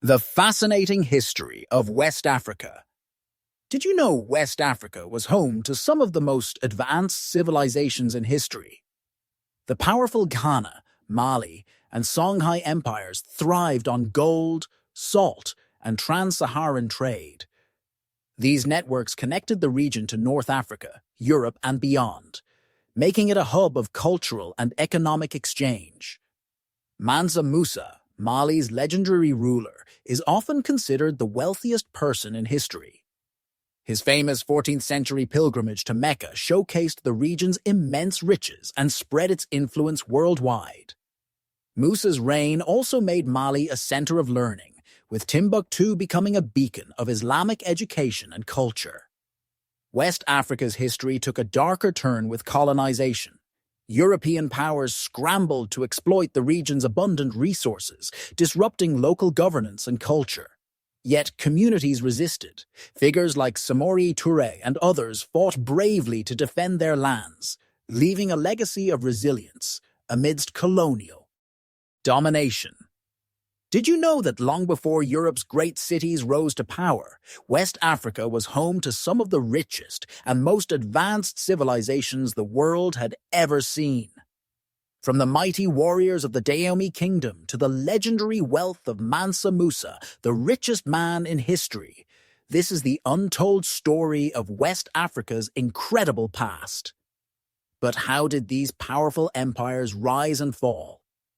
The fascinating history of West Africa. Did you know West Africa was home to some of the most advanced civilizations in history? The powerful Ghana, Mali, and Songhai empires thrived on gold, salt, and trans-Saharan trade. These networks connected the region to North Africa, Europe, and beyond, making it a hub of cultural and economic exchange. Mansa Musa, Mali's legendary ruler, is often considered the wealthiest person in history. His famous 14th-century pilgrimage to Mecca showcased the region's immense riches and spread its influence worldwide. Musa's reign also made Mali a center of learning, with Timbuktu becoming a beacon of Islamic education and culture. West Africa's history took a darker turn with colonization. European powers scrambled to exploit the region's abundant resources, disrupting local governance and culture. Yet communities resisted. Figures like Samori Touré and others fought bravely to defend their lands, leaving a legacy of resilience amidst colonial domination. Did you know that long before Europe's great cities rose to power, West Africa was home to some of the richest and most advanced civilizations the world had ever seen? From the mighty warriors of the Dahomey Kingdom to the legendary wealth of Mansa Musa, the richest man in history, this is the untold story of West Africa's incredible past. But how did these powerful empires rise and fall?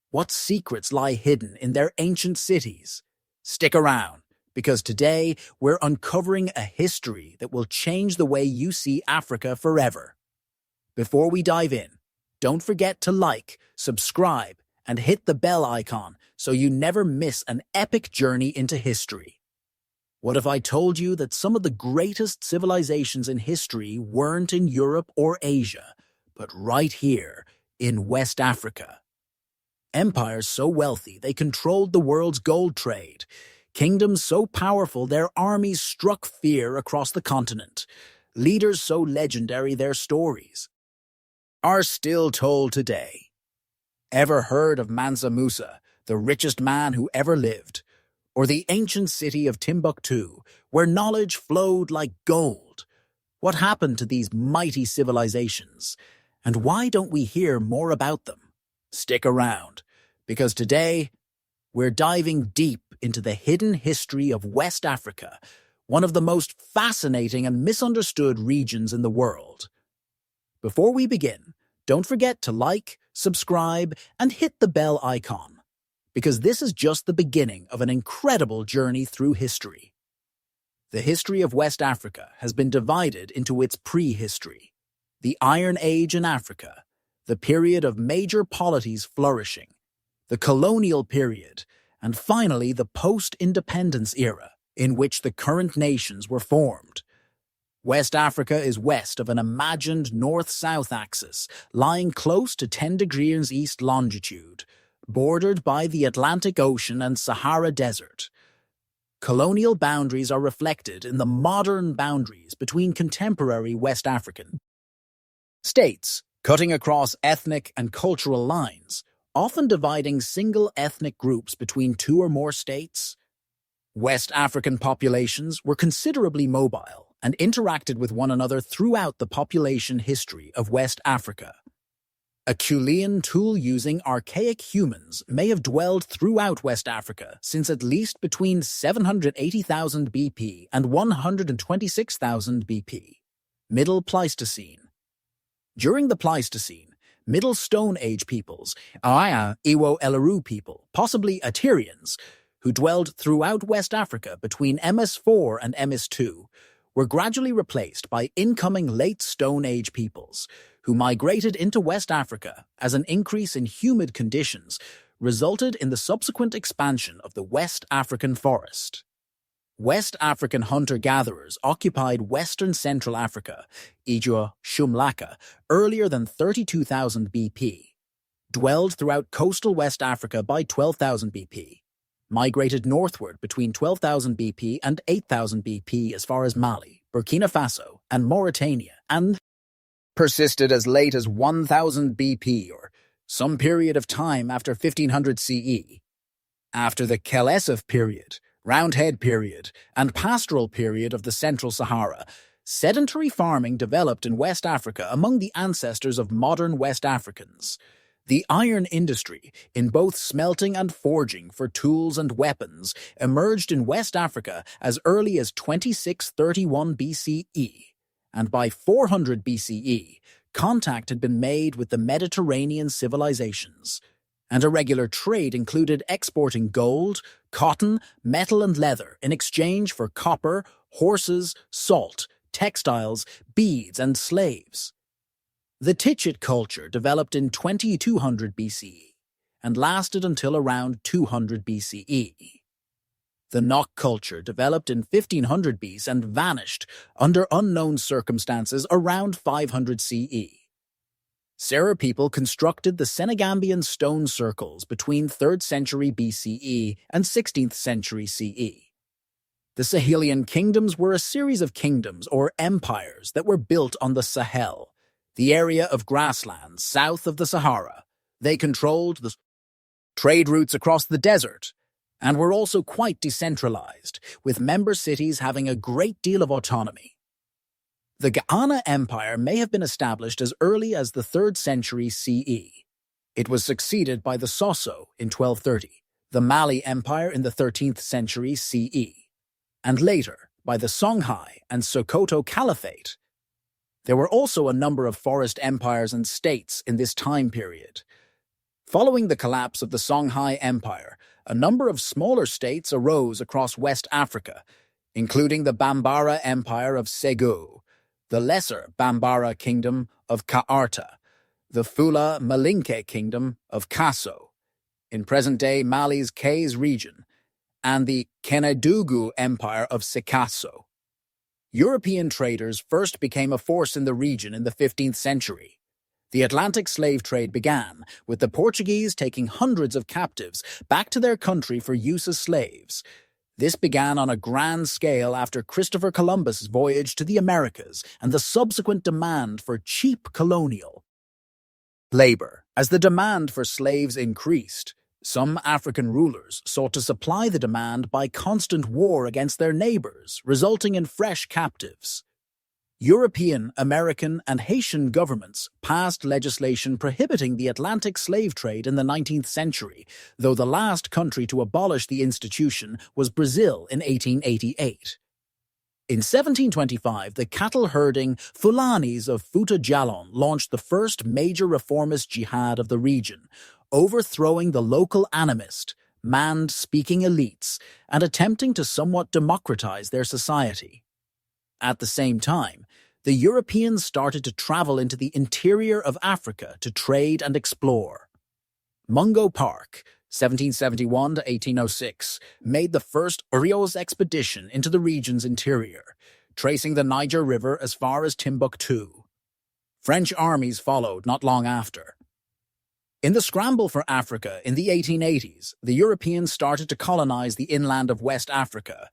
What secrets lie hidden in their ancient cities? Stick around, because today we're uncovering a history that will change the way you see Africa forever. Before we dive in, don't forget to like, subscribe, and hit the bell icon so you never miss an epic journey into history. What if I told you that some of the greatest civilizations in history weren't in Europe or Asia, but right here in West Africa? Empires so wealthy they controlled the world's gold trade. Kingdoms so powerful their armies struck fear across the continent. Leaders so legendary their stories are still told today. Ever heard of Mansa Musa, the richest man who ever lived? Or the ancient city of Timbuktu, where knowledge flowed like gold? What happened to these mighty civilizations? And why don't we hear more about them? Stick around, because today we're diving deep into the hidden history of West Africa, one of the most fascinating and misunderstood regions in the world. Before we begin, don't forget to like, subscribe, and hit the bell icon, because this is just the beginning of an incredible journey through history. The history of West Africa has been divided into its prehistory, the Iron Age in Africa, the period of major polities flourishing, the colonial period, and finally the post-independence era, in which the current nations were formed. West Africa is west of an imagined north-south axis, lying close to 10 degrees east longitude, bordered by the Atlantic Ocean and Sahara Desert. Colonial boundaries are reflected in the modern boundaries between contemporary West African states, cutting across ethnic and cultural lines, often dividing single ethnic groups between two or more states. West African populations were considerably mobile and interacted with one another throughout the population history of West Africa. Acheulean tool-using archaic humans may have dwelled throughout West Africa since at least between 780,000 BP and 126,000 BP. Middle Pleistocene. During the Pleistocene, Middle Stone Age peoples, Iwo-Eleru people, possibly Aterians, who dwelled throughout West Africa between MS4 and MS2, were gradually replaced by incoming Late Stone Age peoples, who migrated into West Africa as an increase in humid conditions resulted in the subsequent expansion of the West African forest. West African hunter-gatherers occupied western Central Africa, e.g. Shumlaka, earlier than 32,000 BP, dwelled throughout coastal West Africa by 12,000 BP, migrated northward between 12,000 BP and 8,000 BP as far as Mali, Burkina Faso, and Mauritania, and persisted as late as 1,000 BP or some period of time after 1500 CE. After the Kelesif period, Roundhead period, and pastoral period of the Central Sahara, sedentary farming developed in West Africa among the ancestors of modern West Africans. The iron industry, in both smelting and forging for tools and weapons, emerged in West Africa as early as 2631 BCE, and by 400 BCE, contact had been made with the Mediterranean civilizations, and a regular trade included exporting gold, cotton, metal and leather in exchange for copper, horses, salt, textiles, beads and slaves. The Tichit culture developed in 2200 BCE and lasted until around 200 BCE. The Nok culture developed in 1500 BC and vanished under unknown circumstances around 500 CE. Serer people constructed the Senegambian stone circles between 3rd century BCE and 16th century CE. The Sahelian kingdoms were a series of kingdoms or empires that were built on the Sahel, the area of grasslands south of the Sahara. They controlled the trade routes across the desert and were also quite decentralized, with member cities having a great deal of autonomy. The Ghana Empire may have been established as early as the 3rd century CE. It was succeeded by the Soso in 1230, the Mali Empire in the 13th century CE, and later by the Songhai and Sokoto Caliphate. There were also a number of forest empires and states in this time period. Following the collapse of the Songhai Empire, a number of smaller states arose across West Africa, including the Bambara Empire of Segu, the Lesser Bambara Kingdom of Kaarta, the Fula Malinke Kingdom of Kasso, in present-day Mali's Kayes region, and the Kenedugu Empire of Sikasso. European traders first became a force in the region in the 15th century. The Atlantic slave trade began, with the Portuguese taking hundreds of captives back to their country for use as slaves. This began on a grand scale after Christopher Columbus' voyage to the Americas and the subsequent demand for cheap colonial labor. As the demand for slaves increased, some African rulers sought to supply the demand by constant war against their neighbors, resulting in fresh captives. European, American, and Haitian governments passed legislation prohibiting the Atlantic slave trade in the 19th century, though the last country to abolish the institution was Brazil in 1888. In 1725, the cattle-herding Fulanis of Futa Jalon launched the first major reformist jihad of the region, overthrowing the local animist, Mand-speaking elites and attempting to somewhat democratize their society. At the same time, the Europeans started to travel into the interior of Africa to trade and explore. Mungo Park, 1771 to 1806, made the first Urios expedition into the region's interior, tracing the Niger River as far as Timbuktu. French armies followed not long after. In the scramble for Africa in the 1880s, the Europeans started to colonize the inland of West Africa.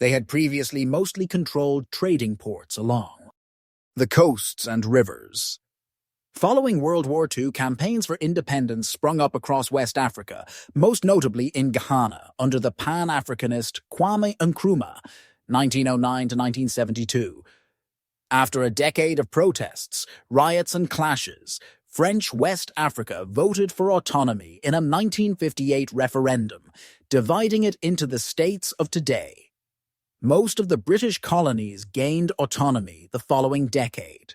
They had previously mostly controlled trading ports along the coasts and rivers. Following World War II, campaigns for independence sprung up across West Africa, most notably in Ghana under the Pan-Africanist Kwame Nkrumah, 1909 to 1972. After a decade of protests, riots and clashes, French West Africa voted for autonomy in a 1958 referendum, dividing it into the states of today. Most of the British colonies gained autonomy the following decade.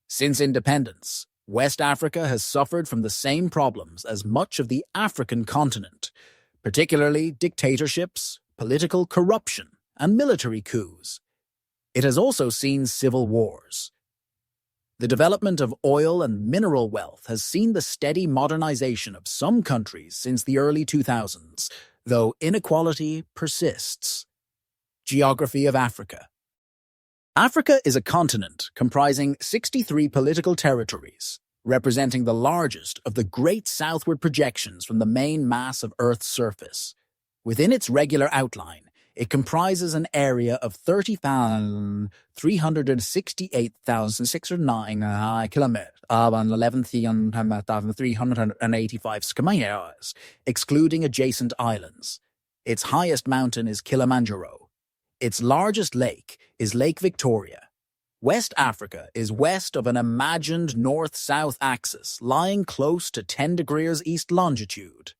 Since independence, West Africa has suffered from the same problems as much of the African continent, particularly dictatorships, political corruption, and military coups. It has also seen civil wars. The development of oil and mineral wealth has seen the steady modernization of some countries since the early 2000s, though inequality persists. Geography of Africa. Africa is a continent comprising 63 political territories, representing the largest of the great southward projections from the main mass of Earth's surface. Within its regular outline, it comprises an area of 30,368,609 kilometers, 11,385 square miles, excluding adjacent islands. Its highest mountain is Kilimanjaro. Its largest lake is Lake Victoria. West Africa is west of an imagined north-south axis lying close to 10 degrees east longitude.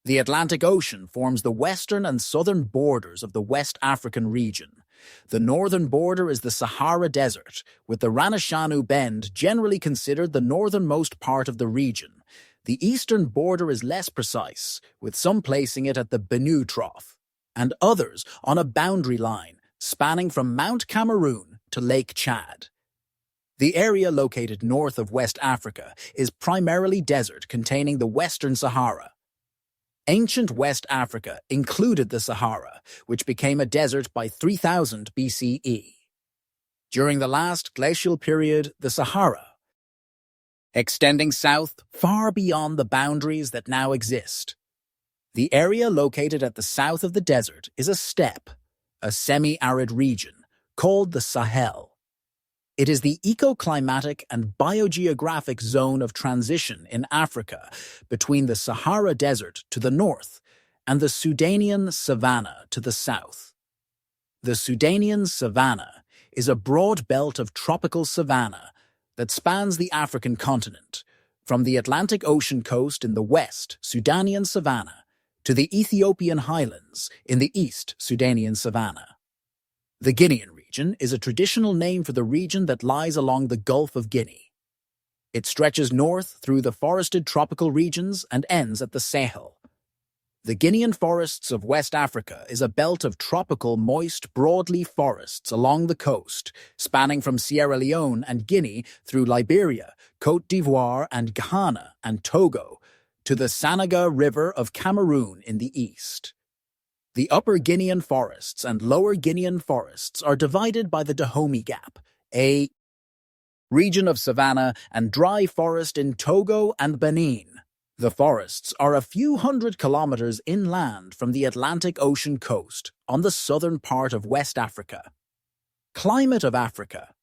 The Atlantic Ocean forms the western and southern borders of the West African region. The northern border is the Sahara Desert, with the Ranashanu Bend generally considered the northernmost part of the region. The eastern border is less precise, with some placing it at the Benue Trough, and others on a boundary line spanning from Mount Cameroon to Lake Chad. The area located north of West Africa is primarily desert containing the Western Sahara. Ancient West Africa included the Sahara, which became a desert by 3000 BCE. During the last glacial period, the Sahara, extending south far beyond the boundaries that now exist. The area located at the south of the desert is a steppe, a semi-arid region, called the Sahel. It is the ecoclimatic and biogeographic zone of transition in Africa between the Sahara Desert to the north and the Sudanian savanna to the south. The Sudanian savanna is a broad belt of tropical savanna that spans the African continent, from the Atlantic Ocean coast in the west, Sudanian savanna, to the Ethiopian highlands in the east, Sudanian savanna. The Guinean region is a traditional name for the region that lies along the Gulf of Guinea. It stretches north through the forested tropical regions and ends at the Sahel. The Guinean forests of West Africa is a belt of tropical, moist, broadleaf forests along the coast, spanning from Sierra Leone and Guinea through Liberia, Côte d'Ivoire and Ghana and Togo, to the Sanaga River of Cameroon in the east. The Upper Guinean forests and Lower Guinean forests are divided by the Dahomey Gap, a region of savanna and dry forest in Togo and Benin. The forests are a few hundred kilometers inland from the Atlantic Ocean coast on the southern part of West Africa. Climate of Africa.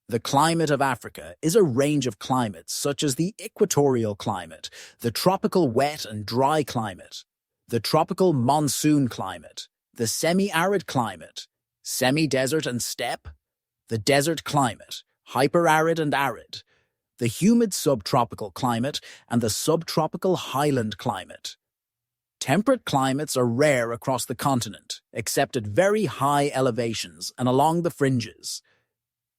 The climate of Africa is a range of climates such as the equatorial climate, the tropical wet and dry climate, the tropical monsoon climate, the semi-arid climate, semi-desert and steppe, the desert climate, hyper-arid and arid, the humid subtropical climate, and the subtropical highland climate. Temperate climates are rare across the continent, except at very high elevations and along the fringes.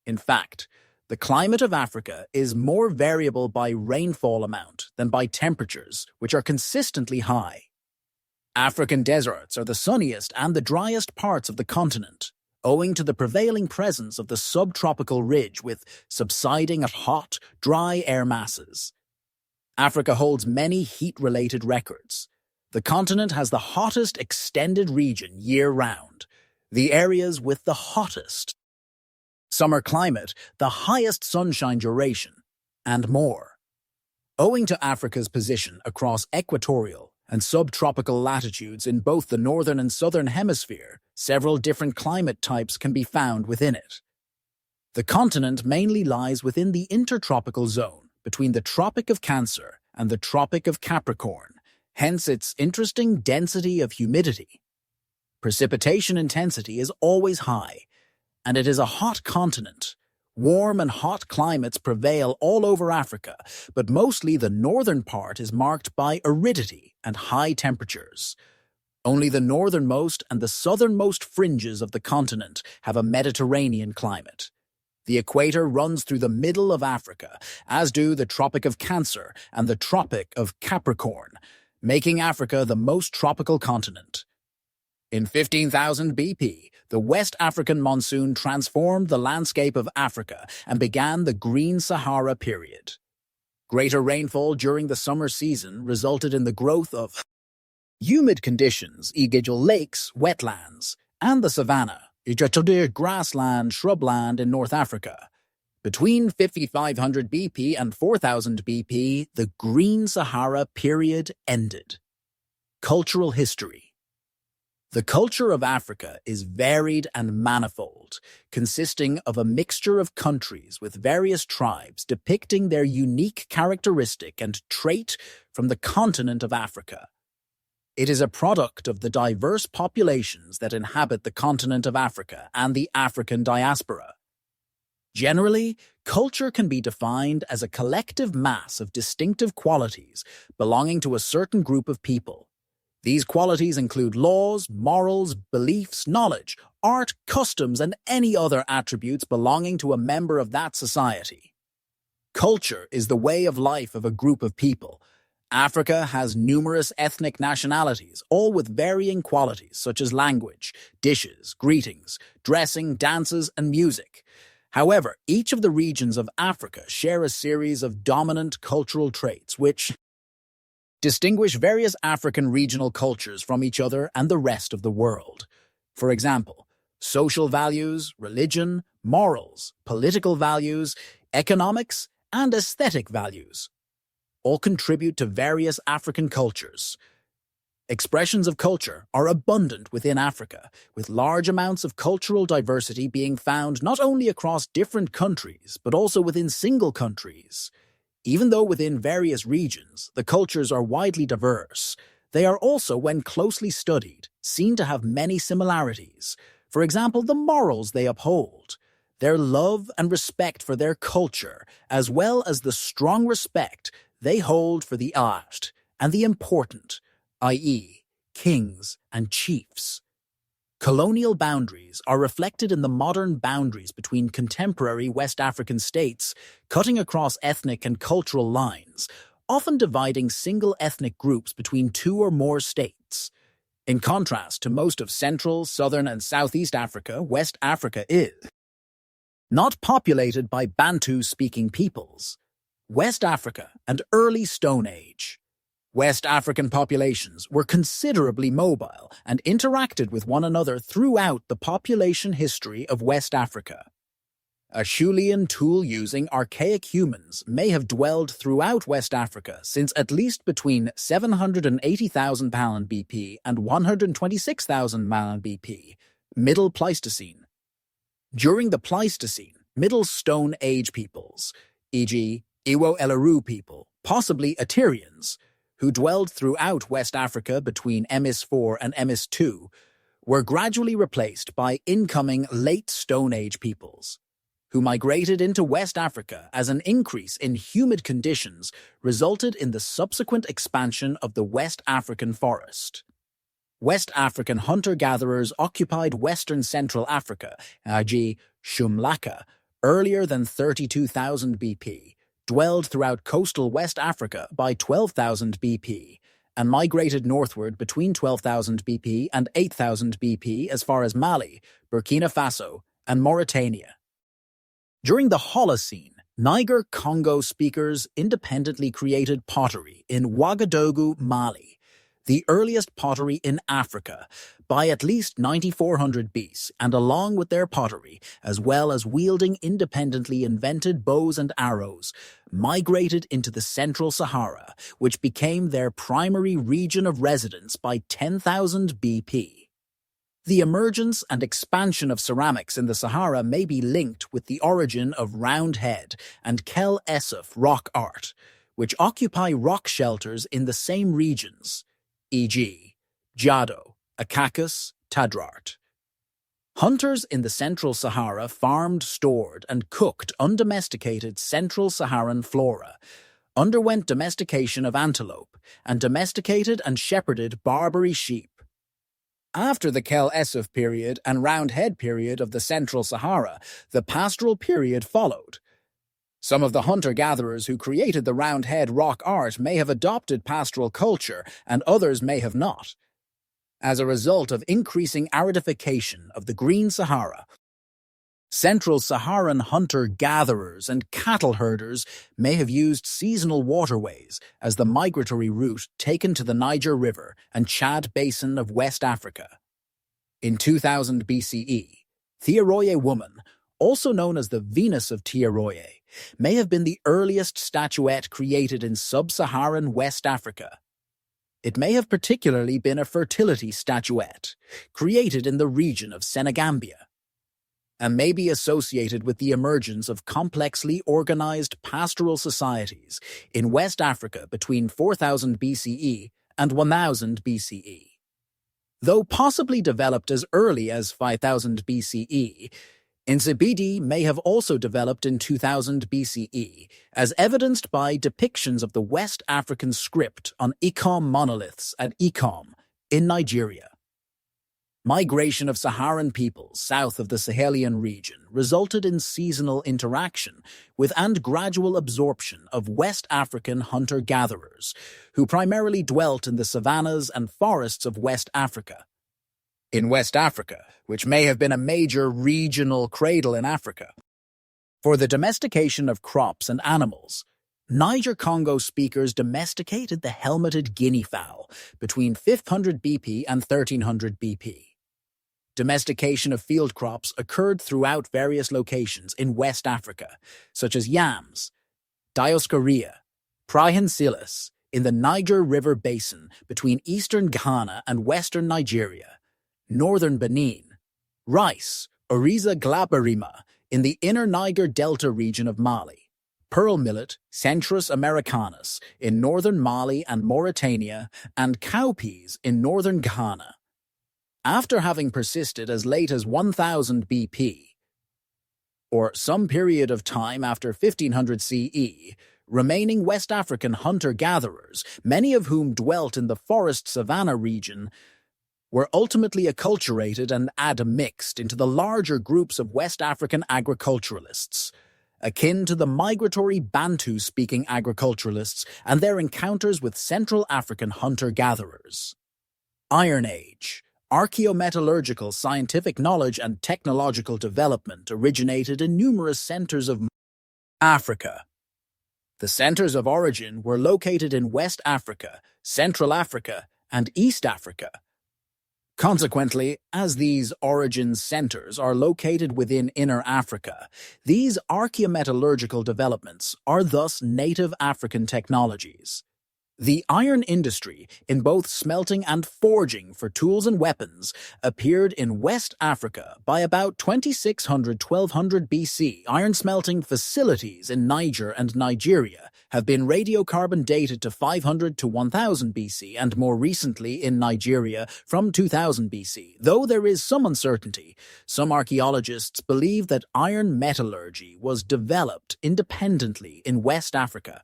In fact, the climate of Africa is more variable by rainfall amount than by temperatures, which are consistently high. African deserts are the sunniest and the driest parts of the continent, owing to the prevailing presence of the subtropical ridge with subsiding hot, dry air masses. Africa holds many heat-related records. The continent has the hottest extended region year-round, the areas with the hottest summer climate, the highest sunshine duration, and more. Owing to Africa's position across equatorial and subtropical latitudes in both the northern and southern hemisphere, several different climate types can be found within it. The continent mainly lies within the intertropical zone between the Tropic of Cancer and the Tropic of Capricorn, hence its interesting density of humidity. Precipitation intensity is always high, and it is a hot continent. Warm and hot climates prevail all over Africa, but mostly the northern part is marked by aridity and high temperatures. Only the northernmost and the southernmost fringes of the continent have a Mediterranean climate. The equator runs through the middle of Africa, as do the Tropic of Cancer and the Tropic of Capricorn, making Africa the most tropical continent. In 15,000 BP, the West African monsoon transformed the landscape of Africa and began the Green Sahara period. Greater rainfall during the summer season resulted in the growth of humid conditions, e.g. lakes, wetlands, and the savanna, e.g. grassland, shrubland in North Africa. Between 5,500 BP and 4,000 BP, the Green Sahara period ended. Cultural history. The culture of Africa is varied and manifold, consisting of a mixture of countries with various tribes depicting their unique characteristic and trait from the continent of Africa. It is a product of the diverse populations that inhabit the continent of Africa and the African diaspora. Generally, culture can be defined as a collective mass of distinctive qualities belonging to a certain group of people. These qualities include laws, morals, beliefs, knowledge, art, customs, and any other attributes belonging to a member of that society. Culture is the way of life of a group of people. Africa has numerous ethnic nationalities, all with varying qualities such as language, dishes, greetings, dressing, dances, and music. However, each of the regions of Africa share a series of dominant cultural traits which distinguish various African regional cultures from each other and the rest of the world. For example, social values, religion, morals, political values, economics, and aesthetic values all contribute to various African cultures. Expressions of culture are abundant within Africa, with large amounts of cultural diversity being found not only across different countries, but also within single countries. Even though within various regions, the cultures are widely diverse, they are also, when closely studied, seen to have many similarities. For example, the morals they uphold, their love and respect for their culture, as well as the strong respect they hold for the art and the important, i.e., kings and chiefs. Colonial boundaries are reflected in the modern boundaries between contemporary West African states, cutting across ethnic and cultural lines, often dividing single ethnic groups between two or more states. In contrast to most of Central, Southern, and Southeast Africa, West Africa is not populated by Bantu-speaking peoples. West Africa and early Stone Age. West African populations were considerably mobile and interacted with one another throughout the population history of West Africa. Acheulean tool-using archaic humans may have dwelled throughout West Africa since at least between 780,000 BP and 126,000 BP, Middle Pleistocene. During the Pleistocene, Middle Stone Age peoples, e.g., Iwo-Eleru people, possibly Atyrians, who dwelled throughout West Africa between MS4 and MS2, were gradually replaced by incoming Late Stone Age peoples, who migrated into West Africa as an increase in humid conditions resulted in the subsequent expansion of the West African forest. West African hunter-gatherers occupied Western Central Africa, e.g., Shumlaka, earlier than 32,000 BP, dwelled throughout coastal West Africa by 12,000 BP, and migrated northward between 12,000 BP and 8,000 BP as far as Mali, Burkina Faso, and Mauritania. During the Holocene, Niger-Congo speakers independently created pottery in Ouagadougou, Mali, the earliest pottery in Africa, by at least 9400 BC, and along with their pottery, as well as wielding independently invented bows and arrows, migrated into the Central Sahara, which became their primary region of residence by 10,000 BP. The emergence and expansion of ceramics in the Sahara may be linked with the origin of Roundhead and Kel Esuf rock art, which occupy rock shelters in the same regions, e.g., Jado, Akakas, Tadrart. Hunters in the Central Sahara farmed, stored, and cooked undomesticated Central Saharan flora, underwent domestication of antelope, and domesticated and shepherded Barbary sheep. After the Kel Esuf period and Roundhead period of the Central Sahara, the pastoral period followed. Some of the hunter-gatherers who created the Roundhead rock art may have adopted pastoral culture, and others may have not. As a result of increasing aridification of the Green Sahara, Central Saharan hunter-gatherers and cattle herders may have used seasonal waterways as the migratory route taken to the Niger River and Chad Basin of West Africa. In 2000 BCE, Thiaroye woman, also known as the Venus of Thiaroye, may have been the earliest statuette created in sub-Saharan West Africa. It may have particularly been a fertility statuette, created in the region of Senegambia, and may be associated with the emergence of complexly organized pastoral societies in West Africa between 4000 BCE and 1000 BCE. Though possibly developed as early as 5000 BCE, Nsibidi may have also developed in 2000 BCE, as evidenced by depictions of the West African script on Ikom monoliths at Ikom in Nigeria. Migration of Saharan peoples south of the Sahelian region resulted in seasonal interaction with and gradual absorption of West African hunter-gatherers, who primarily dwelt in the savannas and forests of West Africa. In West Africa, which may have been a major regional cradle in Africa, for the domestication of crops and animals, Niger-Congo speakers domesticated the helmeted guinea fowl between 500 BP and 1300 BP. Domestication of field crops occurred throughout various locations in West Africa, such as yams, Dioscorea, Prahensilis, in the Niger River basin between eastern Ghana and western Nigeria, northern Benin, rice, Oriza glaberrima, in the inner Niger Delta region of Mali, pearl millet, Centrus americanus, in northern Mali and Mauritania, and cowpeas in northern Ghana. After having persisted as late as 1000 BP, or some period of time after 1500 CE, remaining West African hunter-gatherers, many of whom dwelt in the forest savanna region, were ultimately acculturated and admixed into the larger groups of West African agriculturalists, akin to the migratory Bantu-speaking agriculturalists and their encounters with Central African hunter-gatherers. Iron Age. Archaeometallurgical scientific knowledge and technological development originated in numerous centers of Africa. The centers of origin were located in West Africa, Central Africa, and East Africa. Consequently, as these origin centers are located within Inner Africa, these archaeometallurgical developments are thus native African technologies. The iron industry, in both smelting and forging for tools and weapons, appeared in West Africa by about 2600–1200 BC. Iron smelting facilities in Niger and Nigeria have been radiocarbon dated to 500 to 1000 BC and more recently in Nigeria from 2000 BC. Though there is some uncertainty, some archaeologists believe that iron metallurgy was developed independently in West Africa.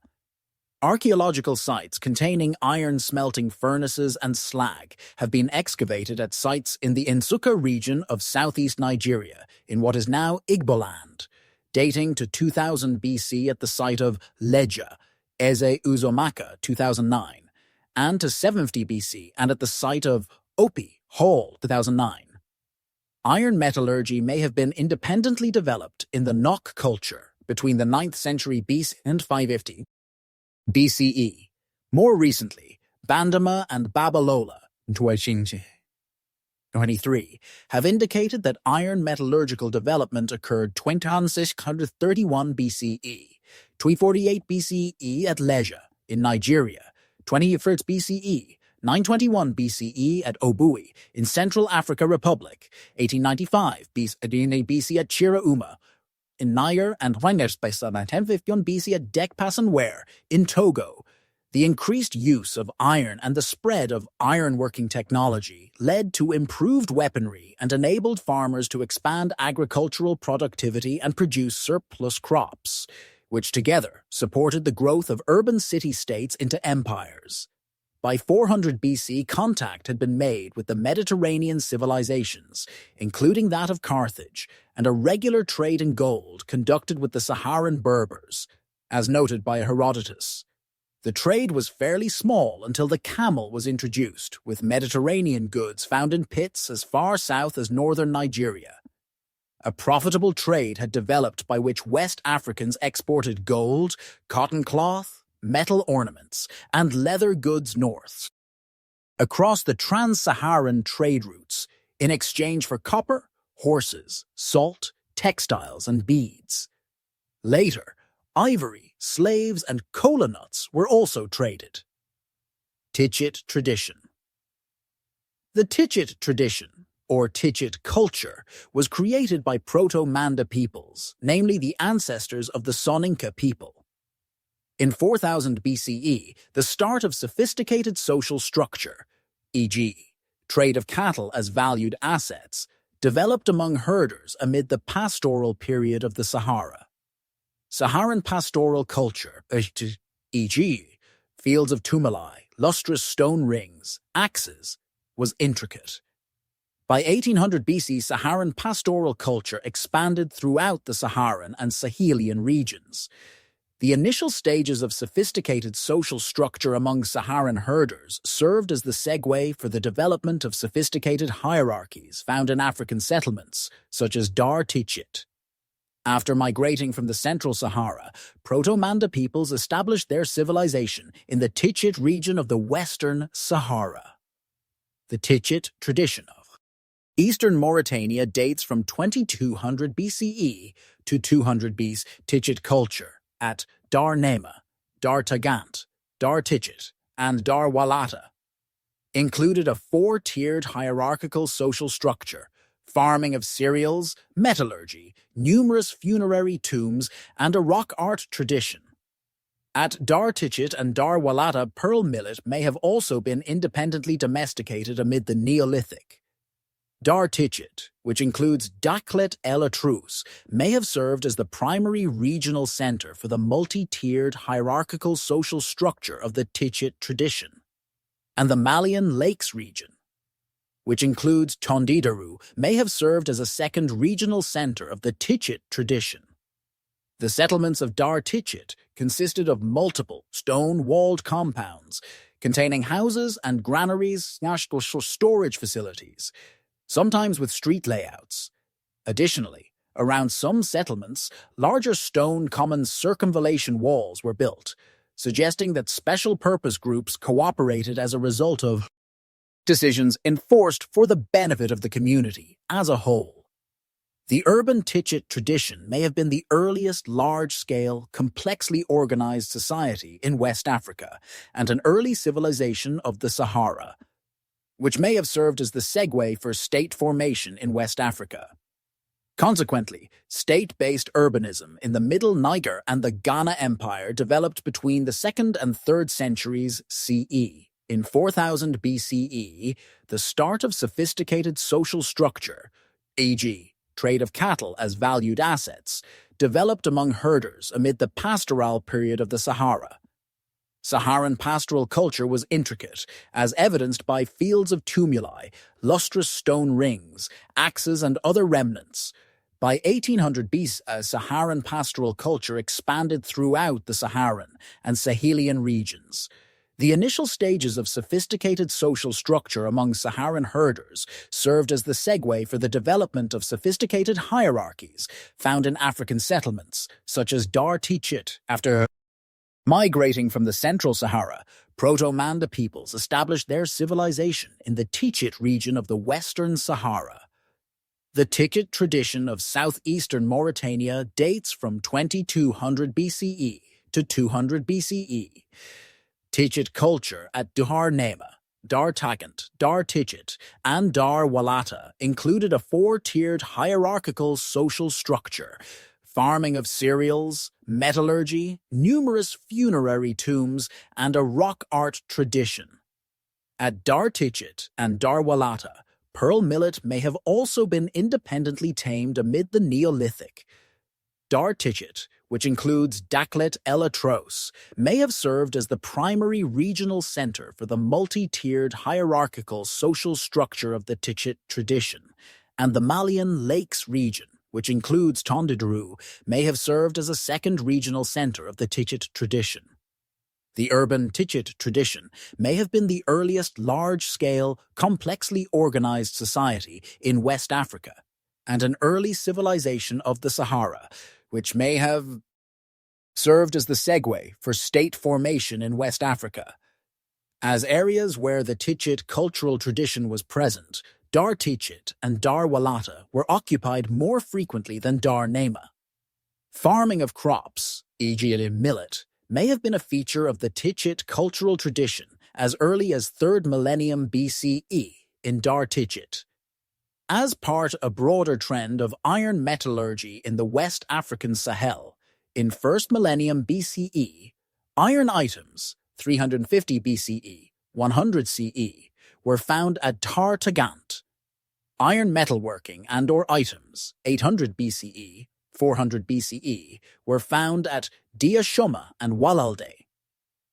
Archaeological sites containing iron smelting furnaces and slag have been excavated at sites in the Nsukka region of southeast Nigeria, in what is now Igboland, dating to 2000 BC at the site of Leja, Eze Uzomaka, 2009, and to 750 BC and at the site of Opi, Hall, 2009. Iron metallurgy may have been independently developed in the Nok culture between the 9th century BC and 550 BCE. More recently, Bandama and Babalola, 23, have indicated that iron metallurgical development occurred 2631 BCE, 348 BCE at Leja in Nigeria, 21st BCE, 921 BCE at Obui in Central Africa Republic, 1895 BC at Chirauma in Niger, and 1051 BC at Dekpasanwere in Togo. The increased use of iron and the spread of ironworking technology led to improved weaponry and enabled farmers to expand agricultural productivity and produce surplus crops, which together supported the growth of urban city-states into empires. By 400 BC, contact had been made with the Mediterranean civilizations, including that of Carthage, and a regular trade in gold conducted with the Saharan Berbers, as noted by Herodotus. The trade was fairly small until the camel was introduced, with Mediterranean goods found in pits as far south as northern Nigeria. A profitable trade had developed by which West Africans exported gold, cotton cloth, metal ornaments, and leather goods north, across the trans-Saharan trade routes, in exchange for copper, horses, salt, textiles, and beads. Later, ivory, slaves, and kola nuts were also traded. Tichit tradition. The Tichit tradition, or Tichit culture, was created by Proto-Manda peoples, namely the ancestors of the Soninka people. In 4000 BCE, the start of sophisticated social structure, e.g., trade of cattle as valued assets, developed among herders amid the pastoral period of the Sahara. Saharan pastoral culture, e.g., fields of tumuli, lustrous stone rings, axes, was intricate. By 1800 BC, Saharan pastoral culture expanded throughout the Saharan and Sahelian regions. The initial stages of sophisticated social structure among Saharan herders served as the segue for the development of sophisticated hierarchies found in African settlements, such as Dar Tichit. After migrating from the Central Sahara, Proto-Manda peoples established their civilization in the Tichit region of the Western Sahara. The Tichit tradition of Eastern Mauritania dates from 2200 BCE to 200 BC. Tichit culture at Dar Nema, Dar Tagant, Dar Tichit, and Dar Walata included a four-tiered hierarchical social structure, farming of cereals, metallurgy, numerous funerary tombs, and a rock art tradition. At Dar Tichit and Dar Walata, pearl millet may have also been independently domesticated amid the Neolithic. Dar Tichit, which includes Dakhlet El Atrous, may have served as the primary regional center for the multi-tiered hierarchical social structure of the Tichit tradition. And the Malian Lakes region, which includes Tondidaru, may have served as a second regional center of the Tichit tradition. The settlements of Dar Tichit consisted of multiple stone-walled compounds containing houses and granaries, storage facilities, sometimes with street layouts. Additionally, around some settlements, larger stone common circumvallation walls were built, suggesting that special purpose groups cooperated as a result of decisions enforced for the benefit of the community as a whole. The urban Tichit tradition may have been the earliest large-scale, complexly organized society in West Africa and an early civilization of the Sahara, which may have served as the segue for state formation in West Africa. Consequently, state-based urbanism in the Middle Niger and the Ghana Empire developed between the 2nd and 3rd centuries CE. In 4000 BCE, the start of sophisticated social structure, e.g., trade of cattle as valued assets, developed among herders amid the pastoral period of the Sahara. Saharan pastoral culture was intricate, as evidenced by fields of tumuli, lustrous stone rings, axes, and other remnants. By 1800 BC, Saharan pastoral culture expanded throughout the Saharan and Sahelian regions. The initial stages of sophisticated social structure among Saharan herders served as the segue for the development of sophisticated hierarchies found in African settlements, such as Dar Tichit. After migrating from the Central Sahara, Proto-Manda peoples established their civilization in the Tichit region of the Western Sahara. The Tichit tradition of southeastern Mauritania dates from 2200 BCE to 200 BCE. Tichit culture at Dar Nema, Dar Tagant, Dar Tichit, and Dar Walata included a four-tiered hierarchical social structure, farming of cereals, metallurgy, numerous funerary tombs, and a rock art tradition. At Dar Tichit and Dar Walata, pearl millet may have also been independently tamed amid the Neolithic. Dar Tichit, which includes Dakhlet El Atrous, may have served as the primary regional center for the multi-tiered hierarchical social structure of the Tichit tradition, and the Malian Lakes region, which includes Tondidaru, may have served as a second regional center of the Tichit tradition. The urban Tichit tradition may have been the earliest large-scale, complexly organized society in West Africa, and an early civilization of the Sahara, which may have served as the segue for state formation in West Africa. As areas where the Tichit cultural tradition was present, Dar Tichit and Dar Walata were occupied more frequently than Dar Nema. Farming of crops, e.g. millet, may have been a feature of the Tichit cultural tradition as early as 3rd millennium BCE in Dar Tichit. As part of a broader trend of iron metallurgy in the West African Sahel, in 1st millennium BCE, Iron items, 350 BCE, 100 CE, were found at Tar Tagant. Iron metalworking and/or items, 800 BCE, 400 BCE, were found at Dia Shoma and Walalde.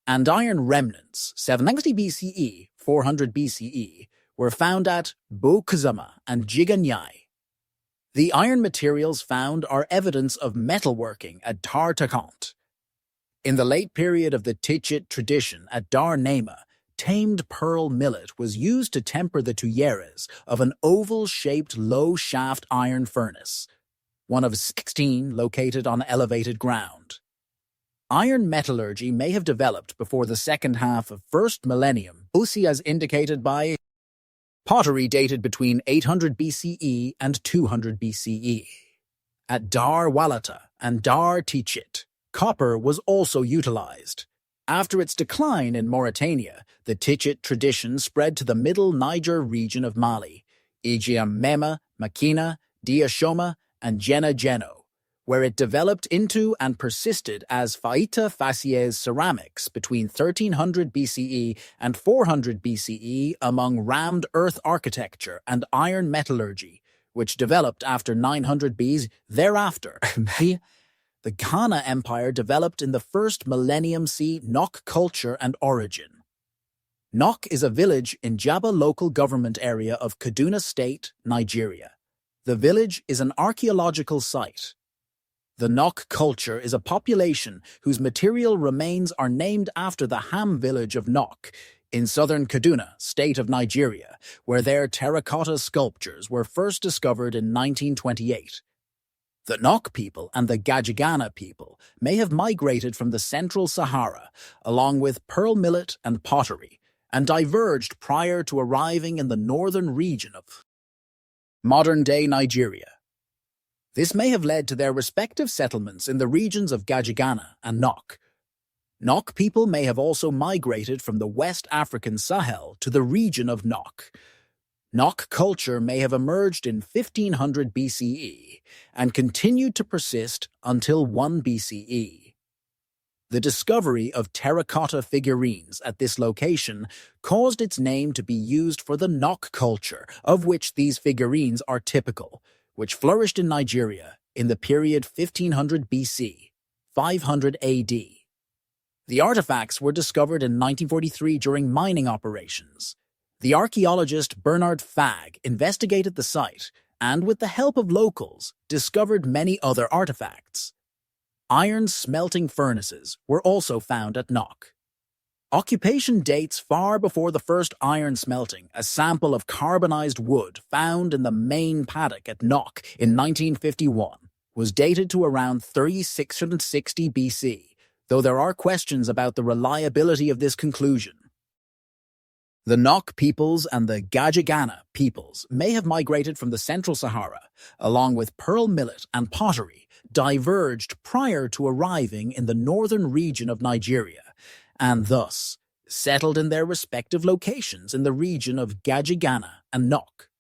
And iron remnants, 790 BCE, 400 BCE, were found at Bokuzama and Jiganyai. The iron materials found are evidence of metalworking at Tar Tagant. In the late period of the Tichit tradition at Dar Nema, tamed pearl millet was used to temper the tuyeres of an oval-shaped low-shaft iron furnace, one of 16 located on elevated ground. Iron metallurgy may have developed before the second half of first millennium, Usi as indicated by pottery dated between 800 BCE and 200 BCE. At Dar Walata and Dar Tichit, copper was also utilized. After its decline in Mauritania, the Tichit tradition spread to the middle Niger region of Mali, e.g. Mema, Makina, Dia Shoma, and Jenne-Jeno, where it developed into and persisted as Faita Fassiez ceramics between 1300 BCE and 400 BCE among rammed earth architecture and iron metallurgy, which developed after 900 BC. Thereafter, the Ghana Empire developed in the first millennium. See Nok culture and origin. Nok is a village in Jaba local government area of Kaduna State, Nigeria. The village is an archaeological site. The Nok culture is a population whose material remains are named after the Ham village of Nok in southern Kaduna, state of Nigeria, where their terracotta sculptures were first discovered in 1928. The Nok people and the Gajigana people may have migrated from the central Sahara, along with pearl millet and pottery, and diverged prior to arriving in the northern region of modern-day Nigeria. This may have led to their respective settlements in the regions of Gajigana and Nok. Nok people may have also migrated from the West African Sahel to the region of Nok. Nok culture may have emerged in 1500 BCE and continued to persist until 1 BCE. The discovery of terracotta figurines at this location caused its name to be used for the Nok culture, of which these figurines are typical, which flourished in Nigeria in the period 1500 BC, 500 AD. The artifacts were discovered in 1943 during mining operations. The archaeologist Bernard Fagg investigated the site and, with the help of locals, discovered many other artifacts. Iron smelting furnaces were also found at Nok. Occupation dates far before the first iron smelting. A sample of carbonized wood found in the main paddock at Nok in 1951 was dated to around 3660 BC, though there are questions about the reliability of this conclusion. The Nok peoples and the Gajigana peoples may have migrated from the Central Sahara, along with pearl millet and pottery, diverged prior to arriving in the northern region of Nigeria, and thus settled in their respective locations in the region of Gajigana and Nok.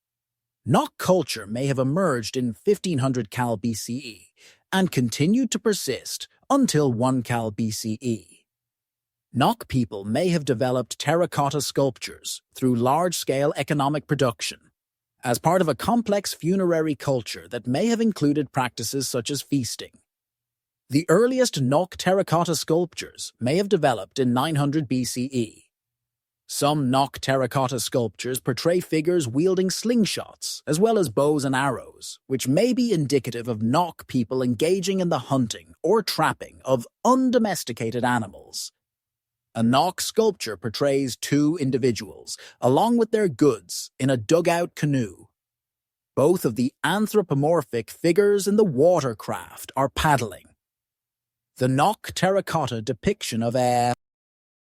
Nok culture may have emerged in 1500 Cal BCE and continued to persist until 1 Cal BCE. Nok people may have developed terracotta sculptures through large-scale economic production, as part of a complex funerary culture that may have included practices such as feasting. The earliest Nok terracotta sculptures may have developed in 900 BCE. Some Nok terracotta sculptures portray figures wielding slingshots, as well as bows and arrows, which may be indicative of Nok people engaging in the hunting or trapping of undomesticated animals. A Nok sculpture portrays 2 individuals, along with their goods, in a dugout canoe. Both of the anthropomorphic figures in the watercraft are paddling. The Nok terracotta depiction of a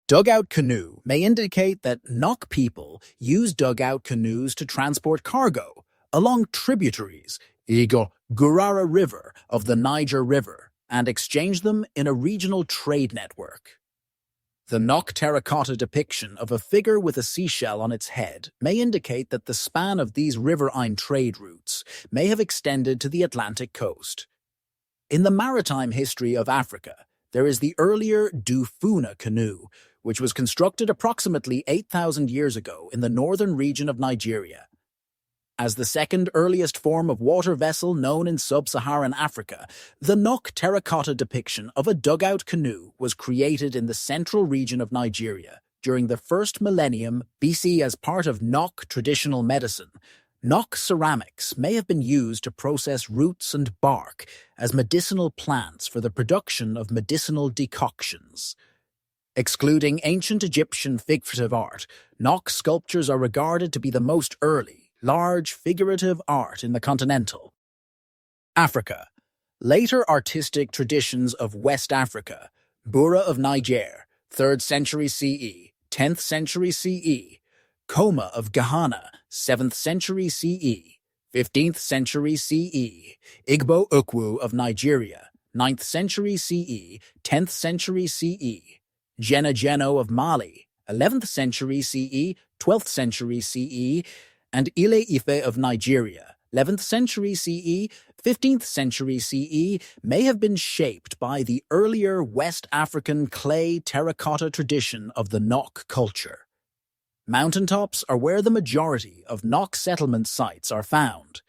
dugout canoe may indicate that Nok people use dugout canoes to transport cargo along tributaries, Igo Gurara River of the Niger River, and exchange them in a regional trade network. The Nok terracotta depiction of a figure with a seashell on its head may indicate that the span of these riverine trade routes may have extended to the Atlantic coast. In the maritime history of Africa, there is the earlier Dufuna canoe, which was constructed approximately 8,000 years ago in the northern region of Nigeria. As the second earliest form of water vessel known in sub-Saharan Africa, the Nok terracotta depiction of a dugout canoe was created in the central region of Nigeria during the first millennium BC as part of Nok traditional medicine. Nok ceramics may have been used to process roots and bark as medicinal plants for the production of medicinal decoctions. Excluding ancient Egyptian figurative art, Nok sculptures are regarded to be the most early, large figurative art in the continental Africa. Later artistic traditions of West Africa, Bura of Niger, 3rd century CE, 10th century CE, Koma of Ghana, 7th century CE, 15th century CE, Igbo Ukwu of Nigeria, 9th century CE, 10th century CE, Jenne-Jeno of Mali, 11th century CE, 12th century CE, and Ile-Ife of Nigeria, 11th century CE, 15th century CE, may have been shaped by the earlier West African clay terracotta tradition of the Nok culture. Mountaintops are where the majority of Nok settlement sites are found.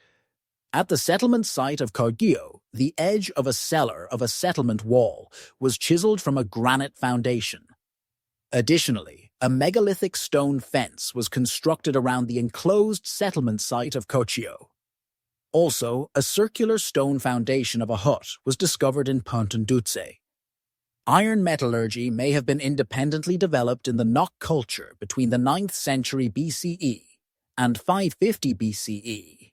At the settlement site of Kogio, the edge of a cellar of a settlement wall was chiseled from a granite foundation. Additionally, a megalithic stone fence was constructed around the enclosed settlement site of Kochio. Also, a circular stone foundation of a hut was discovered in Pontendutse. Iron metallurgy may have been independently developed in the Nok culture between the 9th century BCE and 550 BCE.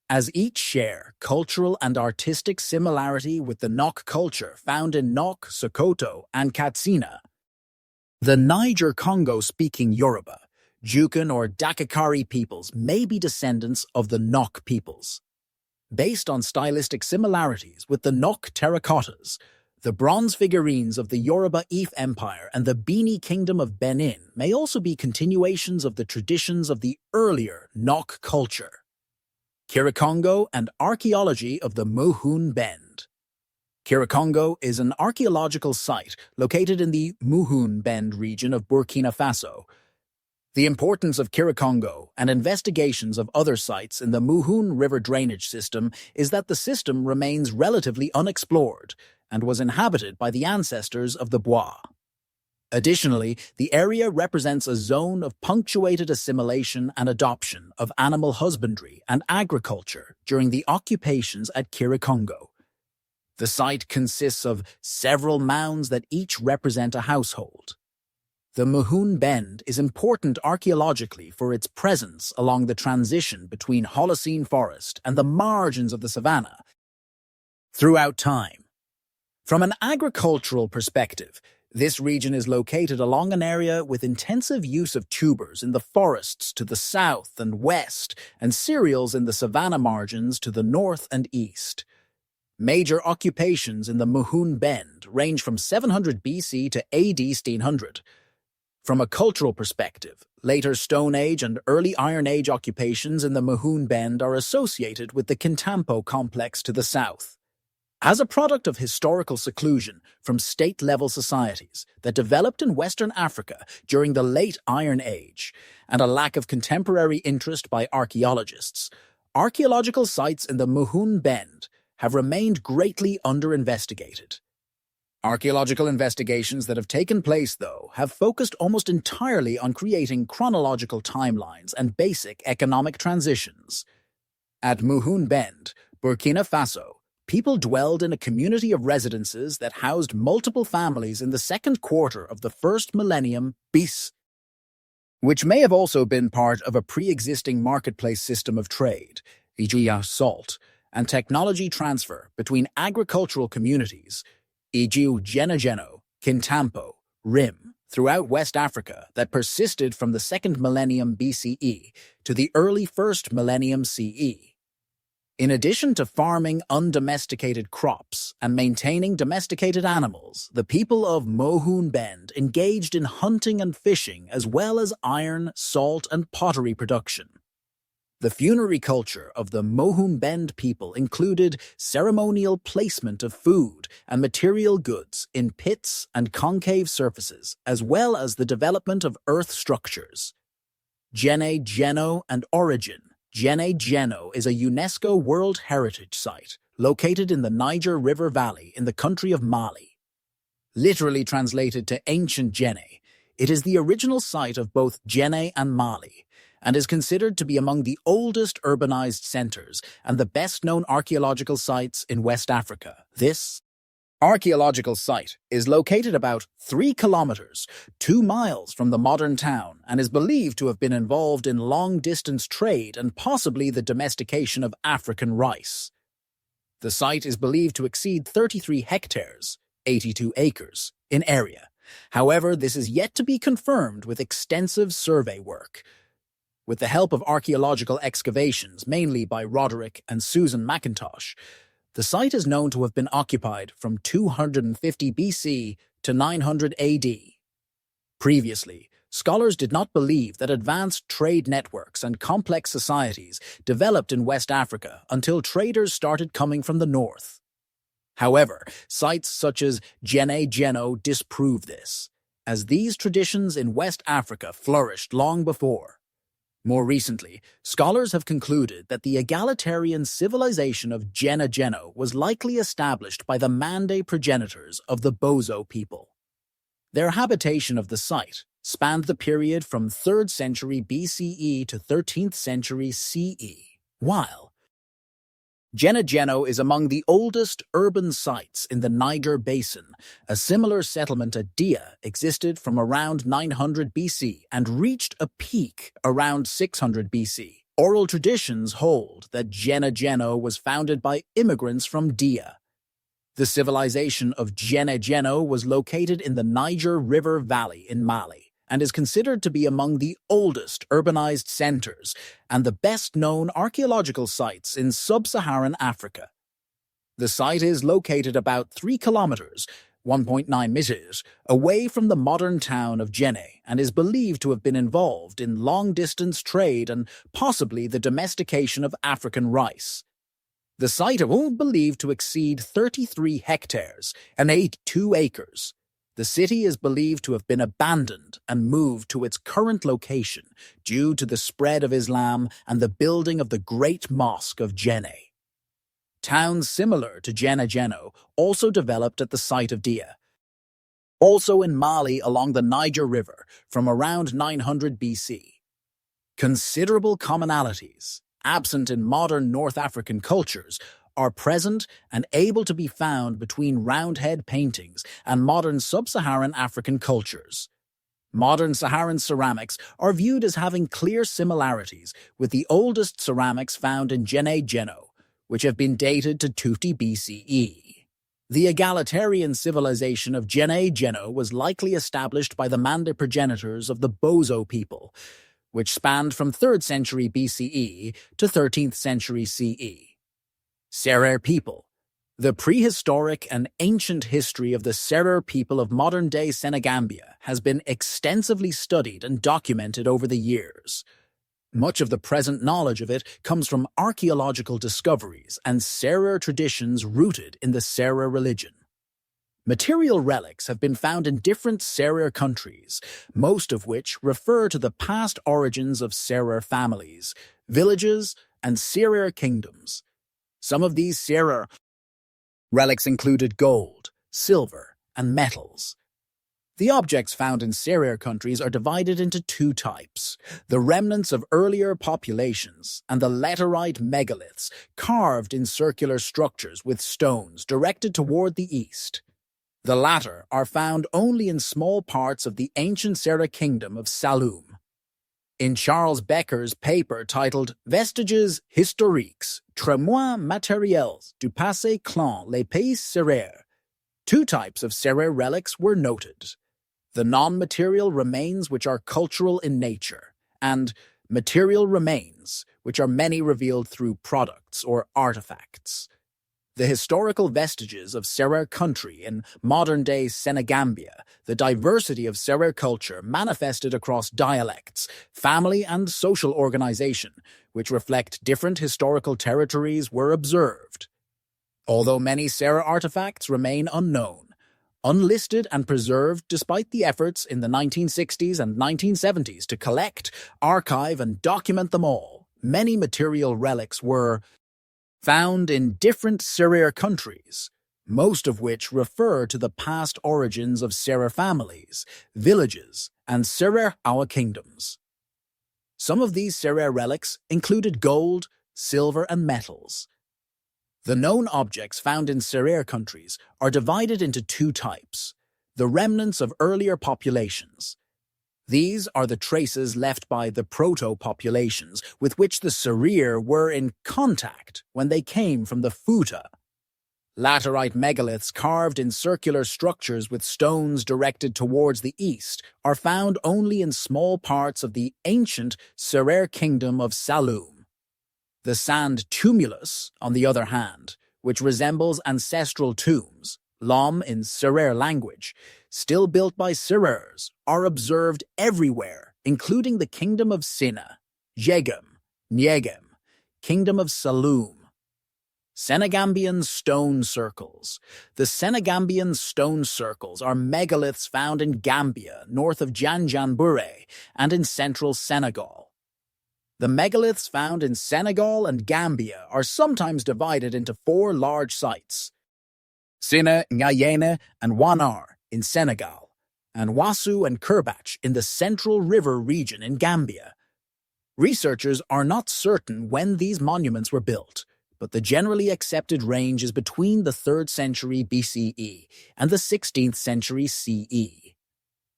As each share cultural and artistic similarity with the Nok culture found in Nok, Sokoto, and Katsina. The Niger-Congo-speaking Yoruba, Jukan or Dakakari peoples may be descendants of the Nok peoples. Based on stylistic similarities with the Nok terracottas, the bronze figurines of the Yoruba Empire and the Benin Kingdom of Benin may also be continuations of the traditions of the earlier Nok culture. Kirikongo and Archaeology of the Mouhoun Bend. Kirikongo is an archaeological site located in the Mouhoun Bend region of Burkina Faso. The importance of Kirikongo and investigations of other sites in the Mouhoun River drainage system is that the system remains relatively unexplored and was inhabited by the ancestors of the Bois. Additionally, the area represents a zone of punctuated assimilation and adoption of animal husbandry and agriculture during the occupations at Kirikongo. The site consists of several mounds that each represent a household. The Mouhoun Bend is important archaeologically for its presence along the transition between Holocene forest and the margins of the savanna throughout time. From an agricultural perspective, this region is located along an area with intensive use of tubers in the forests to the south and west and cereals in the savanna margins to the north and east. Major occupations in the Mouhoun Bend range from 700 BC to AD 1600. From a cultural perspective, later Stone Age and early Iron Age occupations in the Mouhoun Bend are associated with the Kintampo complex to the south. As a product of historical seclusion from state-level societies that developed in Western Africa during the late Iron Age and a lack of contemporary interest by archaeologists, archaeological sites in the Mouhoun Bend have remained greatly under-investigated. Archaeological investigations that have taken place, though, have focused almost entirely on creating chronological timelines and basic economic transitions. At Mouhoun Bend, Burkina Faso, people dwelled in a community of residences that housed multiple families in the second quarter of the first millennium BC, which may have also been part of a pre-existing marketplace system of trade, e.g. salt, and technology transfer between agricultural communities, e.g. Jenne-Jeno, Kintampo, Rim, throughout West Africa that persisted from the second millennium BCE to the early first millennium CE. In addition to farming undomesticated crops and maintaining domesticated animals, the people of Mouhoun Bend engaged in hunting and fishing as well as iron, salt, and pottery production. The funerary culture of the Mouhoun people included ceremonial placement of food and material goods in pits and concave surfaces, as well as the development of earth structures. Jenne-Jeno and origin. Jenne-Jeno is a UNESCO World Heritage Site located in the Niger River Valley in the country of Mali. Literally translated to ancient Jenne, it is the original site of both Jenne and Mali, and is considered to be among the oldest urbanized centers and the best-known archaeological sites in West Africa. This archaeological site is located about 3 kilometers, 2 miles from the modern town, and is believed to have been involved in long-distance trade and possibly the domestication of African rice. The site is believed to exceed 33 hectares, 82 acres, in area. However, this is yet to be confirmed with extensive survey work. With the help of archaeological excavations, mainly by Roderick and Susan McIntosh, the site is known to have been occupied from 250 BC to 900 AD. Previously, scholars did not believe that advanced trade networks and complex societies developed in West Africa until traders started coming from the north. However, sites such as Jenne-Jeno disprove this, as these traditions in West Africa flourished long before. More recently, scholars have concluded that the egalitarian civilization of Jenne-Jeno was likely established by the Mande progenitors of the Bozo people. Their habitation of the site spanned the period from 3rd century BCE to 13th century CE, while Jenne-Jeno is among the oldest urban sites in the Niger Basin. A similar settlement at Dia existed from around 900 BC and reached a peak around 600 BC. Oral traditions hold that Jenne-Jeno was founded by immigrants from Dia. The civilization of Jenne-Jeno was located in the Niger River Valley in Mali, and is considered to be among the oldest urbanized centers and the best-known archaeological sites in sub-Saharan Africa. The site is located about 3 kilometers, 1.9 meters, away from the modern town of Jenne and is believed to have been involved in long-distance trade and possibly the domestication of African rice. The site is believed to exceed 33 hectares and 82 acres. The city is believed to have been abandoned and moved to its current location due to the spread of Islam and the building of the Great Mosque of Jenne. Towns similar to Jenne-Jeno also developed at the site of Dia. Also in Mali along the Niger River from around 900 BC. Considerable commonalities, absent in modern North African cultures, are present and able to be found between Roundhead paintings and modern sub-Saharan African cultures. Modern Saharan ceramics are viewed as having clear similarities with the oldest ceramics found in Jenne-Jeno, which have been dated to 250 BCE. The egalitarian civilization of Jenne-Jeno was likely established by the Mande progenitors of the Bozo people, which spanned from 3rd century BCE to 13th century CE. Serer people. The prehistoric and ancient history of the Serer people of modern-day Senegambia has been extensively studied and documented over the years. Much of the present knowledge of it comes from archaeological discoveries and Serer traditions rooted in the Serer religion. Material relics have been found in different Serer countries, most of which refer to the past origins of Serer families, villages, and Serer kingdoms. Some of these Serer relics included gold, silver, and metals. The objects found in Serer countries are divided into 2 types: the remnants of earlier populations and the laterite megaliths, carved in circular structures with stones directed toward the east. The latter are found only in small parts of the ancient Serer kingdom of Saloum. In Charles Becker's paper titled Vestiges historiques, Témoins matériels du passé clan les pays Serer, 2 types of Serer relics were noted: the non-material remains which are cultural in nature, and material remains which are many revealed through products or artifacts. The historical vestiges of Serer country in modern-day Senegambia, the diversity of Serer culture manifested across dialects, family and social organization, which reflect different historical territories, were observed. Although many Serer artifacts remain unknown, unlisted and preserved despite the efforts in the 1960s and 1970s to collect, archive, and document them all, many material relics were found in different Serer countries, most of which refer to the past origins of Serer families, villages, and Serer our kingdoms. Some of these Serer relics included gold, silver, and metals. The known objects found in Serer countries are divided into two types: the remnants of earlier populations. These are the traces left by the proto-populations with which the Serer were in contact when they came from the Futa. Laterite megaliths carved in circular structures with stones directed towards the east are found only in small parts of the ancient Serer kingdom of Saloum. The sand tumulus, on the other hand, which resembles ancestral tombs, Lom in Serer language, still built by Serers, are observed everywhere, including the Kingdom of Sina, Jegem, Nyegem, Kingdom of Saloum. Senegambian stone circles. The Senegambian stone circles are megaliths found in Gambia, north of Janjanbureh, and in central Senegal. The megaliths found in Senegal and Gambia are sometimes divided into four large sites: Sina, Nyayene, and Wanar in Senegal, and Wasu and Kerbach in the Central River region in Gambia. Researchers are not certain when these monuments were built, but the generally accepted range is between the 3rd century BCE and the 16th century CE.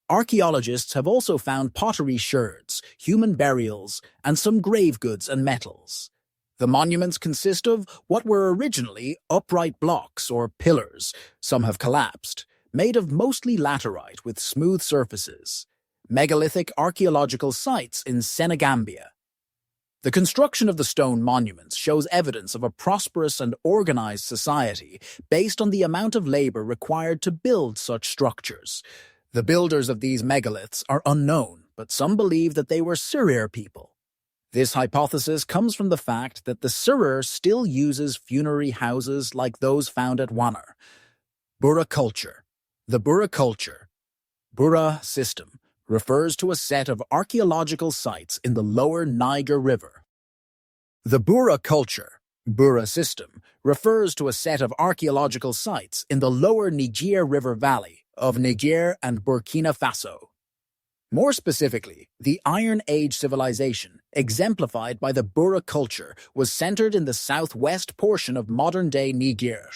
Archaeologists have also found pottery sherds, human burials, and some grave goods and metals. The monuments consist of what were originally upright blocks or pillars, some have collapsed, made of mostly laterite with smooth surfaces, megalithic archaeological sites in Senegambia. The construction of the stone monuments shows evidence of a prosperous and organized society based on the amount of labor required to build such structures. The builders of these megaliths are unknown, but some believe that they were Serer people. This hypothesis comes from the fact that the Serer still uses funerary houses like those found at Wanar. Bura culture. The Bura culture, Bura system, refers to a set of archaeological sites in the lower Niger River. The Bura culture, Bura system, refers to a set of archaeological sites in the lower Niger River valley of Niger and Burkina Faso. More specifically, the Iron Age civilization, exemplified by the Bura culture, was centered in the southwest portion of modern-day Niger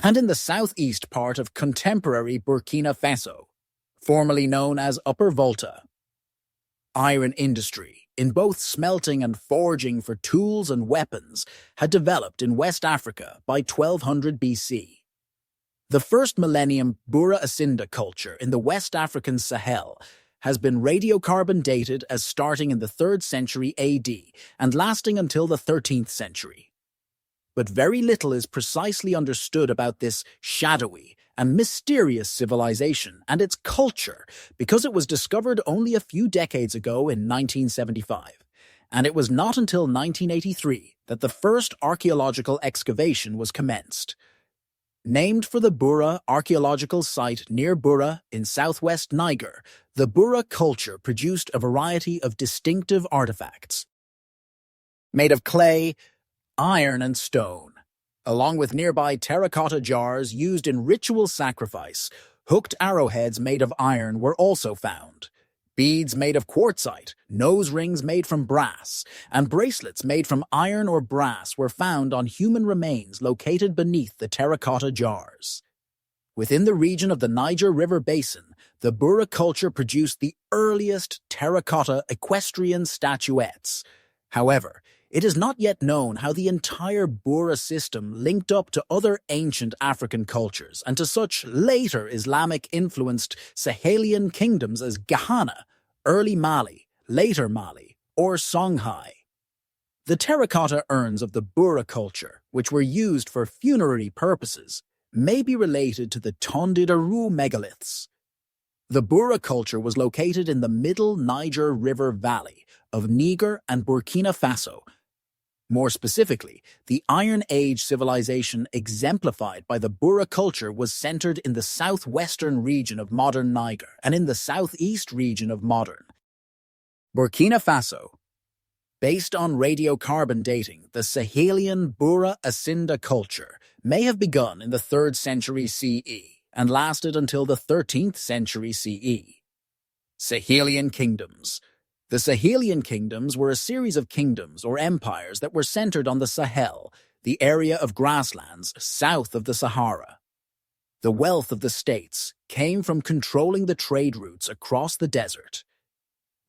and in the southeast part of contemporary Burkina Faso, formerly known as Upper Volta. Iron industry, in both smelting and forging for tools and weapons, had developed in West Africa by 1200 BC. The first millennium Bura Asinda culture in the West African Sahel has been radiocarbon dated as starting in the 3rd century AD and lasting until the 13th century. But very little is precisely understood about this shadowy and mysterious civilization and its culture because it was discovered only a few decades ago in 1975, and it was not until 1983 that the first archaeological excavation was commenced. Named for the Bura archaeological site near Bura in southwest Niger, the Bura culture produced a variety of distinctive artifacts made of clay, iron, and stone. Along with nearby terracotta jars used in ritual sacrifice, hooked arrowheads made of iron were also found. Beads made of quartzite, nose rings made from brass, and bracelets made from iron or brass were found on human remains located beneath the terracotta jars. Within the region of the Niger River Basin, the Bura culture produced the earliest terracotta equestrian statuettes. However, it is not yet known how the entire Bura system linked up to other ancient African cultures and to such later Islamic-influenced Sahelian kingdoms as Ghana, early Mali, later Mali, or Songhai. The terracotta urns of the Bura culture, which were used for funerary purposes, may be related to the Tondidaru megaliths. The Bura culture was located in the middle Niger River valley of Niger and Burkina Faso. More specifically, the Iron Age civilization exemplified by the Bura culture was centered in the southwestern region of modern Niger and in the southeast region of modern Burkina Faso. Based on radiocarbon dating, the Sahelian Bura Asinda culture may have begun in the 3rd century CE and lasted until the 13th century CE. Sahelian kingdoms. The Sahelian kingdoms were a series of kingdoms or empires that were centered on the Sahel, the area of grasslands south of the Sahara. The wealth of the states came from controlling the trade routes across the desert.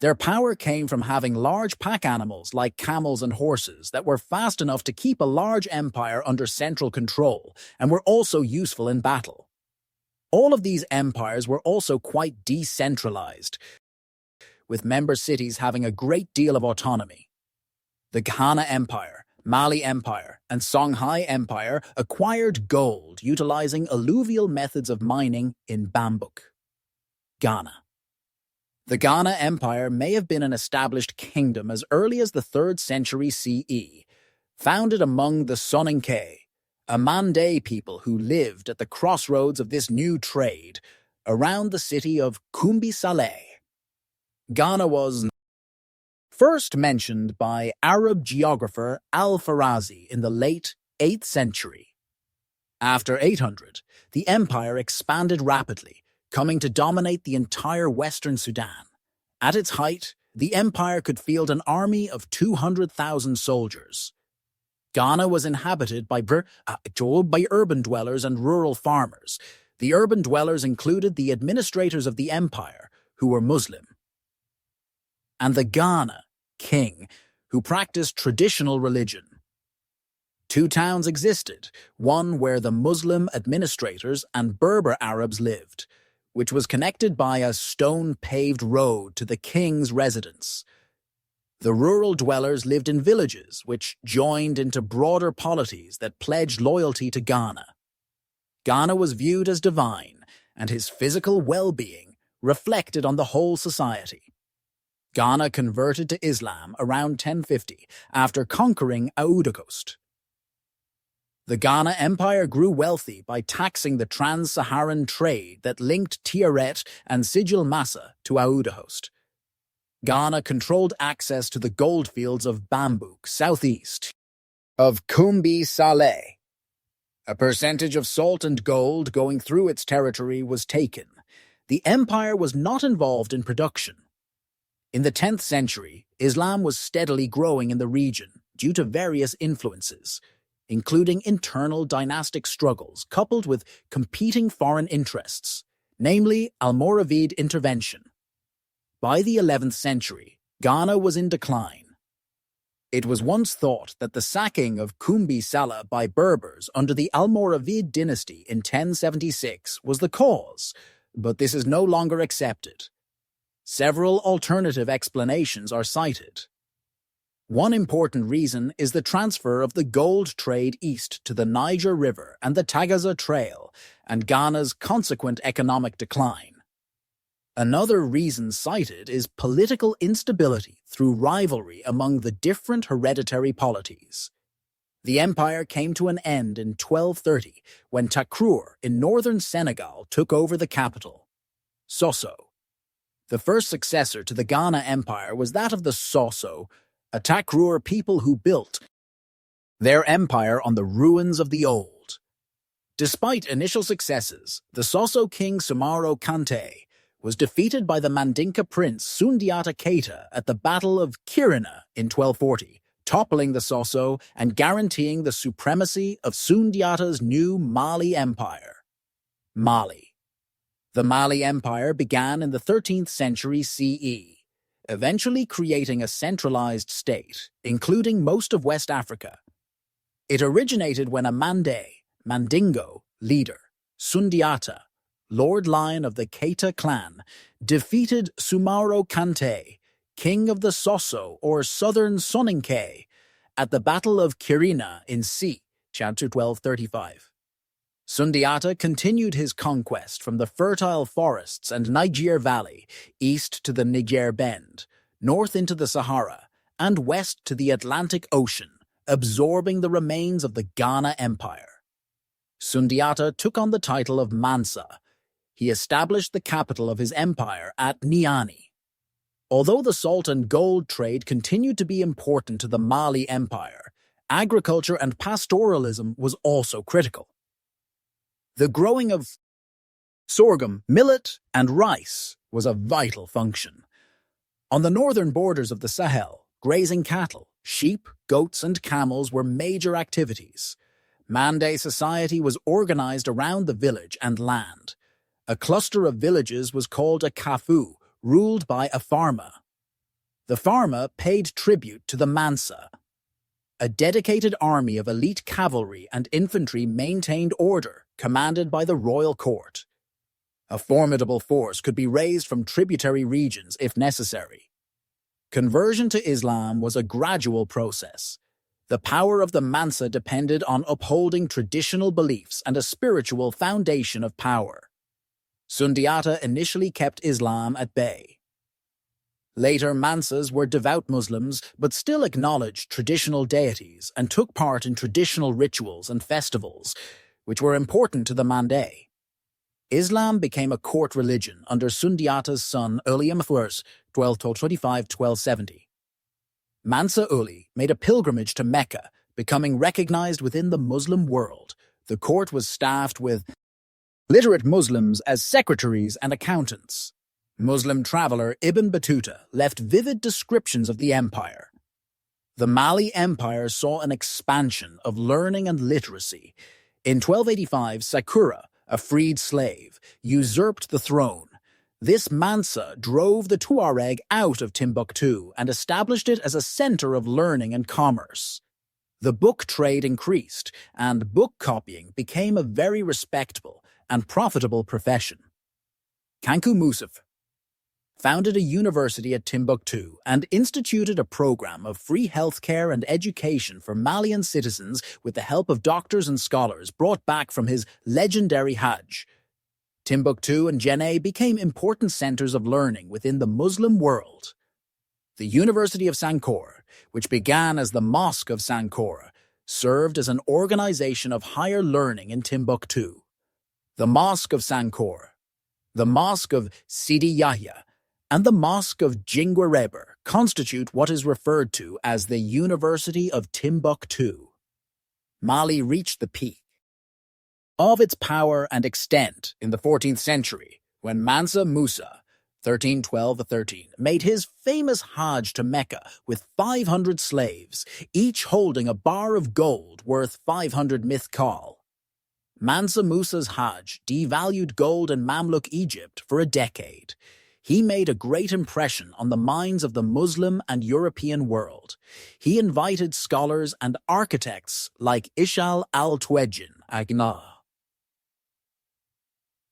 Their power came from having large pack animals like camels and horses that were fast enough to keep a large empire under central control and were also useful in battle. All of these empires were also quite decentralized, with member cities having a great deal of autonomy. The Ghana Empire, Mali Empire, and Songhai Empire acquired gold utilizing alluvial methods of mining in Bambuk. Ghana. The Ghana Empire may have been an established kingdom as early as the 3rd century CE, founded among the Soninke, a Mande people who lived at the crossroads of this new trade around the city of Kumbi Saleh. Ghana was first mentioned by Arab geographer Al-Farazi in the late 8th century. After 800, the empire expanded rapidly, coming to dominate the entire western Sudan. At its height, the empire could field an army of 200,000 soldiers. Ghana was inhabited by urban dwellers and rural farmers. The urban dwellers included the administrators of the empire, who were Muslim, and the Ghana king, who practiced traditional religion. 2 towns existed, one where the Muslim administrators and Berber Arabs lived, which was connected by a stone-paved road to the king's residence. The rural dwellers lived in villages, which joined into broader polities that pledged loyalty to Ghana. Ghana was viewed as divine, and his physical well-being reflected on the whole society. Ghana converted to Islam around 1050 after conquering Oude Coast. The Ghana Empire grew wealthy by taxing the trans-Saharan trade that linked Tiaret and Sijil Massa to Oude Coast. Ghana controlled access to the goldfields of Bambuk, southeast of Kumbi Saleh. A percentage of salt and gold going through its territory was taken. The empire was not involved in production. In the 10th century, Islam was steadily growing in the region due to various influences, including internal dynastic struggles coupled with competing foreign interests, namely Almoravid intervention. By the 11th century, Ghana was in decline. It was once thought that the sacking of Kumbi Saleh by Berbers under the Almoravid dynasty in 1076 was the cause, but this is no longer accepted. Several alternative explanations are cited. One important reason is the transfer of the gold trade east to the Niger River and the Tagaza Trail, and Ghana's consequent economic decline. Another reason cited is political instability through rivalry among the different hereditary polities. The empire came to an end in 1230 when Takrur in northern Senegal took over the capital, Sosso. The first successor to the Ghana Empire was that of the Sosso, a Takrur people who built their empire on the ruins of the old. Despite initial successes, the Sosso king Sumaro Kante was defeated by the Mandinka prince Sundiata Keita at the Battle of Kirina in 1240, toppling the Sosso and guaranteeing the supremacy of Sundiata's new Mali Empire. Mali. The Mali Empire began in the 13th century CE, eventually creating a centralized state, including most of West Africa. It originated when a Mandingo leader, Sundiata, Lord Lion of the Keita clan, defeated Sumaro Kante, king of the Sosso or southern Soninke, at the Battle of Kirina in c. chapter 1235. Sundiata continued his conquest from the fertile forests and Niger Valley, east to the Niger Bend, north into the Sahara, and west to the Atlantic Ocean, absorbing the remains of the Ghana Empire. Sundiata took on the title of Mansa. He established the capital of his empire at Niani. Although the salt and gold trade continued to be important to the Mali Empire, agriculture and pastoralism was also critical. The growing of sorghum, millet, and rice was a vital function. On the northern borders of the Sahel, grazing cattle, sheep, goats, and camels were major activities. Mande society was organized around the village and land. A cluster of villages was called a kafu, ruled by a farmer. The farmer paid tribute to the Mansa. A dedicated army of elite cavalry and infantry maintained order, commanded by the royal court. A formidable force could be raised from tributary regions if necessary. Conversion to Islam was a gradual process. The power of the Mansa depended on upholding traditional beliefs and a spiritual foundation of power. Sundiata initially kept Islam at bay. Later Mansas were devout Muslims but still acknowledged traditional deities and took part in traditional rituals and festivals, which were important to the Mande. Islam became a court religion under Sundiata's son Uli Mfwers, 1225-1270. Mansa Uli made a pilgrimage to Mecca, becoming recognized within the Muslim world. The court was staffed with literate Muslims as secretaries and accountants. Muslim traveler Ibn Battuta left vivid descriptions of the empire. The Mali Empire saw an expansion of learning and literacy. In 1285, Sakura, a freed slave, usurped the throne. This Mansa drove the Tuareg out of Timbuktu and established it as a center of learning and commerce. The book trade increased, and book copying became a very respectable and profitable profession. Kanku Musaf founded a university at Timbuktu and instituted a program of free healthcare and education for Malian citizens with the help of doctors and scholars brought back from his legendary Hajj. Timbuktu and Jenne became important centers of learning within the Muslim world. The University of Sankore, which began as the Mosque of Sankore, served as an organization of higher learning in Timbuktu. The Mosque of Sankore, the Mosque of Sidi Yahya, and the Mosque of Jingwereber constitute what is referred to as the University of Timbuktu. Mali reached the peak of its power and extent in the 14th century when Mansa Musa, 1312-13, made his famous Hajj to Mecca with 500 slaves, each holding a bar of gold worth 500 mithqal. Mansa Musa's Hajj devalued gold in Mamluk Egypt for a decade. He made a great impression on the minds of the Muslim and European world. He invited scholars and architects like Ishal al-Tuwejin Agna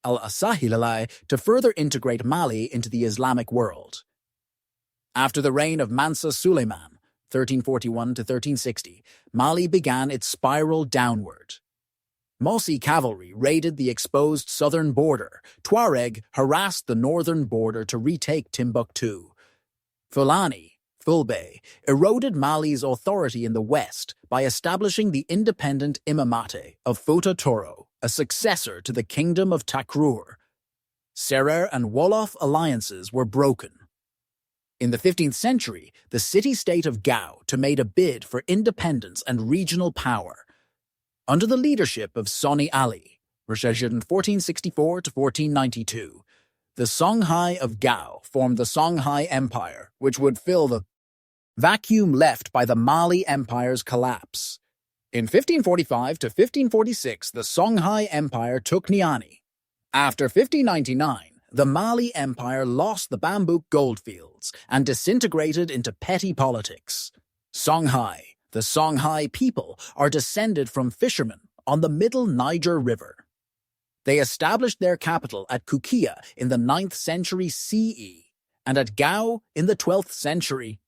al-Asahilai to further integrate Mali into the Islamic world. After the reign of Mansa Suleiman, 1341-1360, Mali began its spiral downward. Mossi cavalry raided the exposed southern border. Tuareg harassed the northern border to retake Timbuktu. Fulani, Fulbe, eroded Mali's authority in the west by establishing the independent Imamate of Fouta Toro, a successor to the Kingdom of Takrur. Serer and Wolof alliances were broken. In the 15th century, the city-state of Gao made a bid for independence and regional power. Under the leadership of Soni Ali, 1464-1492, the Songhai of Gao formed the Songhai Empire, which would fill the vacuum left by the Mali Empire's collapse. In 1545 to 1546, the Songhai Empire took Niani. After 1599, the Mali Empire lost the Bambouk goldfields and disintegrated into petty politics. Songhai, the Songhai people, are descended from fishermen on the middle Niger River. They established their capital at Kukia in the 9th century CE and at Gao in the 12th century.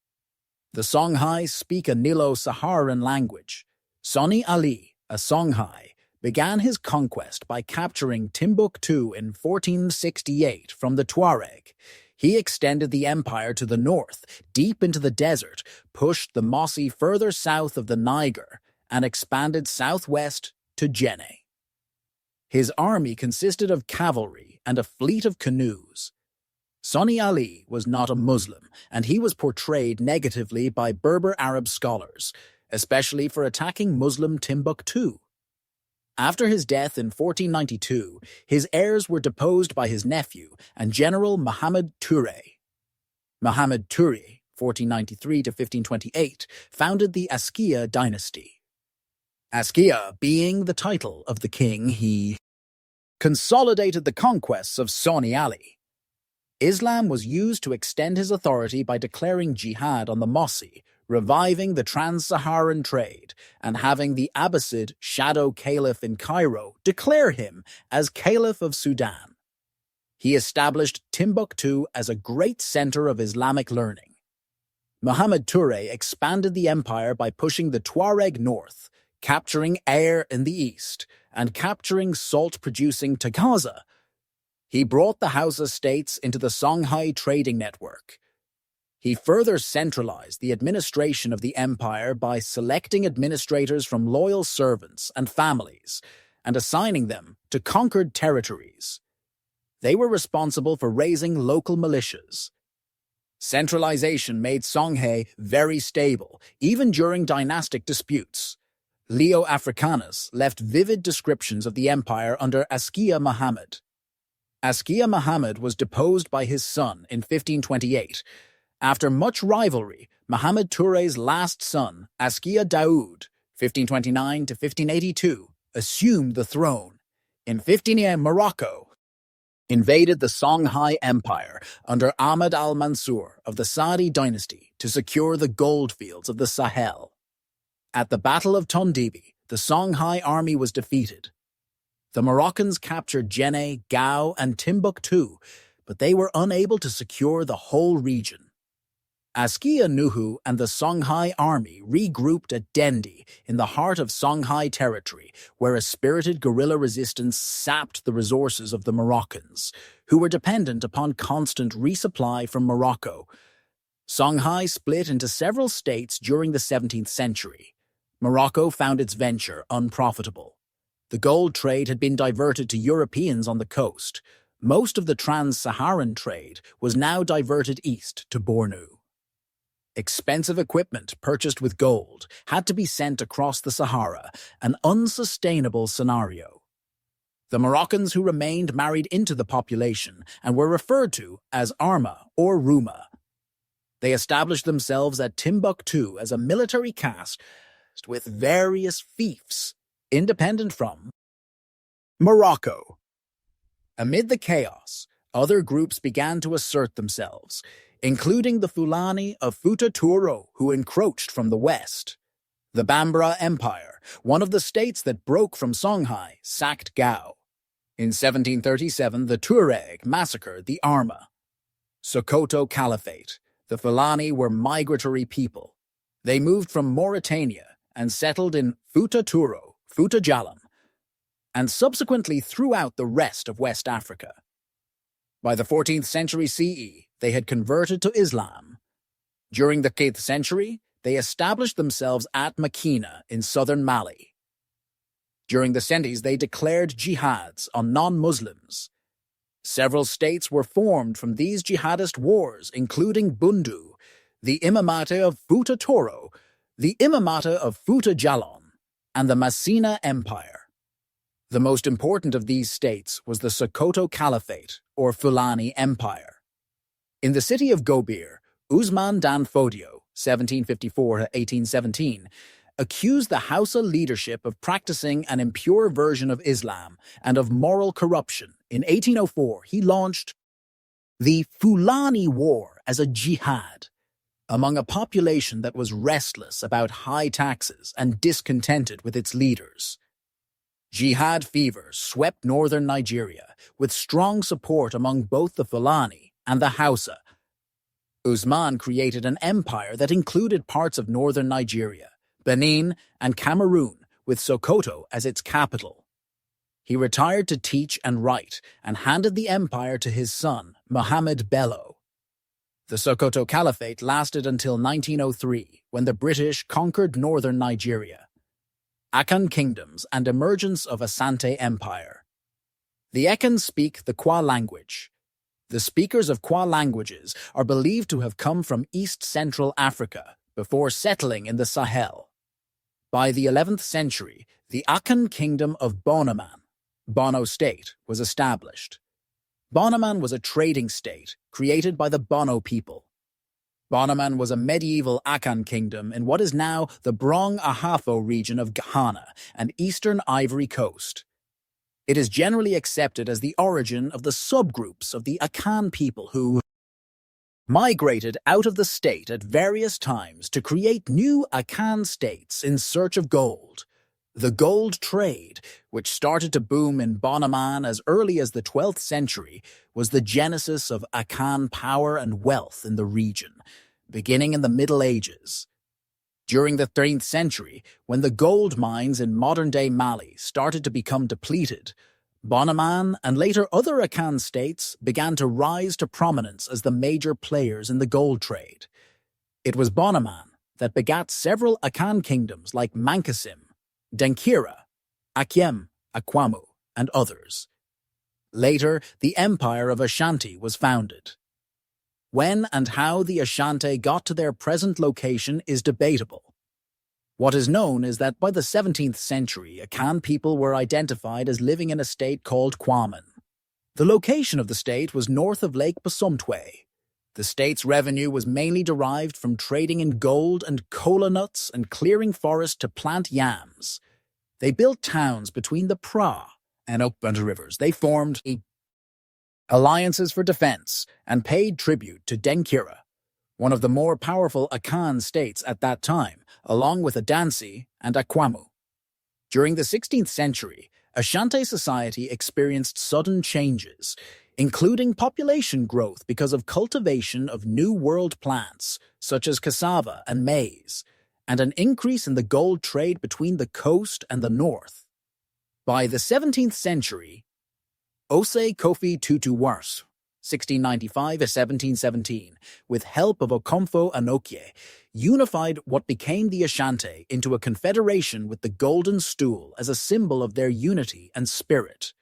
The Songhai speak a Nilo-Saharan language. Soni Ali, a Songhai, began his conquest by capturing Timbuktu in 1468 from the Tuareg. He extended the empire to the north, deep into the desert, pushed the Mossi further south of the Niger, and expanded southwest to Jenne. His army consisted of cavalry and a fleet of canoes. Soni Ali was not a Muslim, and he was portrayed negatively by Berber Arab scholars, especially for attacking Muslim Timbuktu. After his death in 1492, his heirs were deposed by his nephew and General Mohammed Touré. Mohammed Touré, 1493 to 1528, founded the Askia dynasty. Askia being the title of the king, he consolidated the conquests of Soni Ali. Islam was used to extend his authority by declaring jihad on the Mossi, reviving the trans-Saharan trade, and having the Abbasid shadow caliph in Cairo declare him as Caliph of Sudan. He established Timbuktu as a great center of Islamic learning. Mohammed Touré expanded the empire by pushing the Tuareg north, capturing Air in the east, and capturing salt-producing Tagaza. He brought the Hausa states into the Songhai trading network. He further centralized the administration of the empire by selecting administrators from loyal servants and families and assigning them to conquered territories. They were responsible for raising local militias. Centralization made Songhai very stable, even during dynastic disputes. Leo Africanus left vivid descriptions of the empire under Askia Muhammad. Askia Muhammad was deposed by his son in 1528. After much rivalry, Mohammed Touré's last son, Askia Daoud, 1529 to 1582, assumed the throne. In 1580, Morocco invaded the Songhai Empire under Ahmed al-Mansur of the Saadi dynasty to secure the gold fields of the Sahel. At the Battle of Tondibi, the Songhai army was defeated. The Moroccans captured Jenne, Gao, and Timbuktu, but they were unable to secure the whole region. Askia Nuhu and the Songhai army regrouped at Dendi in the heart of Songhai territory, where a spirited guerrilla resistance sapped the resources of the Moroccans, who were dependent upon constant resupply from Morocco. Songhai split into several states during the 17th century. Morocco found its venture unprofitable. The gold trade had been diverted to Europeans on the coast. Most of the trans-Saharan trade was now diverted east to Bornu. Expensive equipment purchased with gold had to be sent across the Sahara, an unsustainable scenario. The Moroccans who remained married into the population and were referred to as Arma or Ruma. They established themselves at Timbuktu as a military caste with various fiefs, independent from Morocco. Amid the chaos, other groups began to assert themselves, including the Fulani of Futa Toro, who encroached from the west. The Bambara Empire, one of the states that broke from Songhai, sacked Gao. In 1737, the Tuareg massacred the Arma. Sokoto Caliphate. The Fulani were migratory people. They moved from Mauritania and settled in Futa Toro, Futa Jalam, and subsequently throughout the rest of West Africa. By the 14th century CE, they had converted to Islam. During the 8th century, they established themselves at Mekina in southern Mali. During the centuries, they declared jihads on non-Muslims. Several states were formed from these jihadist wars, including Bundu, the Imamate of Futa Toro, the Imamate of Futa Jalon, and the Massina Empire. The most important of these states was the Sokoto Caliphate, or Fulani Empire. In the city of Gobir, Usman Dan Fodio, 1754 to 1817, accused the Hausa leadership of practicing an impure version of Islam and of moral corruption. In 1804, he launched the Fulani War as a jihad among a population that was restless about high taxes and discontented with its leaders. Jihad fever swept northern Nigeria, with strong support among both the Fulani and the Hausa. Usman created an empire that included parts of northern Nigeria, Benin, and Cameroon, with Sokoto as its capital. He retired to teach and write and handed the empire to his son, Muhammad Bello. The Sokoto Caliphate lasted until 1903, when the British conquered northern Nigeria. Akan kingdoms and emergence of Asante Empire. The Akans speak the Kwa language. The speakers of Kwa languages are believed to have come from East-Central Africa before settling in the Sahel. By the 11th century, the Akan kingdom of Bonoman, Bono state, was established. Bonoman was a trading state created by the Bono people. Bonoman was a medieval Akan kingdom in what is now the Brong Ahafo region of Ghana and eastern Ivory Coast. It is generally accepted as the origin of the subgroups of the Akan people who migrated out of the state at various times to create new Akan states in search of gold. The gold trade, which started to boom in Bonoman as early as the 12th century, was the genesis of Akan power and wealth in the region, beginning in the Middle Ages. During the 13th century, when the gold mines in modern-day Mali started to become depleted, Bonoman and later other Akan states began to rise to prominence as the major players in the gold trade. It was Bonoman that begat several Akan kingdoms like Mankasim, Denkira, Akiem, Akwamu, and others. Later, the Empire of Ashanti was founded. When and how the Ashanti got to their present location is debatable. What is known is that by the 17th century, Akan people were identified as living in a state called Kwaman. The location of the state was north of Lake Basomtwe. The state's revenue was mainly derived from trading in gold and kola nuts and clearing forest to plant yams. They built towns between the Pra and Okbunta rivers. They formed alliances for defense and paid tribute to Denkira, one of the more powerful Akan states at that time, along with Adansi and Akwamu. During the 16th century, Ashanti society experienced sudden changes, including population growth because of cultivation of New World plants, such as cassava and maize, and an increase in the gold trade between the coast and the north. By the 17th century, Osei Kofi Tutu Wars, 1695–1717, with help of Okomfo Anokye, unified what became the Ashanti into a confederation with the golden stool as a symbol of their unity and spirit.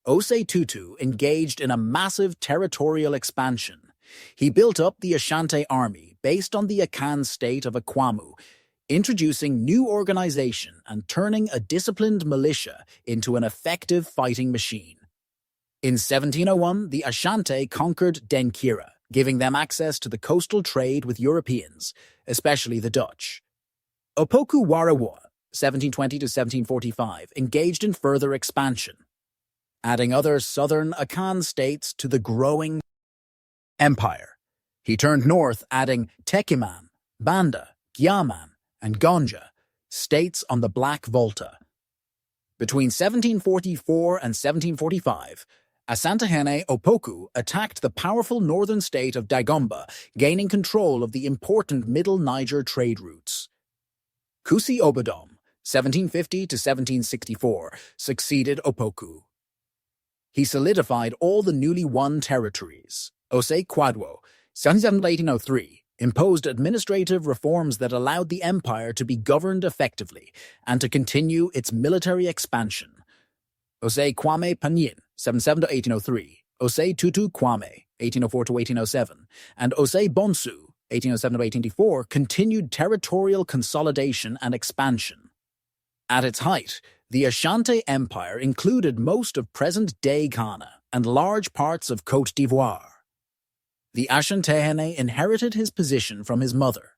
Osei Tutu engaged in a massive territorial expansion. He built up the Ashanti army based on the Akan state of Akwamu, introducing new organization and turning a disciplined militia into an effective fighting machine. In 1701, the Ashanti conquered Denkira, giving them access to the coastal trade with Europeans, especially the Dutch. Opoku Warawa, 1720–1745, engaged in further expansion, adding other southern Akan states to the growing empire. He turned north, adding Tekiman, Banda, Gyaman, and Gonja, states on the Black Volta. Between 1744 and 1745, Asantehene Opoku attacked the powerful northern state of Dagomba, gaining control of the important Middle Niger trade routes. Kusi Obodom, 1750–1764, succeeded Opoku. He solidified all the newly won territories. Osei Kwadwo, 1707–1803, imposed administrative reforms that allowed the empire to be governed effectively and to continue its military expansion. Osei Kwame Panyin, 1777–1803, Osei Tutu Kwame, 1804–1807, and Osei Bonsu, 1807–1884, continued territorial consolidation and expansion. At its height, the Ashanti Empire included most of present-day Ghana and large parts of Côte d'Ivoire. The Asantehene inherited his position from his mother.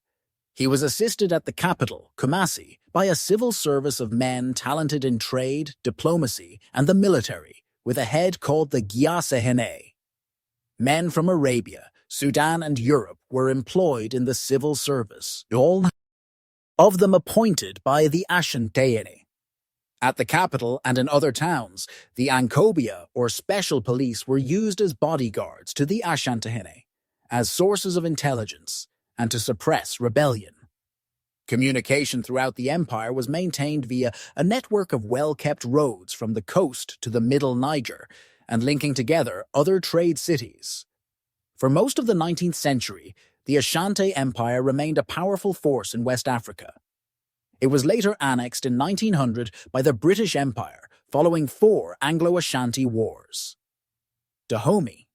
He was assisted at the capital, Kumasi, by a civil service of men talented in trade, diplomacy, and the military, with a head called the Gyasehene. Men from Arabia, Sudan, and Europe were employed in the civil service, all of them appointed by the Asantehene. At the capital and in other towns, the Ankobia or special police were used as bodyguards to the Asantehene, as sources of intelligence and to suppress rebellion. Communication throughout the empire was maintained via a network of well-kept roads from the coast to the middle Niger and linking together other trade cities. For most of the 19th century, the Ashanti Empire remained a powerful force in West Africa. It was later annexed in 1900 by the British Empire following 4 Anglo-Ashanti wars. Dahomey.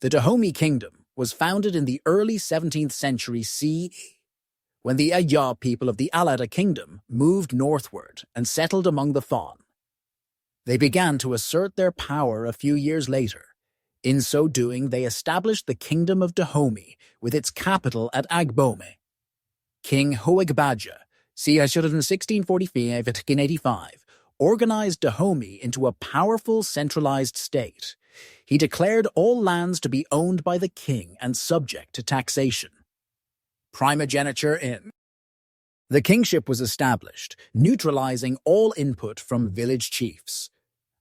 The Dahomey Kingdom was founded in the early 17th century CE when the Aya people of the Alada Kingdom moved northward and settled among the Fon. They began to assert their power a few years later. In so doing, they established the Kingdom of Dahomey with its capital at Agbome. King Hoegbaja, c. 1645-1885, organized Dahomey into a powerful centralized state. He declared all lands to be owned by the king and subject to taxation. Primogeniture in. The kingship was established, neutralizing all input from village chiefs.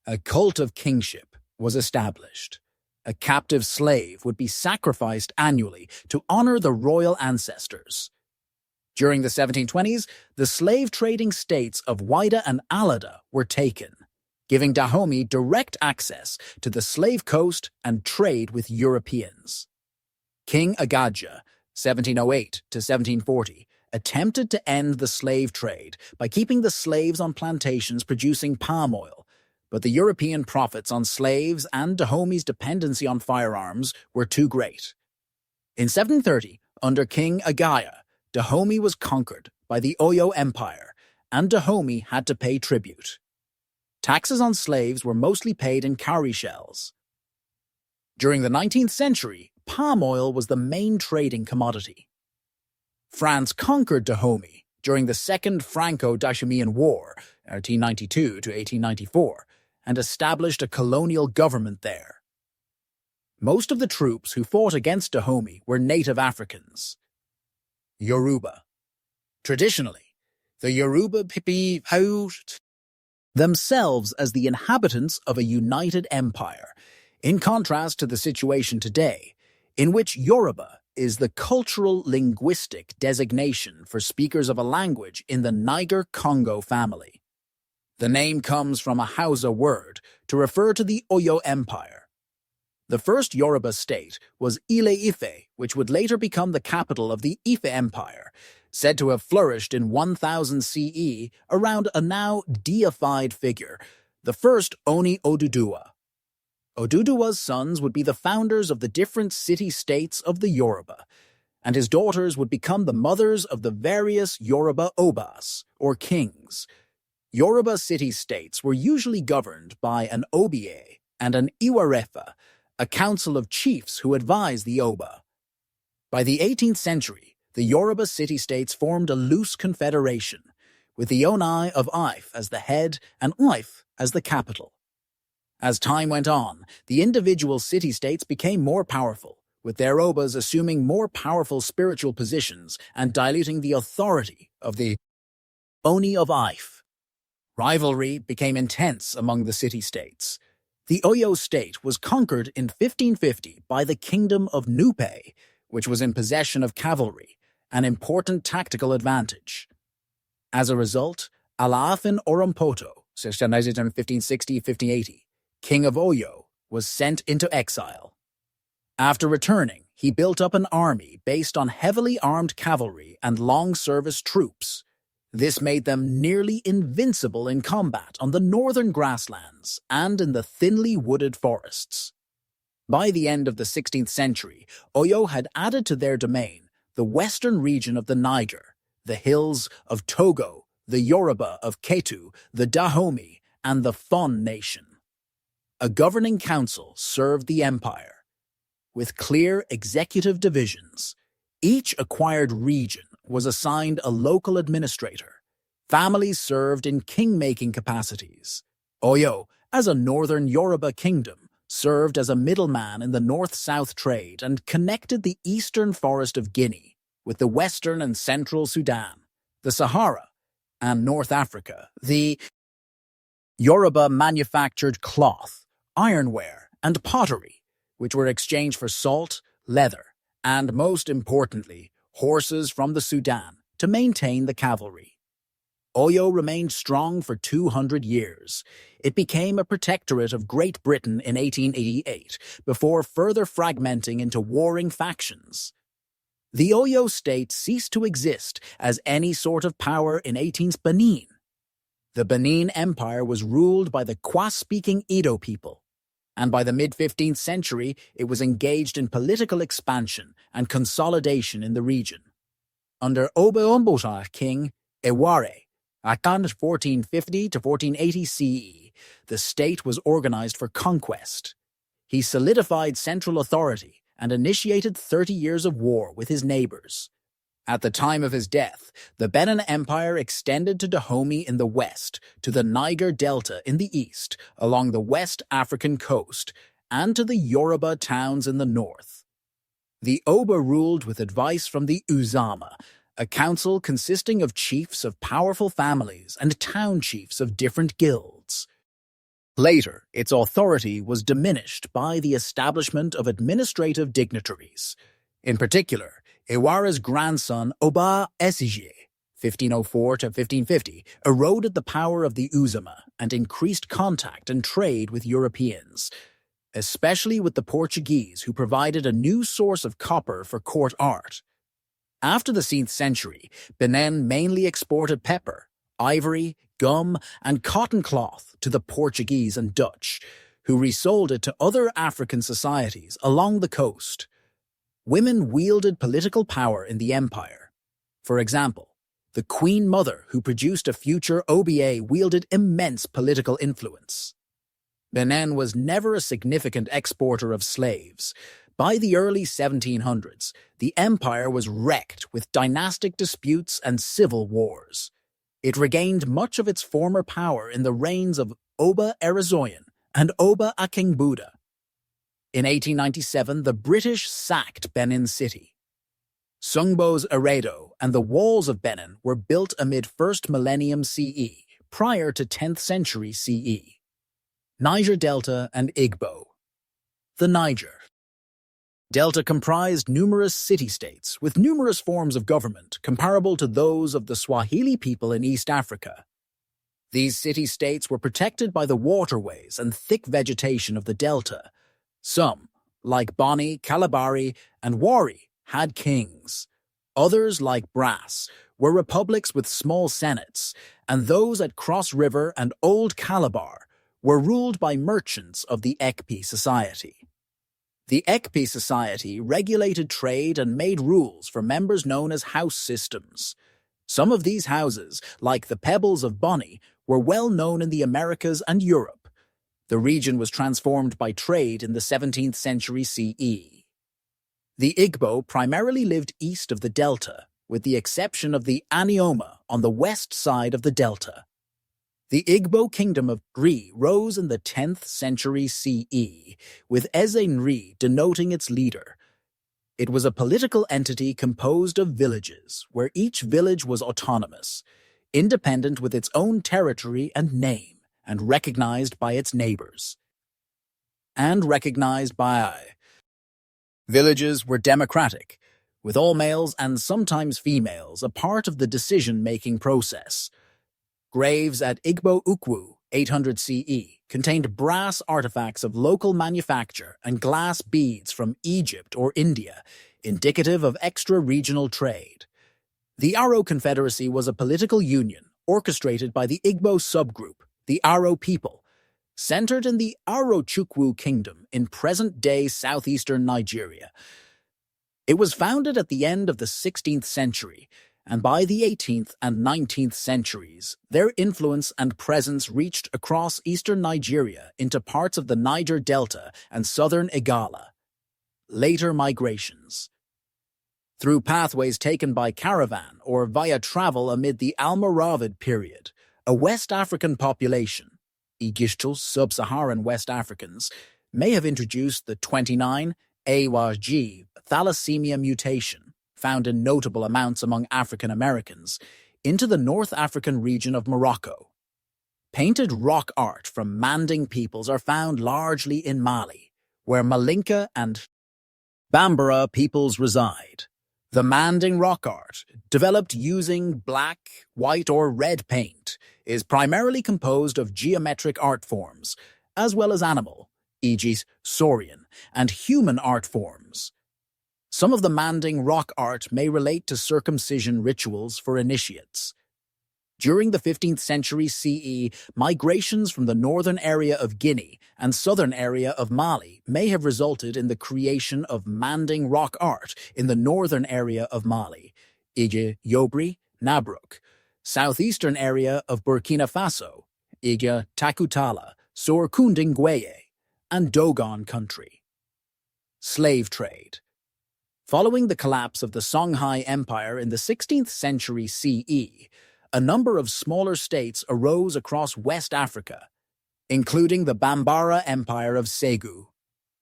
A cult of kingship was established. A captive slave would be sacrificed annually to honor the royal ancestors. During the 1720s, the slave-trading states of Wida and Alada were taken, giving Dahomey direct access to the slave coast and trade with Europeans. King Agaja, 1708 to 1740, attempted to end the slave trade by keeping the slaves on plantations producing palm oil, but the European profits on slaves and Dahomey's dependency on firearms were too great. In 1730, under King Agaya, Dahomey was conquered by the Oyo Empire, and Dahomey had to pay tribute. Taxes on slaves were mostly paid in cowrie shells. During the 19th century, palm oil was the main trading commodity. France conquered Dahomey during the Second Franco-Dacian War, 1892 to 1894, and established a colonial government there. Most of the troops who fought against Dahomey were native Africans. Yoruba. Traditionally, the Yoruba people themselves as the inhabitants of a united empire, in contrast to the situation today, in which Yoruba is the cultural linguistic designation for speakers of a language in the Niger-Congo family. The name comes from a Hausa word to refer to the Oyo Empire. The first Yoruba state was Ile-Ife, which would later become the capital of the Ife Empire, said to have flourished in 1000 CE around a now deified figure, the first Oni Oduduwa. Oduduwa's sons would be the founders of the different city-states of the Yoruba, and his daughters would become the mothers of the various Yoruba Obas, or kings. Yoruba city-states were usually governed by an Oba and an Iwarefa, a council of chiefs who advised the Oba. By the 18th century, the Yoruba city-states formed a loose confederation, with the Onai of Ife as the head and Ife as the capital. As time went on, the individual city-states became more powerful, with their Obas assuming more powerful spiritual positions and diluting the authority of the Oni of Ife. Rivalry became intense among the city-states. The Oyo state was conquered in 1550 by the Kingdom of Nupe, which was in possession of cavalry, an important tactical advantage. As a result, Alaafin Orompoto, 1560-1580, King of Oyo, was sent into exile. After returning, he built up an army based on heavily armed cavalry and long-service troops. This made them nearly invincible in combat on the northern grasslands and in the thinly wooded forests. By the end of the 16th century, Oyo had added to their domain the western region of the Niger, the hills of Togo, the Yoruba of Ketu, the Dahomey, and the Fon nation. A governing council served the empire. With clear executive divisions, each acquired region was assigned a local administrator. Families served in king-making capacities. Oyo, as a northern Yoruba kingdom, served as a middleman in the north-south trade and connected the eastern forest of Guinea with the western and central Sudan, the Sahara, and North Africa. The Yoruba manufactured cloth, ironware, and pottery, which were exchanged for salt, leather, and most importantly, horses from the Sudan to maintain the cavalry. Oyo remained strong for 200 years. It became a protectorate of Great Britain in 1888, before further fragmenting into warring factions. The Oyo state ceased to exist as any sort of power in 18th Benin. The Benin Empire was ruled by the Kwa-speaking Edo people, and by the mid-15th century it was engaged in political expansion and consolidation in the region. Under Oba King Eware, Akan 1450 to 1480 CE, the state was organized for conquest. He solidified central authority and initiated 30 years of war with his neighbors. At the time of his death, the Benin Empire extended to Dahomey in the west, to the Niger Delta in the east, along the West African coast, and to the Yoruba towns in the north. The Oba ruled with advice from the Uzama, a council consisting of chiefs of powerful families and town chiefs of different guilds. Later, its authority was diminished by the establishment of administrative dignitaries. In particular, Iwara's grandson Oba Esije, 1504 to 1550, eroded the power of the Uzama and increased contact and trade with Europeans, especially with the Portuguese, who provided a new source of copper for court art. After the 16th century, Benin mainly exported pepper, ivory, gum, and cotton cloth to the Portuguese and Dutch, who resold it to other African societies along the coast. Women wielded political power in the empire. For example, the Queen Mother, who produced a future Oba, wielded immense political influence. Benin was never a significant exporter of slaves. By the early 1700s, the empire was wrecked with dynastic disputes and civil wars. It regained much of its former power in the reigns of Oba Erazoyan and Oba Akingbuda. In 1897, the British sacked Benin City. Sungbo's Eredo and the walls of Benin were built amid 1st millennium CE, prior to 10th century CE. Niger Delta and Igbo. The Niger Delta comprised numerous city-states with numerous forms of government comparable to those of the Swahili people in East Africa. These city-states were protected by the waterways and thick vegetation of the delta. Some, like Boni, Kalabari, and Wari, had kings. Others, like Brass, were republics with small senates, and those at Cross River and Old Calabar were ruled by merchants of the Ekpi society. The Ekpi society regulated trade and made rules for members known as house systems. Some of these houses, like the Pebbles of Boni, were well known in the Americas and Europe. The region was transformed by trade in the 17th century CE. The Igbo primarily lived east of the delta, with the exception of the Anioma on the west side of the delta. The Igbo kingdom of Nri rose in the 10th century CE, with Eze Nri denoting its leader. It was a political entity composed of villages, where each village was autonomous, independent with its own territory and name, and recognized by its neighbors. Villages were democratic, with all males and sometimes females a part of the decision-making process. Graves at Igbo Ukwu, 800 CE, contained brass artifacts of local manufacture and glass beads from Egypt or India, indicative of extra-regional trade. The Aro Confederacy was a political union orchestrated by the Igbo subgroup, the Aro people, centered in the Aro-Chukwu Kingdom in present-day southeastern Nigeria. It was founded at the end of the 16th century, and by the 18th and 19th centuries, their influence and presence reached across eastern Nigeria into parts of the Niger Delta and southern Igala. Later migrations. Through pathways taken by caravan or via travel amid the Almoravid period, a West African population, Igishtal sub-Saharan West Africans, may have introduced the 29 AYG thalassemia mutation, found in notable amounts among African Americans, into the North African region of Morocco. Painted rock art from Manding peoples are found largely in Mali, where Malinka and Bambara peoples reside. The Manding rock art, developed using black, white, or red paint, is primarily composed of geometric art forms, as well as animal, e.g. saurian, and human art forms. Some of the Manding rock art may relate to circumcision rituals for initiates. During the 15th century CE, migrations from the northern area of Guinea and southern area of Mali may have resulted in the creation of Manding rock art in the northern area of Mali, e.g. Yobri, Nabruk, southeastern area of Burkina Faso, e.g. Takutala, Sourkunding Gweye, and Dogon country. Slave trade. Following the collapse of the Songhai Empire in the 16th century CE, a number of smaller states arose across West Africa, including the Bambara Empire of Segu,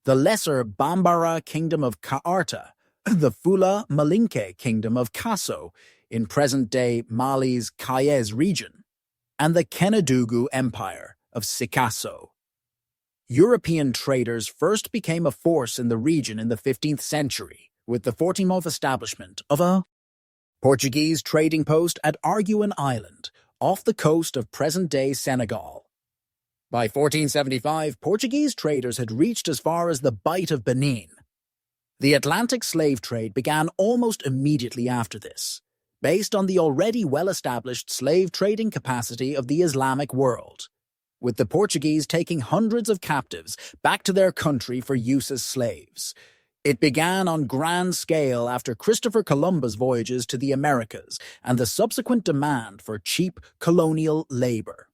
the lesser Bambara Kingdom of Kaarta, the Fula Malinke Kingdom of Kasso in present-day Mali's Kayes region, and the Kenedugu Empire of Sikasso. European traders first became a force in the region in the 15th century, with the 14th establishment of a Portuguese trading post at Arguin Island, off the coast of present-day Senegal. By 1475, Portuguese traders had reached as far as the Bight of Benin. The Atlantic slave trade began almost immediately after this, based on the already well-established slave trading capacity of the Islamic world, with the Portuguese taking hundreds of captives back to their country for use as slaves. It began on grand scale after Christopher Columbus' voyages to the Americas and the subsequent demand for cheap colonial labor.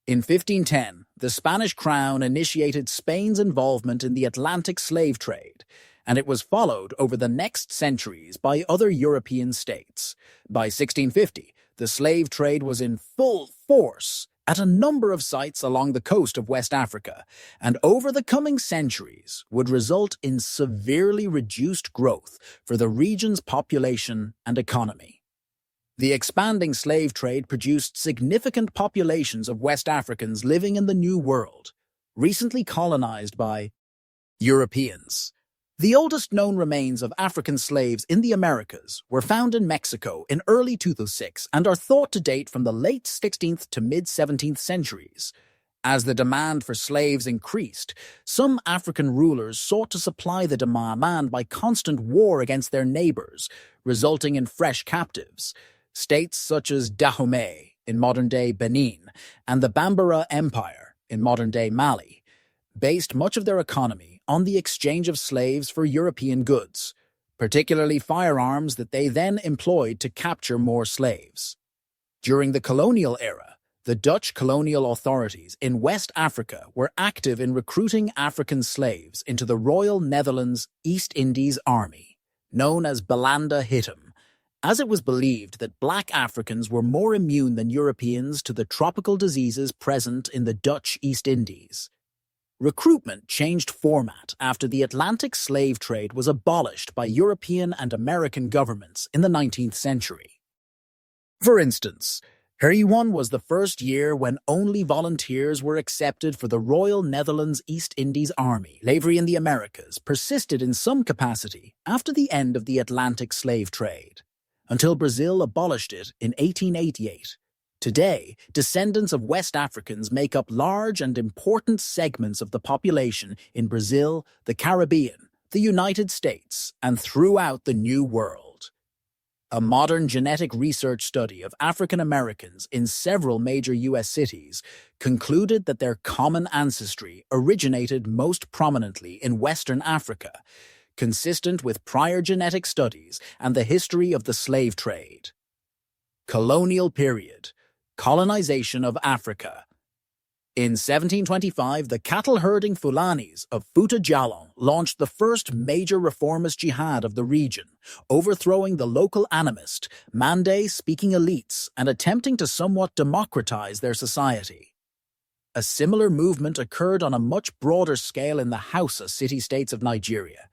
In 1510, the Spanish crown initiated Spain's involvement in the Atlantic slave trade, and it was followed over the next centuries by other European states. By 1650, the slave trade was in full force at a number of sites along the coast of West Africa, and over the coming centuries would result in severely reduced growth for the region's population and economy. The expanding slave trade produced significant populations of West Africans living in the New World, recently colonized by Europeans. The oldest known remains of African slaves in the Americas were found in Mexico in early 2006 and are thought to date from the late 16th to mid-17th centuries. As the demand for slaves increased, some African rulers sought to supply the demand by constant war against their neighbors, resulting in fresh captives. States such as Dahomey in modern-day Benin and the Bambara Empire in modern-day Mali based much of their economy on the exchange of slaves for European goods, particularly firearms that they then employed to capture more slaves. During the colonial era, the Dutch colonial authorities in West Africa were active in recruiting African slaves into the Royal Netherlands East Indies Army, known as Belanda Hittim, as it was believed that black Africans were more immune than Europeans to the tropical diseases present in the Dutch East Indies. Recruitment changed format after the Atlantic slave trade was abolished by European and American governments in the 19th century. For instance, 1931 was the first year when only volunteers were accepted for the Royal Netherlands East Indies Army. Slavery in the Americas persisted in some capacity after the end of the Atlantic slave trade, until Brazil abolished it in 1888. Today, descendants of West Africans make up large and important segments of the population in Brazil, the Caribbean, the United States, and throughout the New World. A modern genetic research study of African Americans in several major U.S. cities concluded that their common ancestry originated most prominently in Western Africa, consistent with prior genetic studies and the history of the slave trade. Colonial period. Colonization of Africa. In 1725, the cattle-herding Fulanis of Fouta Djallon launched the first major reformist jihad of the region, overthrowing the local animist, Mande-speaking elites and attempting to somewhat democratize their society. A similar movement occurred on a much broader scale in the Hausa city-states of Nigeria.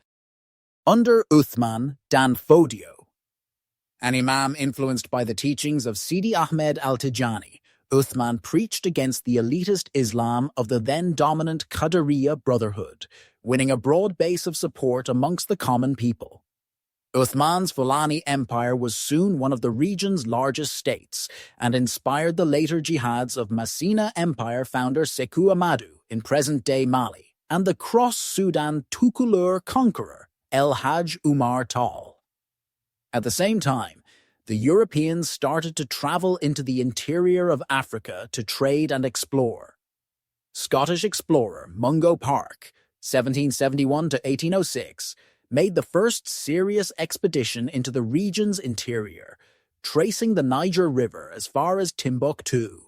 Under Uthman Dan Fodio, an imam influenced by the teachings of Sidi Ahmed al-Tijani, Uthman preached against the elitist Islam of the then-dominant Qadariya Brotherhood, winning a broad base of support amongst the common people. Uthman's Fulani Empire was soon one of the region's largest states and inspired the later jihads of Massina Empire founder Sekou Ahmadu in present-day Mali and the cross-Sudan Tukulur conqueror El Hajj Umar Tall. At the same time, the Europeans started to travel into the interior of Africa to trade and explore. Scottish explorer Mungo Park, 1771 to 1806, made the first serious expedition into the region's interior, tracing the Niger River as far as Timbuktu.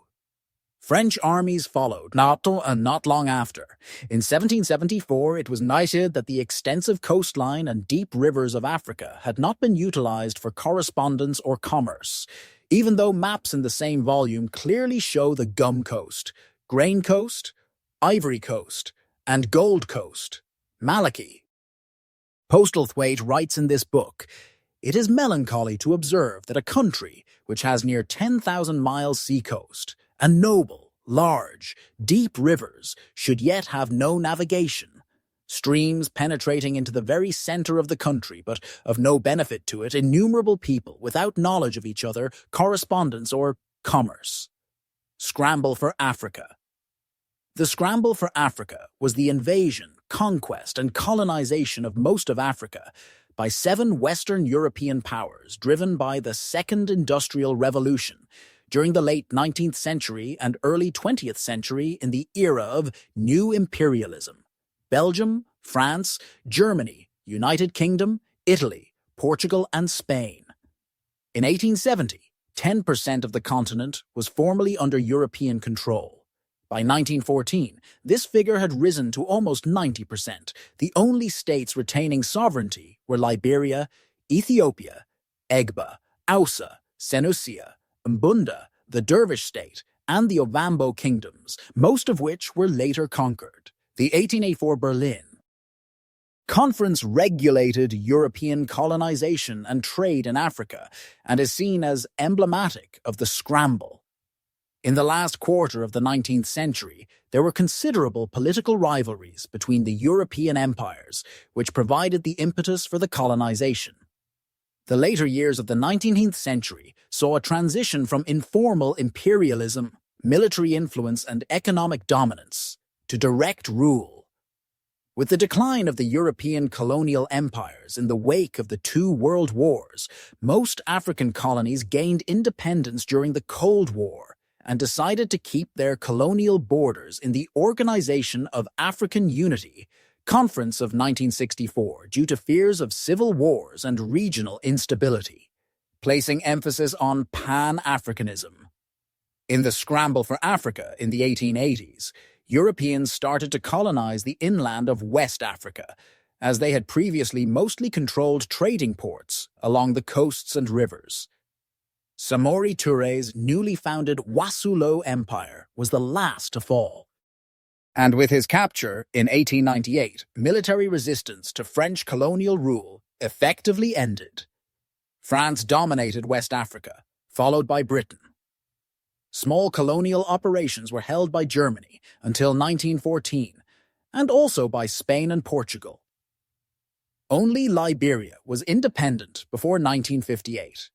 French armies followed, not long after. In 1774, it was noted that the extensive coastline and deep rivers of Africa had not been utilized for correspondence or commerce, even though maps in the same volume clearly show the Gum Coast, Grain Coast, Ivory Coast, and Gold Coast, Malachy. Postlethwaite writes in this book, "It is melancholy to observe that a country which has near 10,000 miles seacoast, and noble, large, deep rivers, should yet have no navigation, streams penetrating into the very center of the country, but of no benefit to it, innumerable people without knowledge of each other, correspondence, or commerce." Scramble for Africa. The scramble for Africa was the invasion, conquest, and colonization of most of Africa by 7 Western European powers driven by the Second Industrial Revolution during the late 19th century and early 20th century in the era of new imperialism. Belgium, France, Germany, United Kingdom, Italy, Portugal, and Spain. In 1870, 10% of the continent was formally under European control. By 1914, this figure had risen to almost 90%. The only states retaining sovereignty were Liberia, Ethiopia, Egba, Hausa, Senussia, Mbunda, the Dervish state, and the Ovambo kingdoms, most of which were later conquered. The 1884 Berlin Conference regulated European colonization and trade in Africa and is seen as emblematic of the scramble. In the last quarter of the 19th century, there were considerable political rivalries between the European empires, which provided the impetus for the colonization. The later years of the 19th century saw a transition from informal imperialism, military influence, and economic dominance to direct rule. With the decline of the European colonial empires in the wake of the 2 world wars, most African colonies gained independence during the Cold War and decided to keep their colonial borders in the Organization of African Unity, Conference of 1964, due to fears of civil wars and regional instability, placing emphasis on Pan-Africanism. In the scramble for Africa in the 1880s, Europeans started to colonize the inland of West Africa, as they had previously mostly controlled trading ports along the coasts and rivers. Samori Touré's newly founded Wassulo Empire was the last to fall. And with his capture in 1898, military resistance to French colonial rule effectively ended. France dominated West Africa, followed by Britain. Small colonial operations were held by Germany until 1914, and also by Spain and Portugal. Only Liberia was independent before 1958.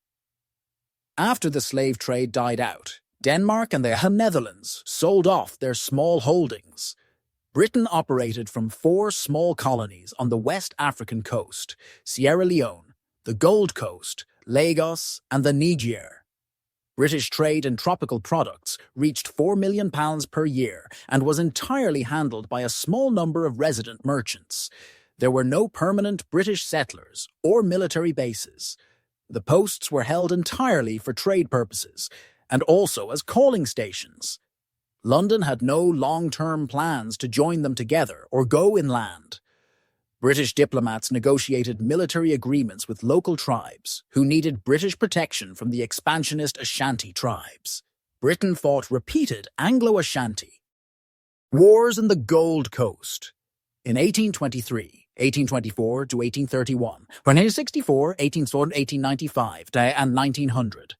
After the slave trade died out, Denmark and the Netherlands sold off their small holdings. Britain operated from 4 small colonies on the West African coast: Sierra Leone, the Gold Coast, Lagos, and the Niger. British trade in tropical products reached £4 million per year and was entirely handled by a small number of resident merchants. There were no permanent British settlers or military bases. The posts were held entirely for trade purposes, and also as coaling stations. London had no long-term plans to join them together or go inland. British diplomats negotiated military agreements with local tribes who needed British protection from the expansionist Ashanti tribes. Britain fought repeated Anglo-Ashanti wars in the Gold Coast in 1823. 1824 to 1831, 1864, 1894, 1895, and 1900.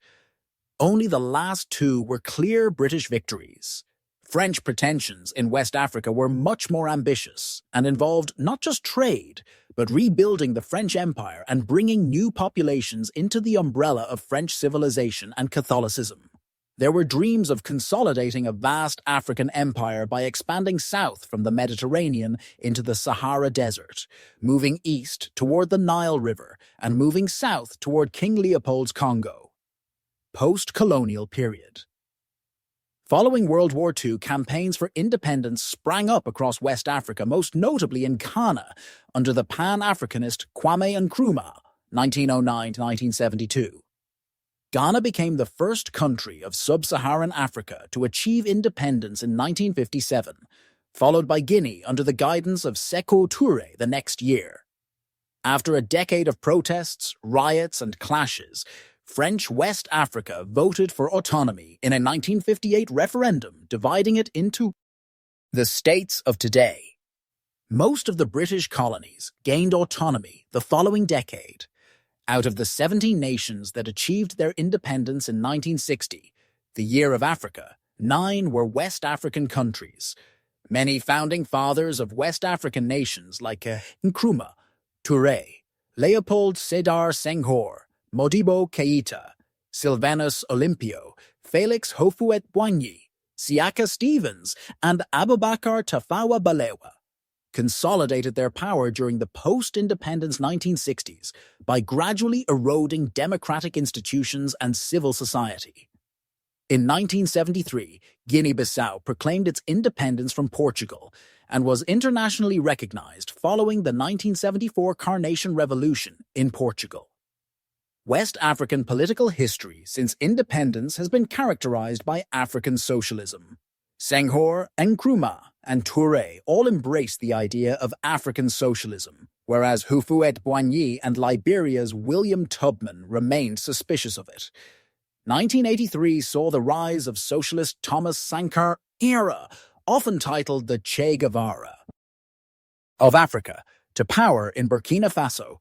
Only the last two were clear British victories. French pretensions in West Africa were much more ambitious and involved not just trade, but rebuilding the French Empire and bringing new populations into the umbrella of French civilization and Catholicism. There were dreams of consolidating a vast African empire by expanding south from the Mediterranean into the Sahara Desert, moving east toward the Nile River, and moving south toward King Leopold's Congo. Post-colonial period. Following World War II, campaigns for independence sprang up across West Africa, most notably in Ghana, under the Pan-Africanist Kwame Nkrumah, 1909 to 1972. Ghana became the first country of sub-Saharan Africa to achieve independence in 1957, followed by Guinea under the guidance of Sékou Touré the next year. After a decade of protests, riots, and clashes, French West Africa voted for autonomy in a 1958 referendum, dividing it into the states of today. Most of the British colonies gained autonomy the following decade. Out of the 17 nations that achieved their independence in 1960, the Year of Africa, 9 were West African countries. Many founding fathers of West African nations like Nkrumah, Touré, Leopold Sédar Senghor, Modibo Keïta, Sylvanus Olympio, Felix Houphouët-Boigny, Siaka Stevens, and Abubakar Tafawa Balewa consolidated their power during the post-independence 1960s by gradually eroding democratic institutions and civil society. In 1973, Guinea-Bissau proclaimed its independence from Portugal and was internationally recognized following the 1974 Carnation Revolution in Portugal. West African political history since independence has been characterized by African socialism. Senghor, Nkrumah, and Touré all embraced the idea of African socialism, whereas Houphouët-Boigny and Liberia's William Tubman remained suspicious of it. 1983 saw the rise of socialist Thomas Sankara era, often titled the Che Guevara of Africa, to power in Burkina Faso.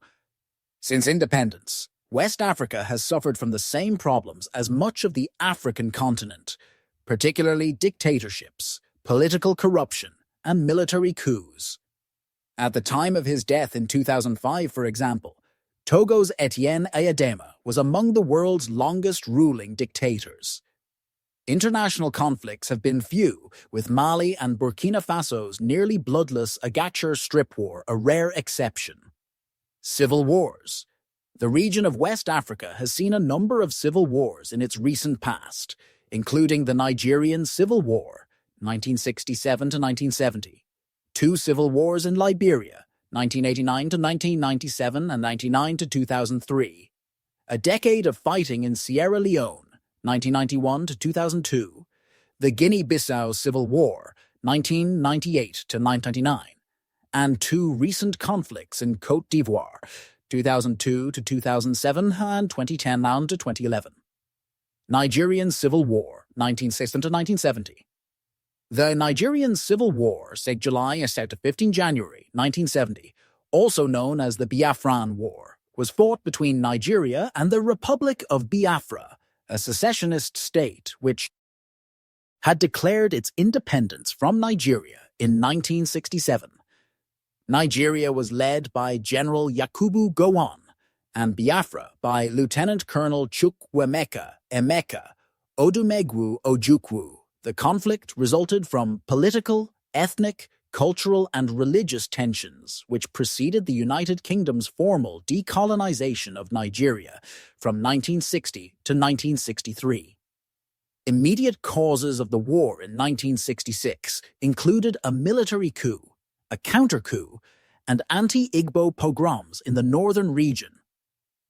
Since independence, West Africa has suffered from the same problems as much of the African continent, particularly dictatorships, political corruption, and military coups. At the time of his death in 2005, for example, Togo's Etienne Ayadema was among the world's longest-ruling dictators. International conflicts have been few, with Mali and Burkina Faso's nearly bloodless Agadir Strip War a rare exception. Civil wars. The region of West Africa has seen a number of civil wars in its recent past, including the Nigerian Civil War, 1967 to 1970, 2 civil wars in Liberia, 1989 to 1997 and 1999 to 2003, a decade of fighting in Sierra Leone, 1991 to 2002, the Guinea-Bissau Civil War, 1998 to 1999, and 2 recent conflicts in Côte d'Ivoire, 2002 to 2007 and 2010 to 2011. Nigerian Civil War, 1960 to 1970. The Nigerian Civil War, 6 July to 15 January 1970, also known as the Biafran War, was fought between Nigeria and the Republic of Biafra, a secessionist state which had declared its independence from Nigeria in 1967. Nigeria was led by General Yakubu Gowon, and Biafra by Lieutenant Colonel Chukwuemeka Emeka Odumegwu Ojukwu. The conflict resulted from political, ethnic, cultural, and religious tensions which preceded the United Kingdom's formal decolonization of Nigeria from 1960 to 1963. Immediate causes of the war in 1966 included a military coup, a counter-coup, and anti-Igbo pogroms in the northern region.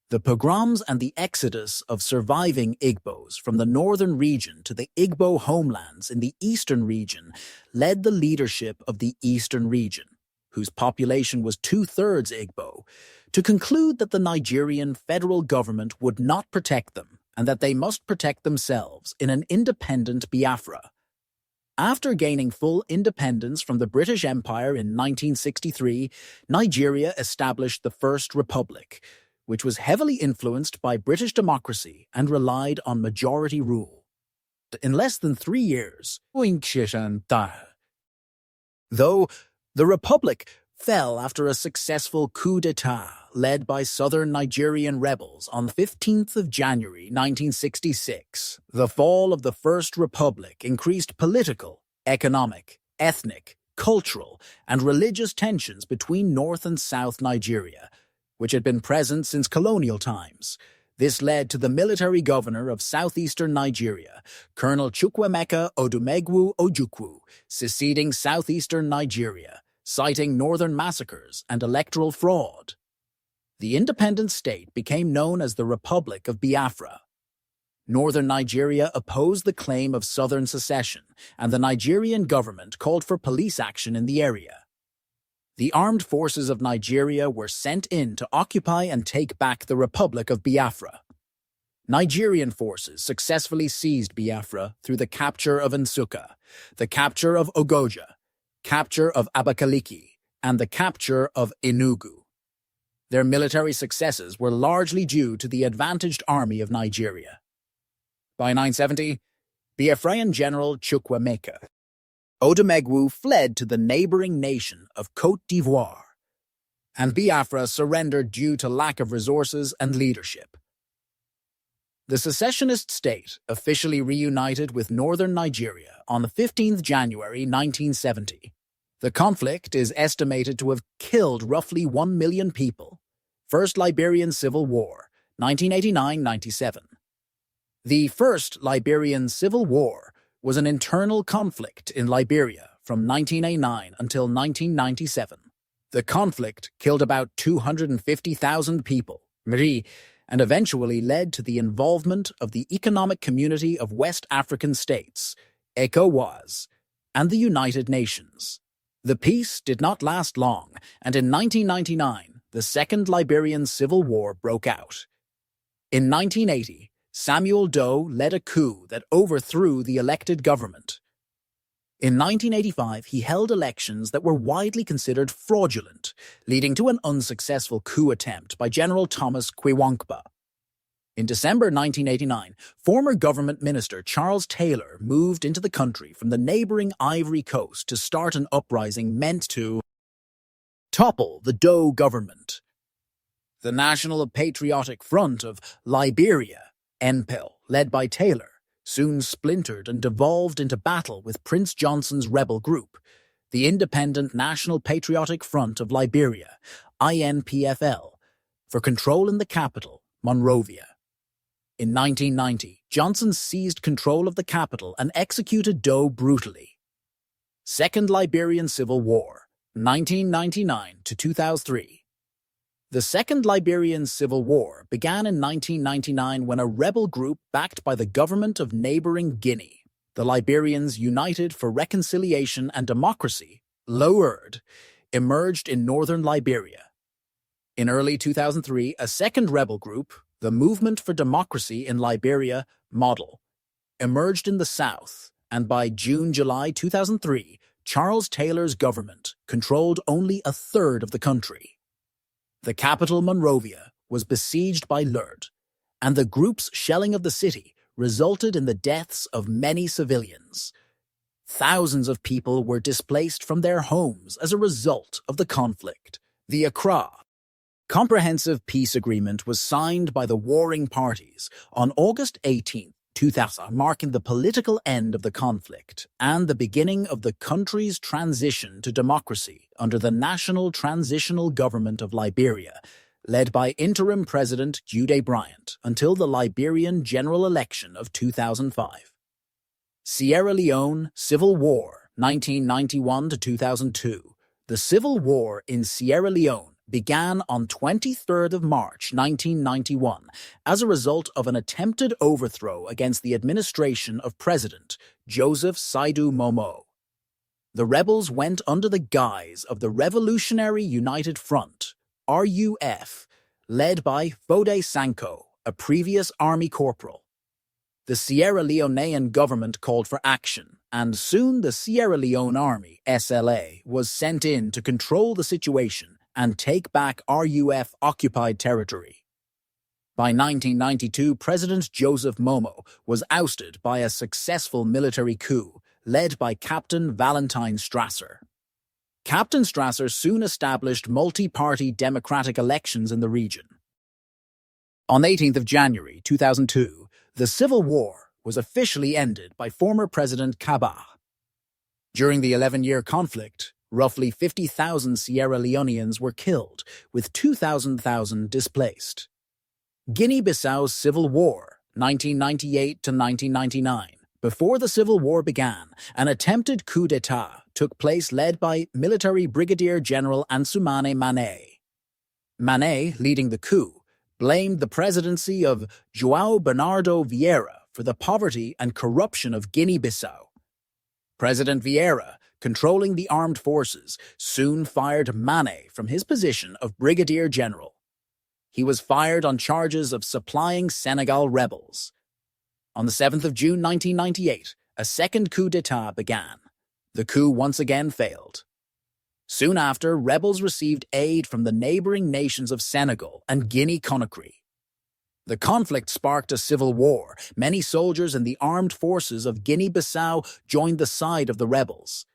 The pogroms and the exodus of surviving Igbos from the northern region to the Igbo homelands in the eastern region led the leadership of the eastern region, whose population was 2/3 Igbo, to conclude that the Nigerian federal government would not protect them and that they must protect themselves in an independent Biafra. After gaining full independence from the British Empire in 1963, Nigeria established the First Republic, which was heavily influenced by British democracy and relied on majority rule. In less than 3 years, though the Republic fell after a successful coup d'etat led by southern Nigerian rebels on 15th of January 1966. The fall of the First Republic increased political, economic, ethnic, cultural, and religious tensions between North and South Nigeria, which had been present since colonial times. This led to the military governor of southeastern Nigeria, Colonel Chukwuemeka Odumegwu Ojukwu, seceding southeastern Nigeria, citing northern massacres and electoral fraud. The independent state became known as the Republic of Biafra. Northern Nigeria opposed the claim of southern secession, and the Nigerian government called for police action in the area. The armed forces of Nigeria were sent in to occupy and take back the Republic of Biafra. Nigerian forces successfully seized Biafra through the capture of Nsukka, the capture of Ogoja, capture of Abakaliki, and the capture of Enugu. Their military successes were largely due to the advantaged army of Nigeria. By 970, Biafran General Chukwuemeka Odumegwu fled to the neighboring nation of Côte d'Ivoire, and Biafra surrendered due to lack of resources and leadership. The secessionist state officially reunited with northern Nigeria on 15 January 1970. The conflict is estimated to have killed roughly 1 million people. First Liberian Civil War, 1989-97. The First Liberian Civil War was an internal conflict in Liberia from 1989 until 1997. The conflict killed about 250,000 people, and eventually led to the involvement of the Economic Community of West African States, ECOWAS, and the United Nations. The peace did not last long, and in 1999, the Second Liberian Civil War broke out. In 1980, Samuel Doe led a coup that overthrew the elected government. In 1985, he held elections that were widely considered fraudulent, leading to an unsuccessful coup attempt by General Thomas Kwiwankpa. In December 1989, former government minister Charles Taylor moved into the country from the neighboring Ivory Coast to start an uprising meant to topple the Doe government. The National Patriotic Front of Liberia, NPIL, led by Taylor, soon splintered and devolved into battle with Prince Johnson's rebel group, the Independent National Patriotic Front of Liberia, INPFL, for control in the capital, Monrovia. In 1990, Johnson seized control of the capital and executed Doe brutally. Second Liberian Civil War, 1999 to 2003. The Second Liberian Civil War began in 1999 when a rebel group backed by the government of neighboring Guinea, the Liberians United for Reconciliation and Democracy, LOURD, emerged in northern Liberia. In early 2003, a second rebel group, the Movement for Democracy in Liberia, MODEL, emerged in the south, and by June-July 2003, Charles Taylor's government controlled only a third of the country. The capital, Monrovia, was besieged by LOURD, and the group's shelling of the city resulted in the deaths of many civilians. Thousands of people were displaced from their homes as a result of the conflict. The Accra Comprehensive Peace Agreement was signed by the warring parties on August 18, 2000, marking the political end of the conflict and the beginning of the country's transition to democracy under the National Transitional Government of Liberia, led by interim President Jude Bryant until the Liberian general election of 2005. Sierra Leone Civil War, 1991 to 2002. The Civil War in Sierra Leone began on 23rd of March 1991 as a result of an attempted overthrow against the administration of President Joseph Saidu Momoh. The rebels went under the guise of the Revolutionary United Front, RUF, led by Fode Sanko, a previous army corporal. The Sierra Leonean government called for action, and soon the Sierra Leone Army, SLA, was sent in to control the situation and take back RUF-occupied territory. By 1992, President Joseph Momo was ousted by a successful military coup led by Captain Valentine Strasser. Captain Strasser soon established multi-party democratic elections in the region. On 18th of January 2002, the Civil War was officially ended by former President Kabah. During the 11-year conflict, roughly 50,000 Sierra Leoneans were killed, with 2,000 displaced. Guinea-Bissau Civil War, 1998 to 1999. Before the Civil War began, an attempted coup d'etat took place led by military Brigadier General Ansoumana Mane. Mane, leading the coup, blamed the presidency of João Bernardo Vieira for the poverty and corruption of Guinea-Bissau. President Vieira, controlling the armed forces, soon fired Mane from his position of Brigadier General. He was fired on charges of supplying Senegal rebels. On the 7th of June 1998, a second coup d'etat began. The coup once again failed. Soon after, rebels received aid from the neighboring nations of Senegal and Guinea-Conakry. The conflict sparked a civil war. Many soldiers in the armed forces of Guinea-Bissau joined the side of the rebels.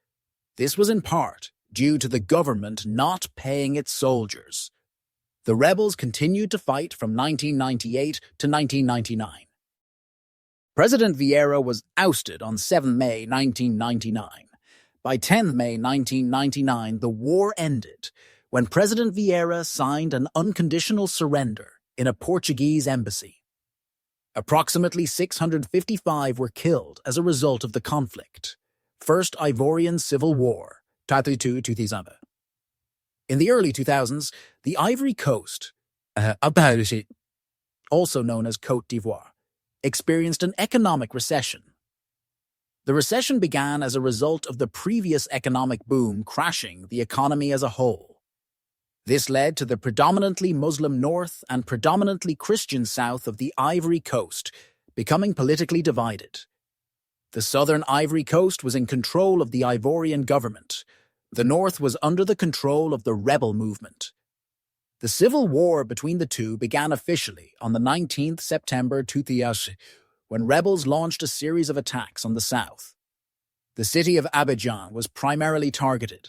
This was in part due to the government not paying its soldiers. The rebels continued to fight from 1998 to 1999. President Vieira was ousted on 7 May 1999. By 10 May 1999, the war ended when President Vieira signed an unconditional surrender in a Portuguese embassy. Approximately 655 were killed as a result of the conflict. First Ivorian Civil War, 2002-2000. In the early 2000s, the Ivory Coast, also known as Côte d'Ivoire, experienced an economic recession. The recession began as a result of the previous economic boom crashing the economy as a whole. This led to the predominantly Muslim north and predominantly Christian south of the Ivory Coast becoming politically divided. The southern Ivory Coast was in control of the Ivorian government. The north was under the control of the rebel movement. The civil war between the two began officially on the 19th September 2000, when rebels launched a series of attacks on the south. The city of Abidjan was primarily targeted.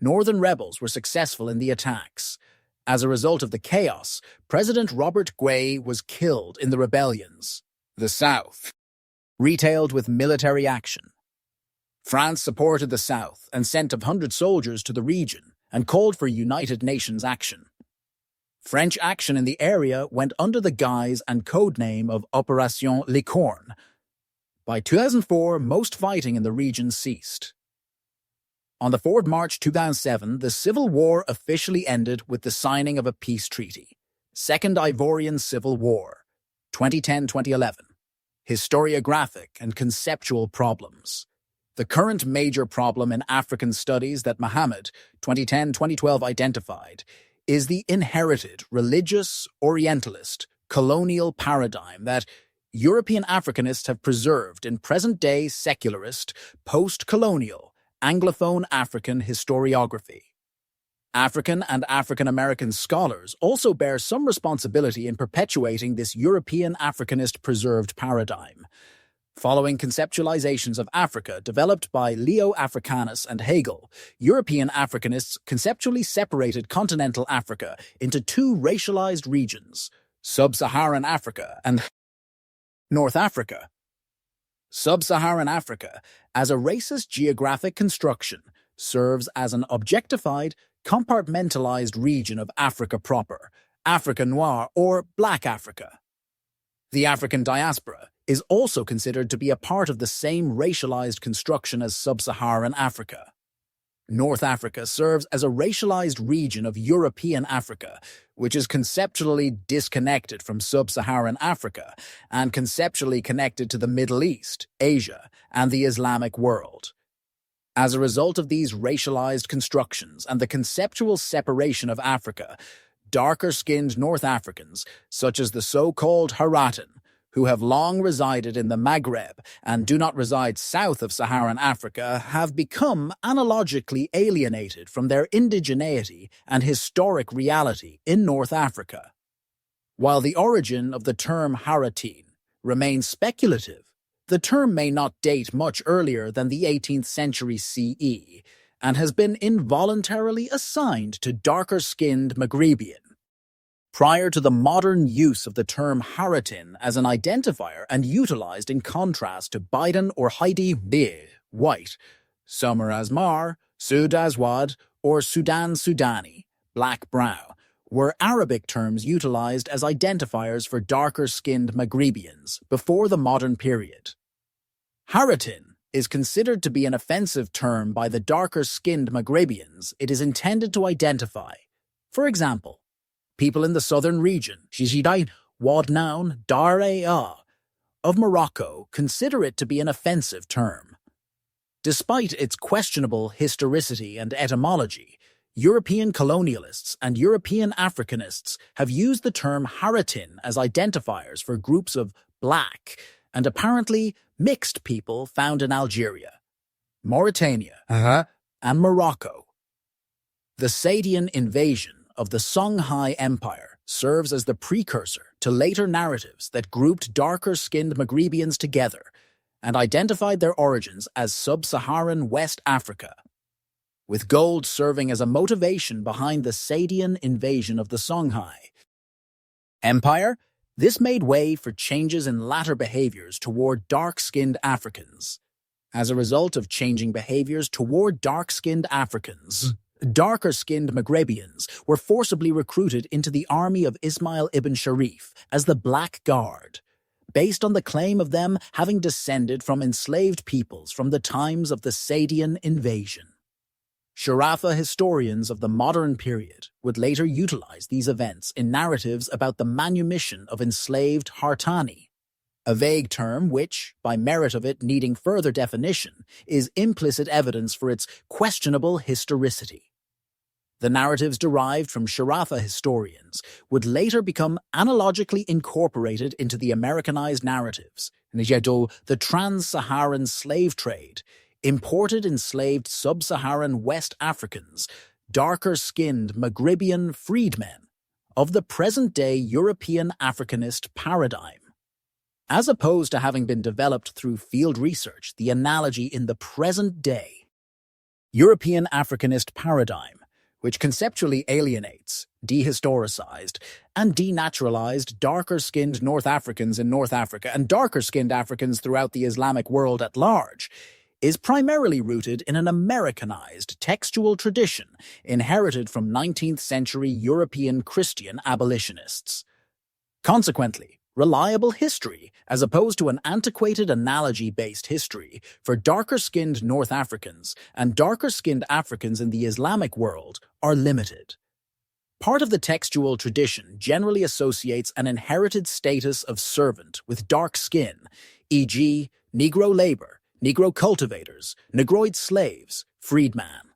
Northern rebels were successful in the attacks. As a result of the chaos, President Robert Guei was killed in the rebellions. The south retailed with military action. France supported the South and sent 100 soldiers to the region and called for United Nations action. French action in the area went under the guise and codename of Opération Licorne. By 2004, most fighting in the region ceased. On the 4th March 2007, the Civil War officially ended with the signing of a peace treaty. Second Ivorian Civil War, 2010-2011. Historiographic and conceptual problems. The current major problem in African studies that Mohammed, 2010-2012, identified is the inherited religious, orientalist, colonial paradigm that European Africanists have preserved in present-day secularist, post-colonial, Anglophone African historiography. African and African-American scholars also bear some responsibility in perpetuating this European Africanist preserved paradigm. Following conceptualizations of Africa developed by Leo Africanus and Hegel, European Africanists conceptually separated continental Africa into two racialized regions, Sub-Saharan Africa and North Africa. Sub-Saharan Africa, as a racist geographic construction, serves as an objectified, compartmentalized region of Africa proper, Africa Noir or Black Africa. The African diaspora is also considered to be a part of the same racialized construction as Sub-Saharan Africa. North Africa serves as a racialized region of European Africa, which is conceptually disconnected from Sub-Saharan Africa and conceptually connected to the Middle East, Asia, and the Islamic world. As a result of these racialized constructions and the conceptual separation of Africa, darker-skinned North Africans, such as the so-called Haratan, who have long resided in the Maghreb and do not reside south of Saharan Africa, have become analogically alienated from their indigeneity and historic reality in North Africa. While the origin of the term Haratin remains speculative, the term may not date much earlier than the 18th century CE and has been involuntarily assigned to darker-skinned Maghrebian. Prior to the modern use of the term Haratin as an identifier and utilized in contrast to Biden or Heidi Bih, white, Summer Asmar, Sud Aswad, or Sudan Sudani, black-brown, were Arabic terms utilized as identifiers for darker-skinned Maghrebians before the modern period. Haratin is considered to be an offensive term by the darker-skinned Maghrebians it is intended to identify. For example, people in the southern region, Shijidain, Wadnoun, Dar-e-Ah, of Morocco consider it to be an offensive term. Despite its questionable historicity and etymology, European colonialists and European Africanists have used the term Haratin as identifiers for groups of black and apparently mixed people found in Algeria, Mauritania, and Morocco. The Sadian invasion of the Songhai Empire serves as the precursor to later narratives that grouped darker-skinned Maghrebians together and identified their origins as sub-Saharan West Africa, with gold serving as a motivation behind the Sadian invasion of the Songhai Empire. This made way for changes in latter behaviors toward dark-skinned Africans. As a result of changing behaviors toward dark-skinned Africans, darker-skinned Maghrebians were forcibly recruited into the army of Ismail ibn Sharif as the Black Guard, based on the claim of them having descended from enslaved peoples from the times of the Sadian invasion. Sharafa historians of the modern period would later utilize these events in narratives about the manumission of enslaved Hartani, a vague term which, by merit of it needing further definition, is implicit evidence for its questionable historicity. The narratives derived from Sharafa historians would later become analogically incorporated into the Americanized narratives, the trans-Saharan slave trade, imported enslaved sub-Saharan West Africans, darker-skinned Maghrebian freedmen of the present-day European Africanist paradigm. As opposed to having been developed through field research, the analogy in the present-day European Africanist paradigm, which conceptually alienates, dehistoricized, and denaturalized darker-skinned North Africans in North Africa and darker-skinned Africans throughout the Islamic world at large, is primarily rooted in an Americanized textual tradition inherited from 19th century European Christian abolitionists. Consequently, reliable history, as opposed to an antiquated analogy-based history for darker-skinned North Africans and darker-skinned Africans in the Islamic world, are limited. Part of the textual tradition generally associates an inherited status of servant with dark skin, e.g., Negro labor, Negro cultivators, Negroid slaves, freedman.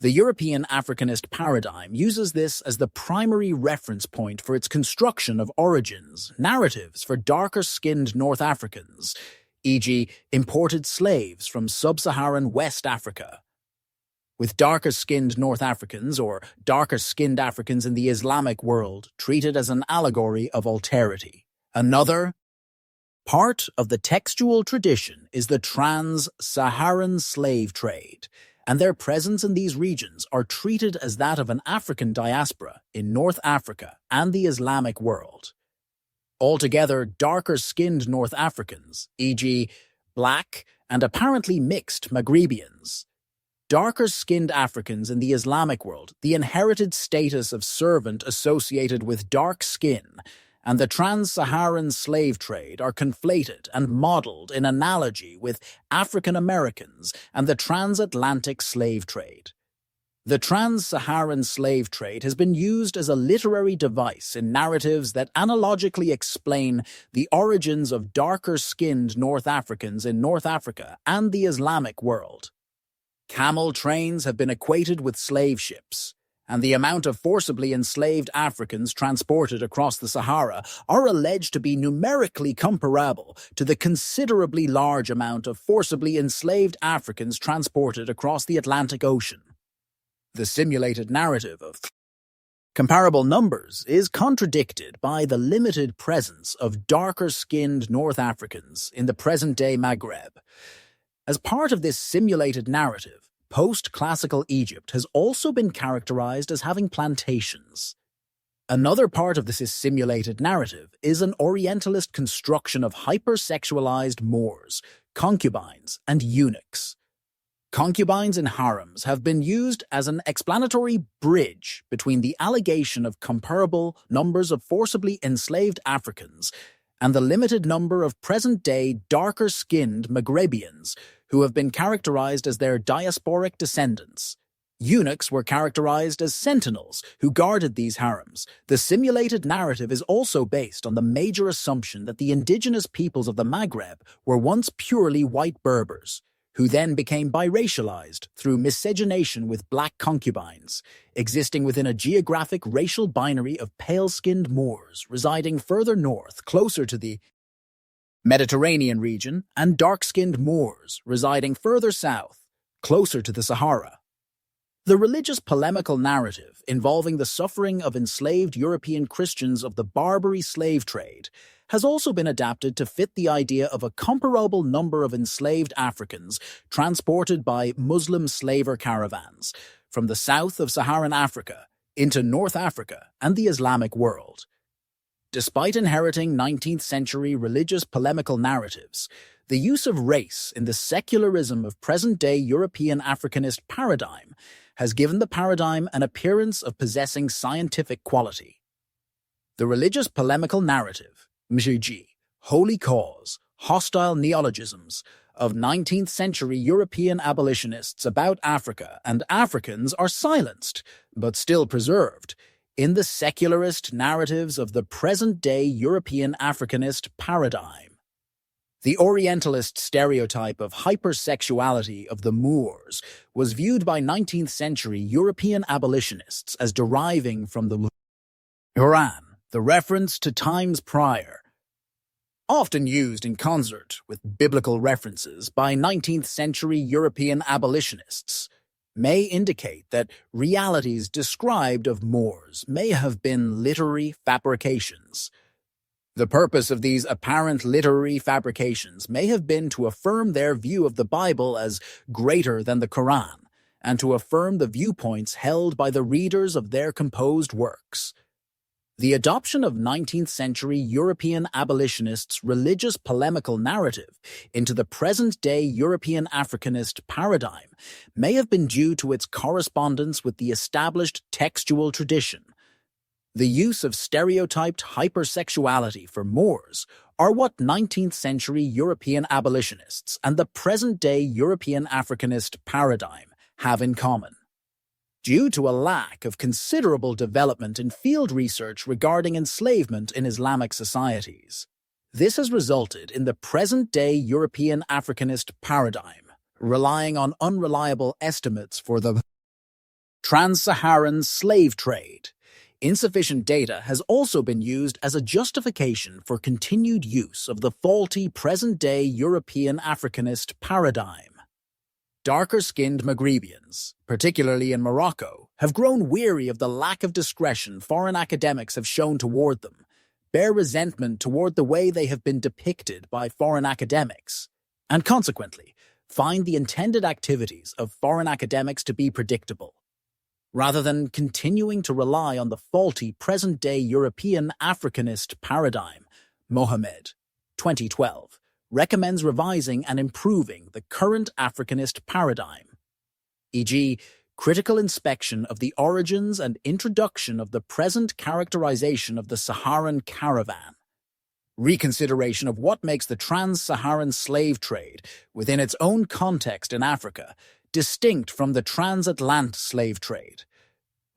The European Africanist paradigm uses this as the primary reference point for its construction of origins, narratives for darker-skinned North Africans, e.g., imported slaves from sub-Saharan West Africa. With darker-skinned North Africans or darker-skinned Africans in the Islamic world treated as an allegory of alterity. Another part of the textual tradition is the trans-Saharan slave trade, and their presence in these regions are treated as that of an African diaspora in North Africa and the Islamic world. Altogether, darker-skinned North Africans, e.g., black and apparently mixed Maghrebians, darker-skinned Africans in the Islamic world, the inherited status of servant associated with dark skin, and the trans-Saharan slave trade are conflated and modeled in analogy with African Americans and the transatlantic slave trade. The trans-Saharan slave trade has been used as a literary device in narratives that analogically explain the origins of darker-skinned North Africans in North Africa and the Islamic world. Camel trains have been equated with slave ships, and the amount of forcibly enslaved Africans transported across the Sahara are alleged to be numerically comparable to the considerably large amount of forcibly enslaved Africans transported across the Atlantic Ocean. The simulated narrative of Comparable numbers is contradicted by the limited presence of darker-skinned North Africans in the present-day Maghreb. As part of this simulated narrative, post-classical Egypt has also been characterized as having plantations. Another part of this simulated narrative is an Orientalist construction of hypersexualized Moors, concubines, and eunuchs. Concubines and harems have been used as an explanatory bridge between the allegation of comparable numbers of forcibly enslaved Africans and the limited number of present-day darker-skinned Maghrebians who have been characterized as their diasporic descendants. Eunuchs were characterized as sentinels who guarded these harems. The simulated narrative is also based on the major assumption that the indigenous peoples of the Maghreb were once purely white Berbers, who then became biracialized through miscegenation with black concubines, existing within a geographic racial binary of pale-skinned Moors residing further north, closer to the Mediterranean region, and dark-skinned Moors residing further south, closer to the Sahara. The religious polemical narrative involving the suffering of enslaved European Christians of the Barbary slave trade has also been adapted to fit the idea of a comparable number of enslaved Africans transported by Muslim slaver caravans from the south of Saharan Africa into North Africa and the Islamic world. Despite inheriting 19th-century religious polemical narratives, the use of race in the secularism of present-day European Africanist paradigm has given the paradigm an appearance of possessing scientific quality. The religious polemical narrative, Mjiji, holy cause, hostile neologisms of 19th-century European abolitionists about Africa and Africans are silenced, but still preserved, in the secularist narratives of the present-day European Africanist paradigm. The Orientalist stereotype of hypersexuality of the Moors was viewed by 19th-century European abolitionists as deriving from the Quran, the reference to times prior, often used in concert with biblical references by 19th-century European abolitionists, may indicate that realities described of Moors may have been literary fabrications. The purpose of these apparent literary fabrications may have been to affirm their view of the Bible as greater than the Quran, and to affirm the viewpoints held by the readers of their composed works. The adoption of 19th-century European abolitionists' religious polemical narrative into the present-day European Africanist paradigm may have been due to its correspondence with the established textual tradition. The use of stereotyped hypersexuality for Moors are what 19th-century European abolitionists and the present-day European Africanist paradigm have in common. Due to a lack of considerable development in field research regarding enslavement in Islamic societies, this has resulted in the present-day European Africanist paradigm relying on unreliable estimates for the trans-Saharan slave trade. Insufficient data has also been used as a justification for continued use of the faulty present-day European Africanist paradigm. Darker-skinned Maghrebians, particularly in Morocco, have grown weary of the lack of discretion foreign academics have shown toward them, bear resentment toward the way they have been depicted by foreign academics, and consequently find the intended activities of foreign academics to be predictable. Rather than continuing to rely on the faulty present-day European Africanist paradigm, Mohammed, 2012, recommends revising and improving the current Africanist paradigm, e.g., critical inspection of the origins and introduction of the present characterization of the Saharan caravan, reconsideration of what makes the trans-Saharan slave trade within its own context in Africa distinct from the transatlantic slave trade,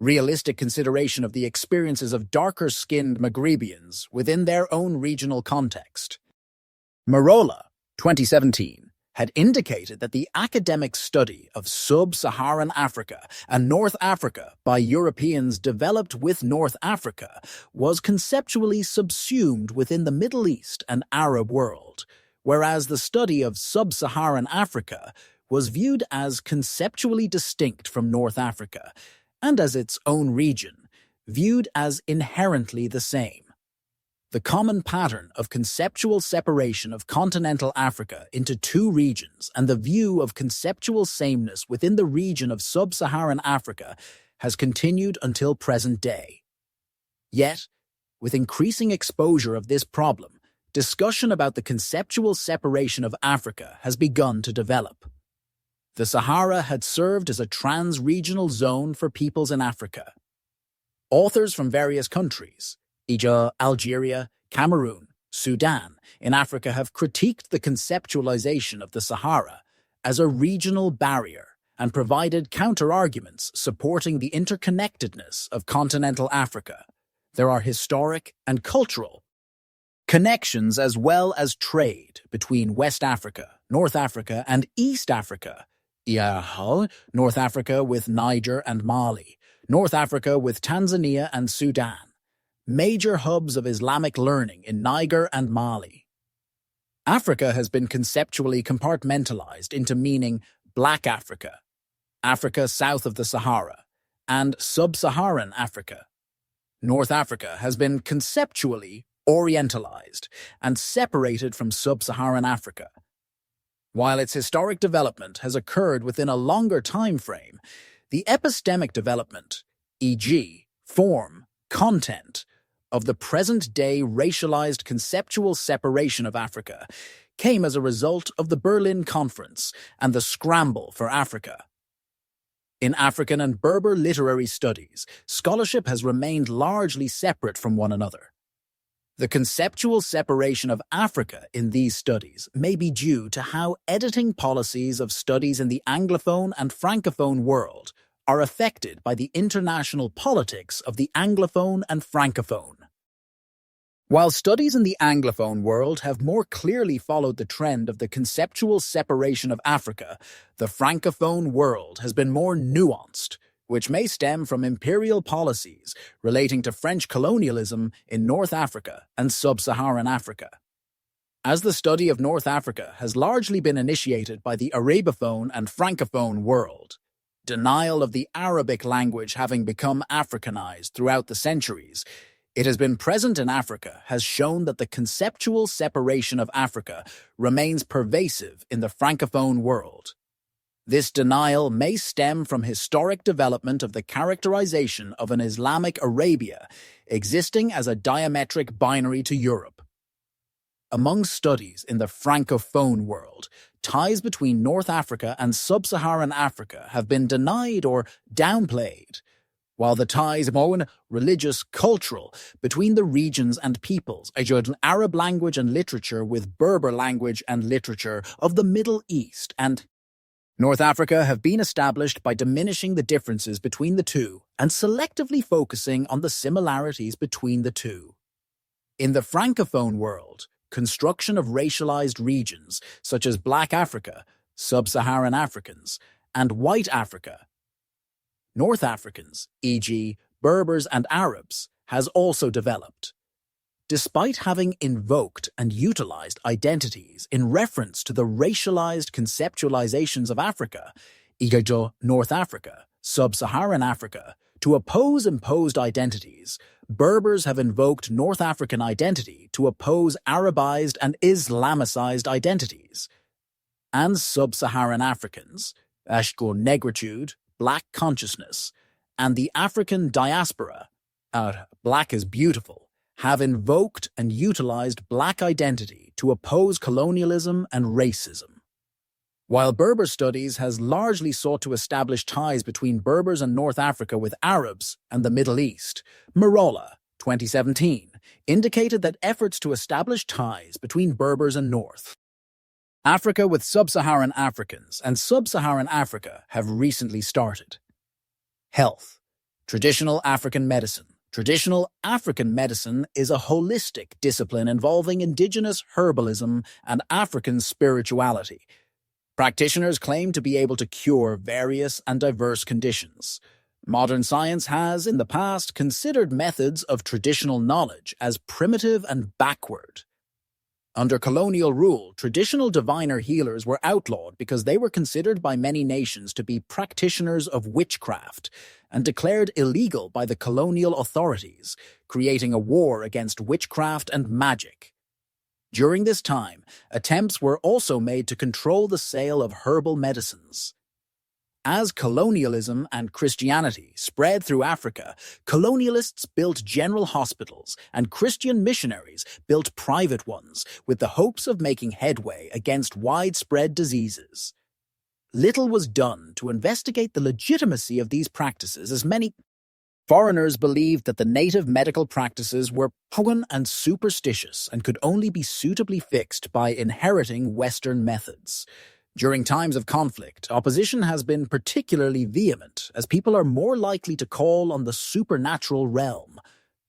realistic consideration of the experiences of darker-skinned Maghrebians within their own regional context. Marola, 2017, had indicated that the academic study of sub-Saharan Africa and North Africa by Europeans developed with North Africa was conceptually subsumed within the Middle East and Arab world, whereas the study of sub-Saharan Africa was viewed as conceptually distinct from North Africa and as its own region, viewed as inherently the same. The common pattern of conceptual separation of continental Africa into two regions and the view of conceptual sameness within the region of sub-Saharan Africa has continued until present day. Yet, with increasing exposure of this problem, discussion about the conceptual separation of Africa has begun to develop. The Sahara had served as a trans-regional zone for peoples in Africa. Authors from various countries, e.g., Algeria, Cameroon, Sudan, in Africa have critiqued the conceptualization of the Sahara as a regional barrier and provided counter-arguments supporting the interconnectedness of continental Africa. There are historic and cultural connections as well as trade between West Africa, North Africa, and East Africa. North Africa with Niger and Mali, North Africa with Tanzania and Sudan, major hubs of Islamic learning in Niger and Mali. Africa has been conceptually compartmentalized into meaning Black Africa, Africa south of the Sahara, and Sub-Saharan Africa. North Africa has been conceptually orientalized and separated from Sub-Saharan Africa. While its historic development has occurred within a longer time frame, the epistemic development, e.g., form, content, of the present-day racialized conceptual separation of Africa came as a result of the Berlin Conference and the scramble for Africa. In African and Berber literary studies, scholarship has remained largely separate from one another. The conceptual separation of Africa in these studies may be due to how editing policies of studies in the Anglophone and Francophone world are affected by the international politics of the Anglophone and Francophone. While studies in the Anglophone world have more clearly followed the trend of the conceptual separation of Africa, the Francophone world has been more nuanced, which may stem from imperial policies relating to French colonialism in North Africa and Sub-Saharan Africa. As the study of North Africa has largely been initiated by the Arabophone and Francophone world, denial of the Arabic language having become Africanized throughout the centuries, it has been present in Africa has shown that the conceptual separation of Africa remains pervasive in the Francophone world. This denial may stem from historic development of the characterization of an Islamic Arabia existing as a diametric binary to Europe. Among studies in the Francophone world, ties between North Africa and Sub-Saharan Africa have been denied or downplayed, while the ties Mouhoun, religious, cultural, between the regions and peoples, Arab language and literature with Berber language and literature of the Middle East and North Africa have been established by diminishing the differences between the two and selectively focusing on the similarities between the two. In the Francophone world, construction of racialized regions such as Black Africa, Sub-Saharan Africans, and White Africa, North Africans, e.g., Berbers and Arabs, has also developed. Despite having invoked and utilized identities in reference to the racialized conceptualizations of Africa, e.g., North Africa, Sub-Saharan Africa, to oppose imposed identities, Berbers have invoked North African identity to oppose Arabized and Islamicized identities. And Sub-Saharan Africans, negritude, Black consciousness, and the African diaspora, Black is beautiful, have invoked and utilized Black identity to oppose colonialism and racism. While Berber studies has largely sought to establish ties between Berbers and North Africa with Arabs and the Middle East, Marola, 2017, indicated that efforts to establish ties between Berbers and North Africa with Sub-Saharan Africans and Sub-Saharan Africa have recently started. Health. Traditional African medicine. Traditional African medicine is a holistic discipline involving indigenous herbalism and African spirituality. Practitioners claim to be able to cure various and diverse conditions. Modern science has, in the past, considered methods of traditional knowledge as primitive and backward. Under colonial rule, traditional diviner healers were outlawed because they were considered by many nations to be practitioners of witchcraft and declared illegal by the colonial authorities, creating a war against witchcraft and magic. During this time, attempts were also made to control the sale of herbal medicines. As colonialism and Christianity spread through Africa, colonialists built general hospitals and Christian missionaries built private ones with the hopes of making headway against widespread diseases. Little was done to investigate the legitimacy of these practices, as many foreigners believed that the native medical practices were pagan and superstitious and could only be suitably fixed by inheriting Western methods. During times of conflict, opposition has been particularly vehement, as people are more likely to call on the supernatural realm.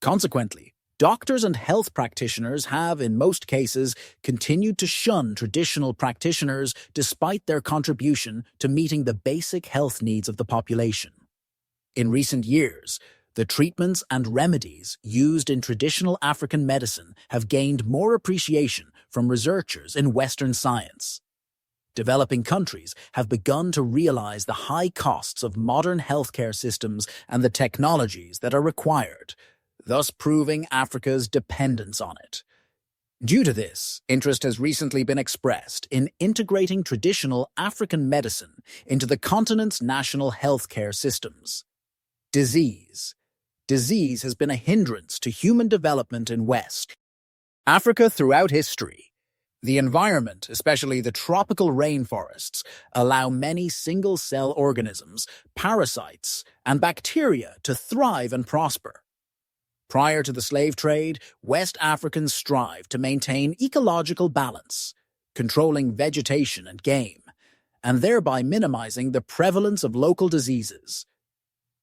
Consequently, doctors and health practitioners have, in most cases, continued to shun traditional practitioners despite their contribution to meeting the basic health needs of the population. In recent years, the treatments and remedies used in traditional African medicine have gained more appreciation from researchers in Western science. Developing countries have begun to realize the high costs of modern healthcare systems and the technologies that are required, thus proving Africa's dependence on it. Due to this, interest has recently been expressed in integrating traditional African medicine into the continent's national healthcare systems. Disease. Disease has been a hindrance to human development in West Africa throughout history. The environment, especially the tropical rainforests, allow many single-cell organisms, parasites, and bacteria to thrive and prosper. Prior to the slave trade, West Africans strived to maintain ecological balance, controlling vegetation and game, and thereby minimizing the prevalence of local diseases.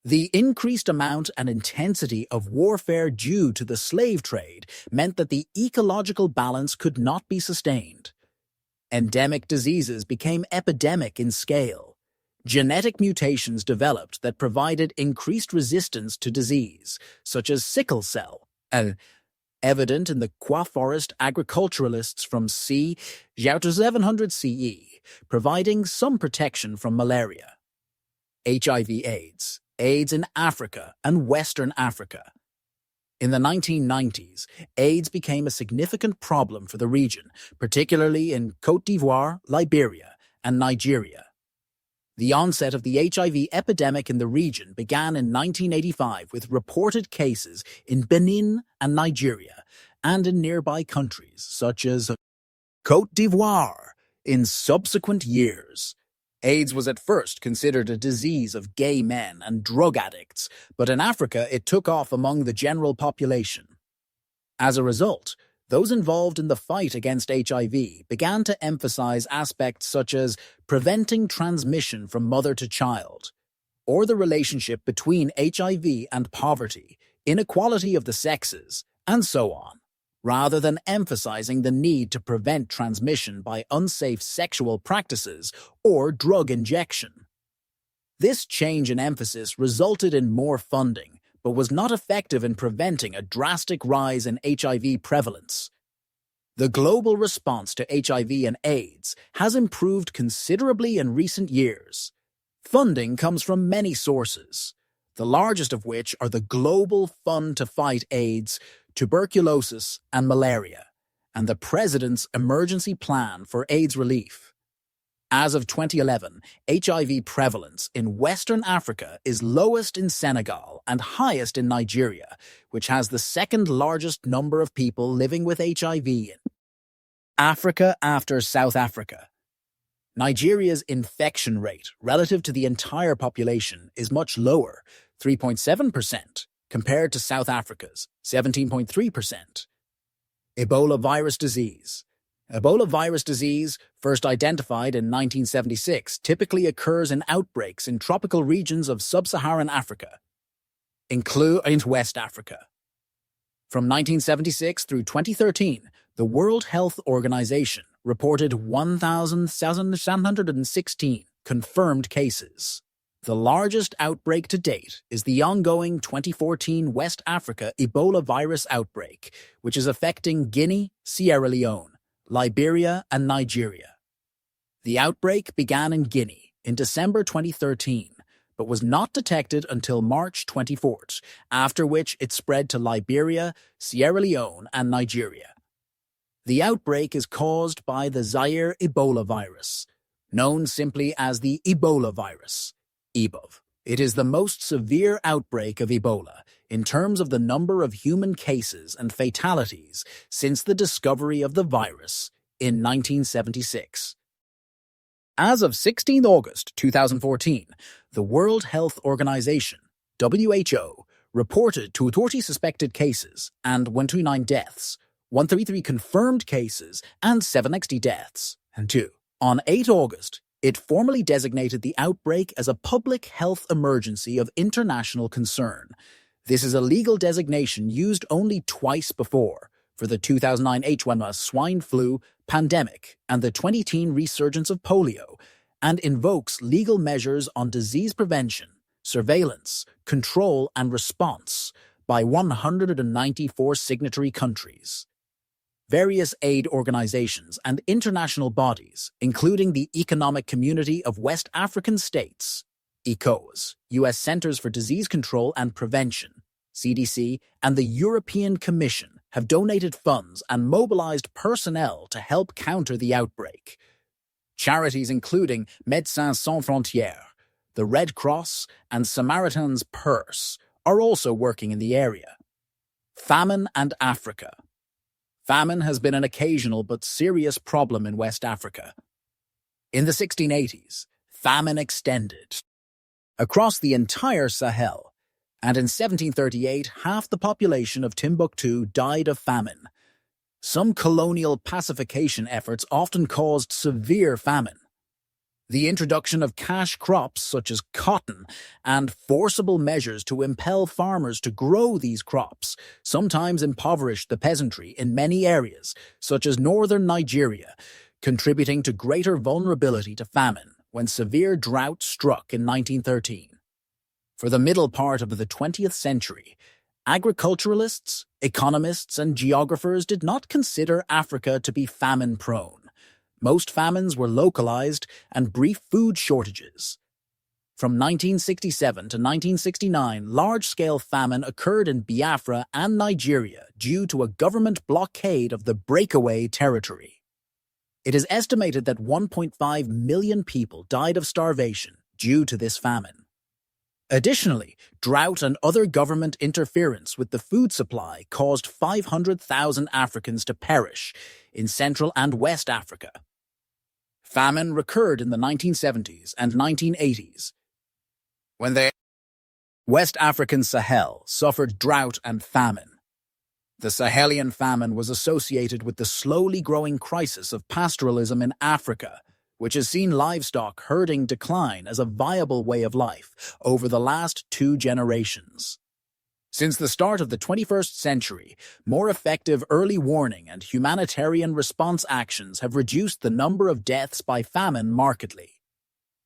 The increased amount and intensity of warfare due to the slave trade meant that the ecological balance could not be sustained. Endemic diseases became epidemic in scale. Genetic mutations developed that provided increased resistance to disease, such as sickle cell, evident in the Kwa forest agriculturalists from c. 700 CE, providing some protection from malaria. HIV/AIDS. AIDS in Africa and Western Africa. In the 1990s, AIDS became a significant problem for the region, particularly in Côte d'Ivoire, Liberia, and Nigeria. The onset of the HIV epidemic in the region began in 1985 with reported cases in Benin and Nigeria, and in nearby countries such as Côte d'Ivoire in subsequent years. AIDS was at first considered a disease of gay men and drug addicts, but in Africa it took off among the general population. As a result, those involved in the fight against HIV began to emphasize aspects such as preventing transmission from mother to child, or the relationship between HIV and poverty, inequality of the sexes, and so on, rather than emphasizing the need to prevent transmission by unsafe sexual practices or drug injection. This change in emphasis resulted in more funding, but was not effective in preventing a drastic rise in HIV prevalence. The global response to HIV and AIDS has improved considerably in recent years. Funding comes from many sources, the largest of which are the Global Fund to Fight AIDS, Tuberculosis, and Malaria, and the President's Emergency Plan for AIDS Relief. As of 2011, HIV prevalence in Western Africa is lowest in Senegal and highest in Nigeria, which has the second largest number of people living with HIV in Africa after South Africa. Nigeria's infection rate relative to the entire population is much lower, 3.7%, compared to South Africa's 17.3%. Ebola virus disease. Ebola virus disease, first identified in 1976, typically occurs in outbreaks in tropical regions of sub-Saharan Africa, including West Africa. From 1976 through 2013, the World Health Organization reported 1,716 confirmed cases. The largest outbreak to date is the ongoing 2014 West Africa Ebola virus outbreak, which is affecting Guinea, Sierra Leone, Liberia and Nigeria. The outbreak began in Guinea in December 2013, but was not detected until March 24, after which it spread to Liberia, Sierra Leone, and Nigeria. The outbreak is caused by the Zaire Ebola virus, known simply as the Ebola virus, EBOV. It is the most severe outbreak of Ebola in terms of the number of human cases and fatalities since the discovery of the virus in 1976. As of 16 August 2014, the World Health Organization, WHO, reported 240 suspected cases and 129 deaths, 133 confirmed cases and 760 deaths, and 2. On 8 August, it formally designated the outbreak as a public health emergency of international concern. This is a legal designation used only twice before, for the 2009 H1N1 swine flu pandemic and the 2010 resurgence of polio, and invokes legal measures on disease prevention, surveillance, control, and response by 194 signatory countries. Various aid organizations and international bodies, including the Economic Community of West African States, ECOWAS, U.S. Centers for Disease Control and Prevention, CDC, and the European Commission, have donated funds and mobilized personnel to help counter the outbreak. Charities including Médecins Sans Frontières, the Red Cross, and Samaritan's Purse are also working in the area. Famine and Africa. Famine has been an occasional but serious problem in West Africa. In the 1680s, famine extended across the entire Sahel, and in 1738 half the population of Timbuktu died of famine. Some colonial pacification efforts often caused severe famine. The introduction of cash crops such as cotton and forcible measures to impel farmers to grow these crops sometimes impoverished the peasantry in many areas, such as northern Nigeria, contributing to greater vulnerability to famine when severe drought struck in 1913. For the middle part of the 20th century, agriculturalists, economists, and geographers did not consider Africa to be famine-prone. Most famines were localized and brief food shortages. From 1967 to 1969, large-scale famine occurred in Biafra and Nigeria due to a government blockade of the breakaway territory. It is estimated that 1.5 million people died of starvation due to this famine. Additionally, drought and other government interference with the food supply caused 500,000 Africans to perish in Central and West Africa. Famine recurred in the 1970s and 1980s, when the West African Sahel suffered drought and famine. The Sahelian famine was associated with the slowly growing crisis of pastoralism in Africa, which has seen livestock herding decline as a viable way of life over the last 2 generations. Since the start of the 21st century, more effective early warning and humanitarian response actions have reduced the number of deaths by famine markedly.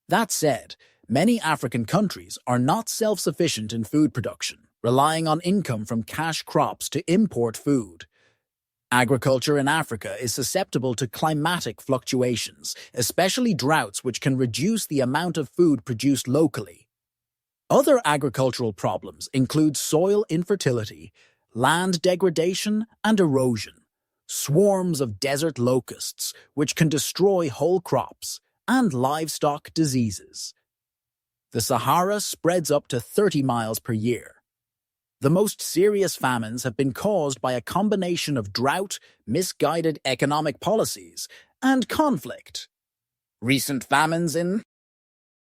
That said, many African countries are not self-sufficient in food production, relying on income from cash crops to import food. Agriculture in Africa is susceptible to climatic fluctuations, especially droughts which can reduce the amount of food produced locally. Other agricultural problems include soil infertility, land degradation, and erosion, swarms of desert locusts, which can destroy whole crops, and livestock diseases. The Sahara spreads up to 30 miles per year. The most serious famines have been caused by a combination of drought, misguided economic policies, and conflict. Recent famines in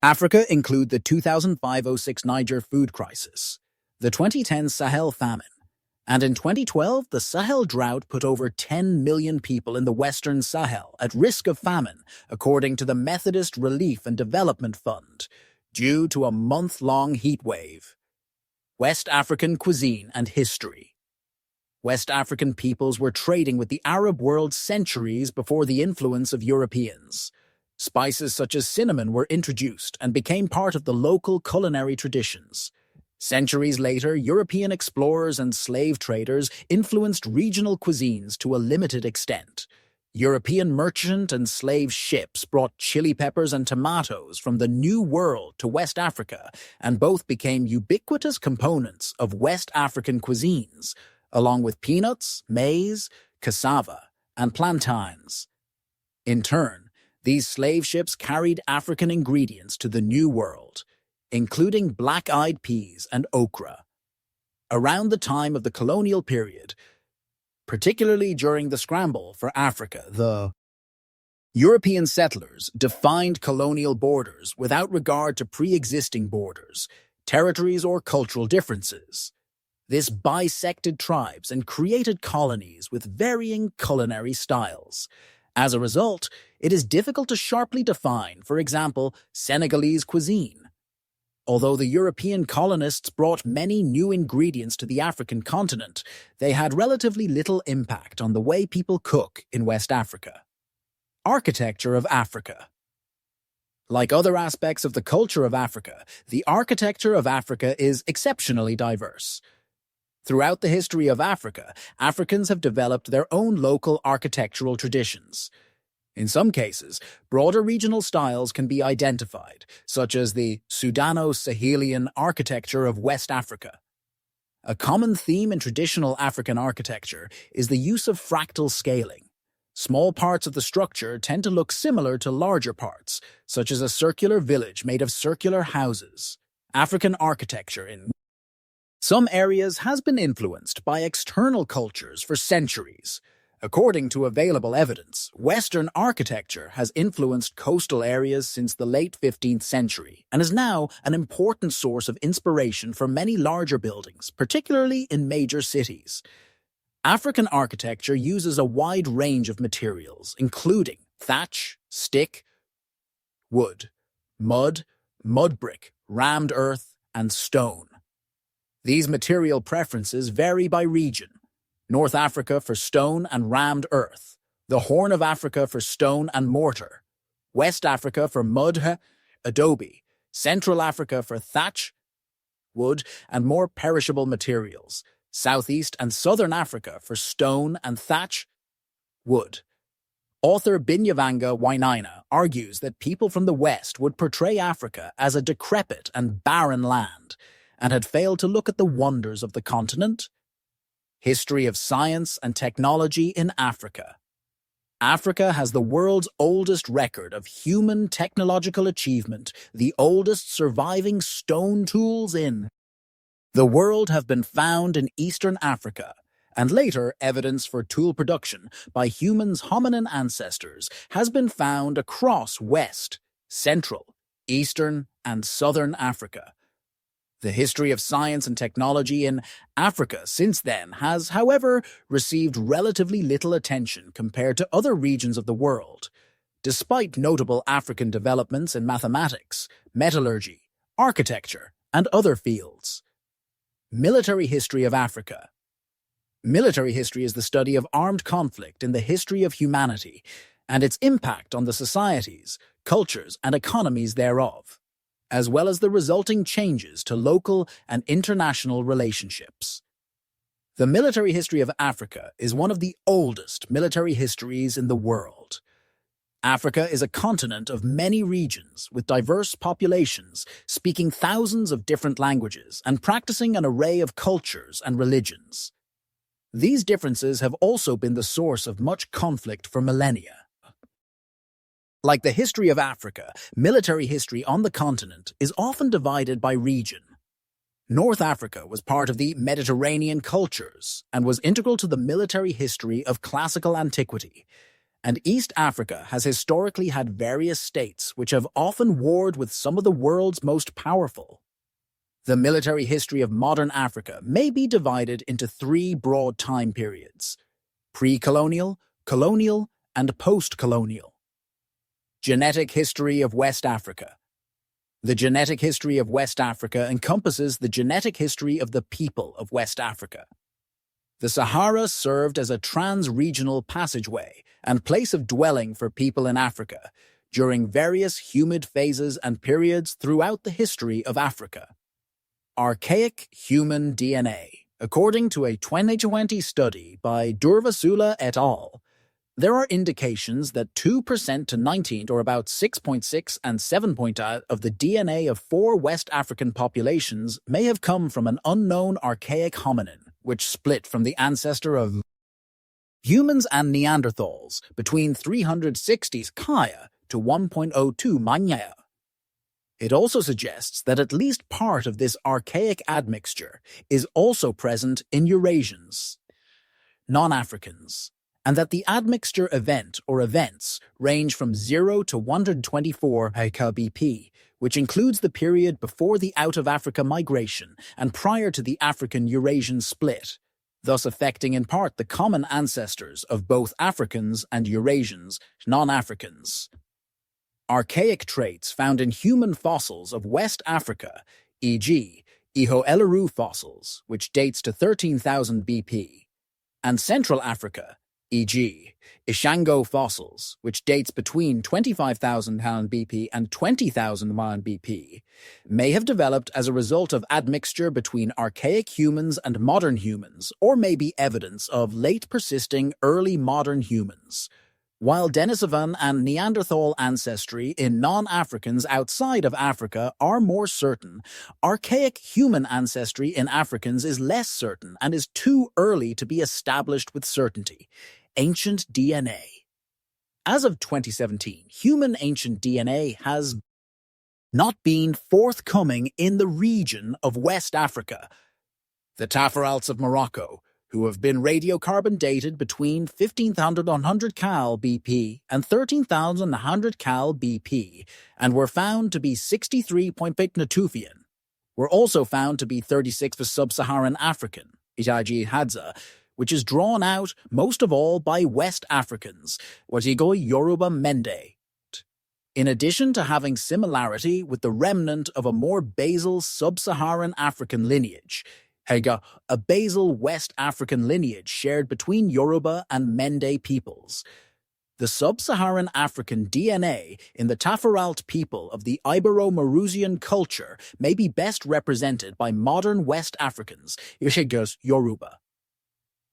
Africa include the 2005-06 Niger food crisis, the 2010 Sahel famine, and in 2012 the Sahel drought put over 10 million people in the Western Sahel at risk of famine, according to the Methodist Relief and Development Fund, due to a month-long heat wave. West African cuisine and history. West African peoples were trading with the Arab world centuries before the influence of Europeans. Spices such as cinnamon were introduced and became part of the local culinary traditions. Centuries later, European explorers and slave traders influenced regional cuisines to a limited extent. European merchant and slave ships brought chili peppers and tomatoes from the New World to West Africa, and both became ubiquitous components of West African cuisines, along with peanuts, maize, cassava, and plantains. In turn, these slave ships carried African ingredients to the New World, including black-eyed peas and okra. Around the time of the colonial period, particularly during the scramble for Africa, the European settlers defined colonial borders without regard to pre-existing borders, territories, or cultural differences. This bisected tribes and created colonies with varying culinary styles. As a result, it is difficult to sharply define, for example, Senegalese cuisine. Although the European colonists brought many new ingredients to the African continent, they had relatively little impact on the way people cook in West Africa. Architecture of Africa. Like other aspects of the culture of Africa, the architecture of Africa is exceptionally diverse. Throughout the history of Africa, Africans have developed their own local architectural traditions. In some cases, broader regional styles can be identified, such as the Sudano-Sahelian architecture of West Africa. A common theme in traditional African architecture is the use of fractal scaling. Small parts of the structure tend to look similar to larger parts, such as a circular village made of circular houses. African architecture in some areas has been influenced by external cultures for centuries. According to available evidence, Western architecture has influenced coastal areas since the late 15th century and is now an important source of inspiration for many larger buildings, particularly in major cities. African architecture uses a wide range of materials, including thatch, stick, wood, mud, mud brick, rammed earth, and stone. These material preferences vary by region. North Africa for stone and rammed earth, the Horn of Africa for stone and mortar, West Africa for mud, adobe, Central Africa for thatch, wood, and more perishable materials, Southeast and Southern Africa for stone and thatch, wood. Author Binyavanga Wainaina argues that people from the West would portray Africa as a decrepit and barren land, and had failed to look at the wonders of the continent. History of science and technology in Africa. Africa has the world's oldest record of human technological achievement, the oldest surviving stone tools in the world have been found in Eastern Africa, and later evidence for tool production by humans' hominin ancestors has been found across West, Central, Eastern, and Southern Africa. The history of science and technology in Africa since then has, however, received relatively little attention compared to other regions of the world. Despite notable African developments in mathematics, metallurgy, architecture, and other fields. Military history of Africa. Military history is the study of armed conflict in the history of humanity and its impact on the societies, cultures, and economies thereof, as well as the resulting changes to local and international relationships. The military history of Africa is one of the oldest military histories in the world. Africa is a continent of many regions with diverse populations speaking thousands of different languages and practicing an array of cultures and religions. These differences have also been the source of much conflict for millennia. Like the history of Africa, military history on the continent is often divided by region. North Africa was part of the Mediterranean cultures and was integral to the military history of classical antiquity, and East Africa has historically had various states which have often warred with some of the world's most powerful. The military history of modern Africa may be divided into three broad time periods: pre-colonial, colonial, and post-colonial. Genetic history of West Africa. The genetic history of West Africa encompasses the genetic history of the people of West Africa. The Sahara served as a trans-regional passageway and place of dwelling for people in Africa during various humid phases and periods throughout the history of Africa. Archaic human DNA. According to a 2020 study by Durvasula et al., There are indications that 2% to 19, or about 6.6 and 7.8 of the DNA of 4 West African populations may have come from an unknown archaic hominin, which split from the ancestor of humans and Neanderthals between 360 Kaya to 1.02 Manya. It also suggests that at least part of this archaic admixture is also present in Eurasians, non-Africans, and that the admixture event or events range from 0 to 124 BP, which includes the period before the out-of-Africa migration and prior to the African-Eurasian split, thus affecting in part the common ancestors of both Africans and Eurasians, non-Africans. Archaic traits found in human fossils of West Africa, e.g., Iho-Eleru fossils, which dates to 13,000 BP, and Central Africa, e.g., Ishango fossils, which dates between 25,000 BP and 20,000 BP, may have developed as a result of admixture between archaic humans and modern humans, or may be evidence of late persisting early modern humans. While Denisovan and Neanderthal ancestry in non-Africans outside of Africa are more certain, archaic human ancestry in Africans is less certain and is too early to be established with certainty. Ancient DNA. As of 2017, human ancient DNA has not been forthcoming in the region of West Africa. The Taferelts of Morocco, who have been radiocarbon dated between 15,100 cal BP and 13,100 cal BP, and were found to be 63.8 Natufian, were also found to be 36 for sub-Saharan African, Itaji Hadza, which is drawn out most of all by West Africans, Watigo Yoruba Mende. In addition to having similarity with the remnant of a more basal sub-Saharan African lineage, Hega, a basal West African lineage shared between Yoruba and Mende peoples. The sub-Saharan African DNA in the Taferelt people of the Ibero-Maurusian culture may be best represented by modern West Africans, Yoruba.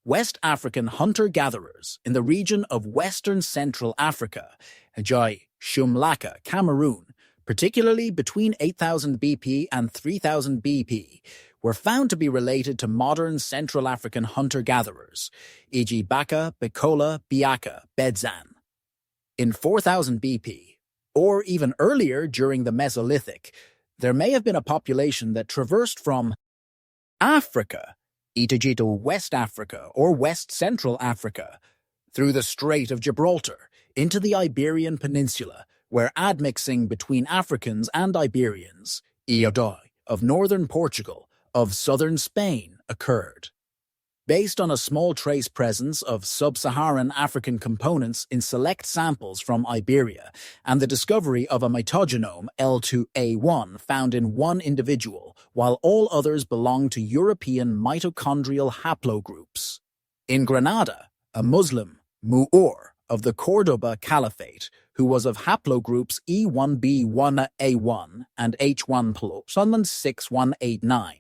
West African hunter-gatherers in the region of Western Central Africa, Ajay, Shumlaka, Cameroon, particularly between 8,000 BP and 3,000 BP, were found to be related to modern Central African hunter-gatherers, e.g. Baka, Bekola, Biaka, Bedzan. In 4,000 BP, or even earlier during the Mesolithic, there may have been a population that traversed from Africa, e.g. to West Africa or West Central Africa, through the Strait of Gibraltar into the Iberian Peninsula, where admixing between Africans and Iberians, Iodoi, of northern Portugal, of southern Spain occurred. Based on a small trace presence of sub-Saharan African components in select samples from Iberia and the discovery of a mitogenome L2A1 found in one individual, while all others belong to European mitochondrial haplogroups. In Granada, a Muslim, Mouhoun, of the Cordoba Caliphate, who was of haplogroups E1b1A1 and H1P6189,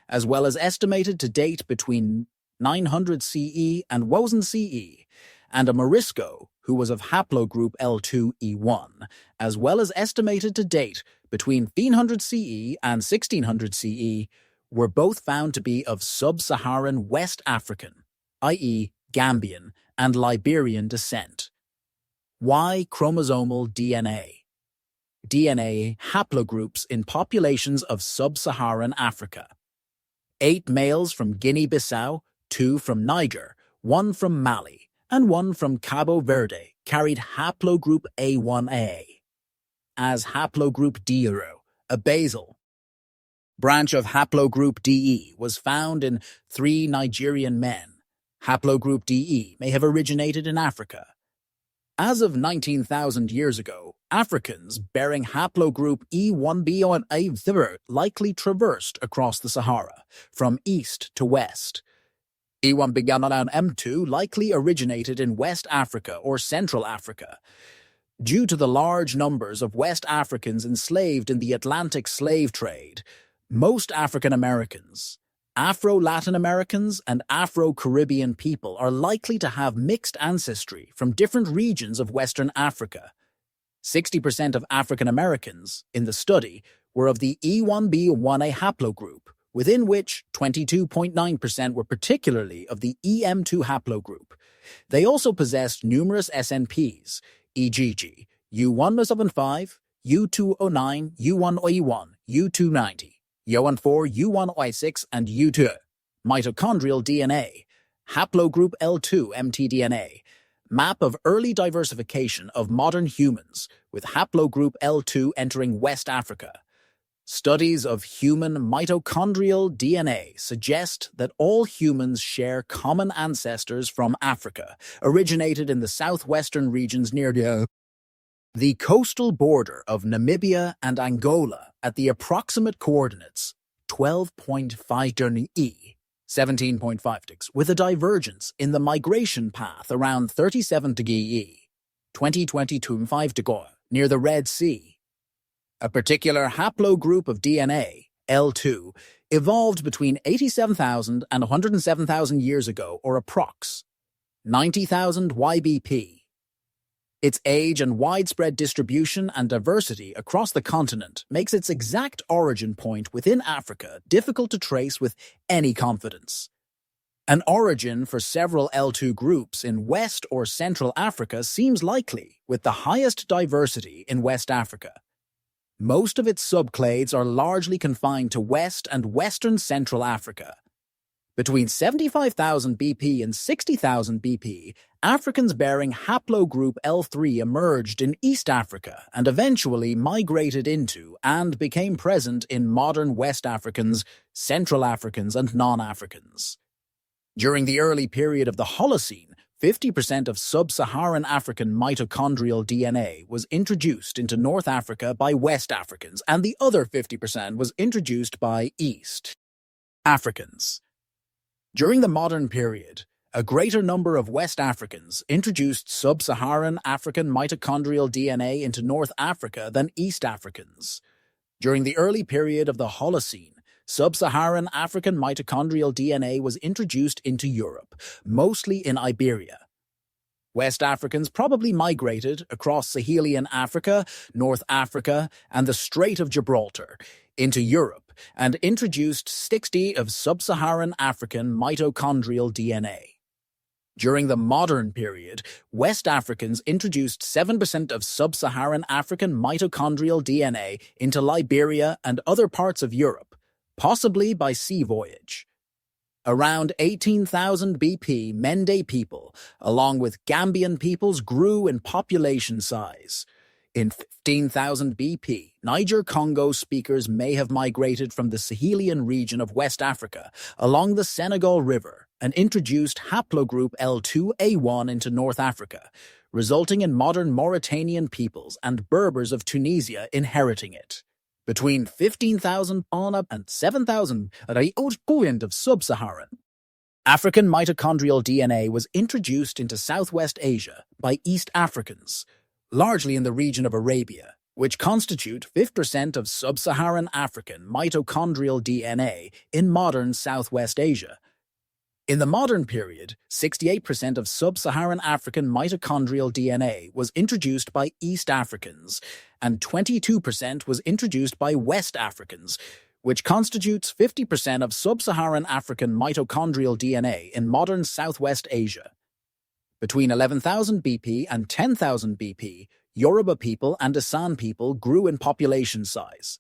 as well as estimated to date between 900 CE and 1000 CE, and a Morisco, who was of haplogroup L2E1, as well as estimated to date between 1500 CE and 1600 CE, were both found to be of sub-Saharan West African, i.e. Gambian, and Liberian descent. Y chromosomal DNA. DNA haplogroups in populations of sub-Saharan Africa. 8 males from Guinea-Bissau, 2 from Niger, 1 from Mali, and 1 from Cabo Verde carried haplogroup A1A. As haplogroup DE, a basal branch of haplogroup DE was found in 3 Nigerian men. Haplogroup DE may have originated in Africa. As of 19,000 years ago, Africans bearing haplogroup E1b likely traversed across the Sahara, from east to west. E1b-M2 likely originated in West Africa or Central Africa. Due to the large numbers of West Africans enslaved in the Atlantic slave trade, most African Americans, Afro-Latin Americans and Afro-Caribbean people are likely to have mixed ancestry from different regions of Western Africa. 60% of African Americans in the study were of the E1b1a haplogroup, within which 22.9% were particularly of the EM2 haplogroup. They also possessed numerous SNPs, e.g. U175, U209, U1OE1, U290, U14, U1OI6, and U2. Mitochondrial DNA, haplogroup L2 mtDNA, map of early diversification of modern humans, with haplogroup L2 entering West Africa. Studies of human mitochondrial DNA suggest that all humans share common ancestors from Africa, originated in the southwestern regions near the coastal border of Namibia and Angola at the approximate coordinates 12.5 E, 17.5 with a divergence in the migration path around 37 E, 2022 near the Red Sea. A particular haplogroup of DNA, L2, evolved between 87,000 and 107,000 years ago, or approx. 90,000 YBP. Its age and widespread distribution and diversity across the continent makes its exact origin point within Africa difficult to trace with any confidence. An origin for several L2 groups in West or Central Africa seems likely, with the highest diversity in West Africa. Most of its subclades are largely confined to West and Western Central Africa. Between 75,000 BP and 60,000 BP, Africans bearing haplogroup L3 emerged in East Africa and eventually migrated into and became present in modern West Africans, Central Africans, and non-Africans. During the early period of the Holocene, 50% of sub-Saharan African mitochondrial DNA was introduced into North Africa by West Africans, and the other 50% was introduced by East Africans. During the modern period, a greater number of West Africans introduced sub-Saharan African mitochondrial DNA into North Africa than East Africans. During the early period of the Holocene, sub-Saharan African mitochondrial DNA was introduced into Europe, mostly in Iberia. West Africans probably migrated across Sahelian Africa, North Africa, and the Strait of Gibraltar into Europe and introduced 60% of sub-Saharan African mitochondrial DNA. During the modern period, West Africans introduced 7% of sub-Saharan African mitochondrial DNA into Liberia and other parts of Europe, possibly by sea voyage. Around 18,000 BP, Mende people, along with Gambian peoples, grew in population size. In 15,000 BP, Niger-Congo speakers may have migrated from the Sahelian region of West Africa along the Senegal River and introduced haplogroup L2A1 into North Africa, resulting in modern Mauritanian peoples and Berbers of Tunisia inheriting it. Between 15,000 and 7,000 of sub-Saharan African mitochondrial DNA was introduced into Southwest Asia by East Africans, largely in the region of Arabia, which constitute 50% of sub-Saharan African mitochondrial DNA in modern Southwest Asia. In the modern period, 68% of sub-Saharan African mitochondrial DNA was introduced by East Africans, and 22% was introduced by West Africans, which constitutes 50% of sub-Saharan African mitochondrial DNA in modern Southwest Asia. Between 11,000 BP and 10,000 BP, Yoruba people and Asan people grew in population size.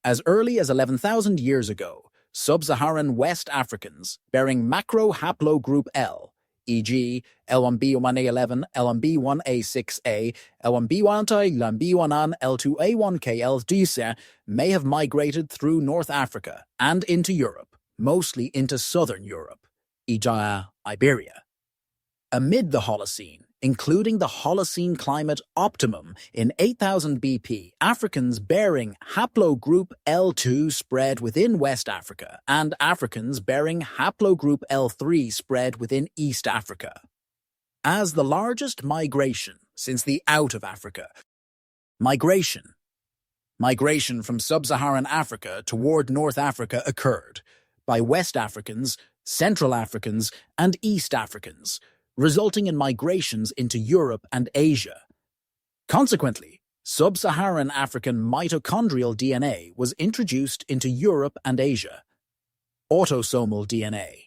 As early as 11,000 years ago, sub-Saharan West Africans bearing macro haplogroup L, e.g. L1b1a11, L1b1a6a, L1b1i, L1b1an, L2a1k, L2c, may have migrated through North Africa and into Europe, mostly into southern Europe, e.g. Iberia. Amid the Holocene, including the Holocene climate optimum in 8000 BP, Africans bearing haplogroup L2 spread within West Africa, and Africans bearing haplogroup L3 spread within East Africa. As the largest migration since the out of Africa, migration from sub-Saharan Africa toward North Africa occurred, by West Africans, Central Africans, and East Africans, resulting in migrations into Europe and Asia. Consequently, sub-Saharan African mitochondrial DNA was introduced into Europe and Asia. Autosomal DNA.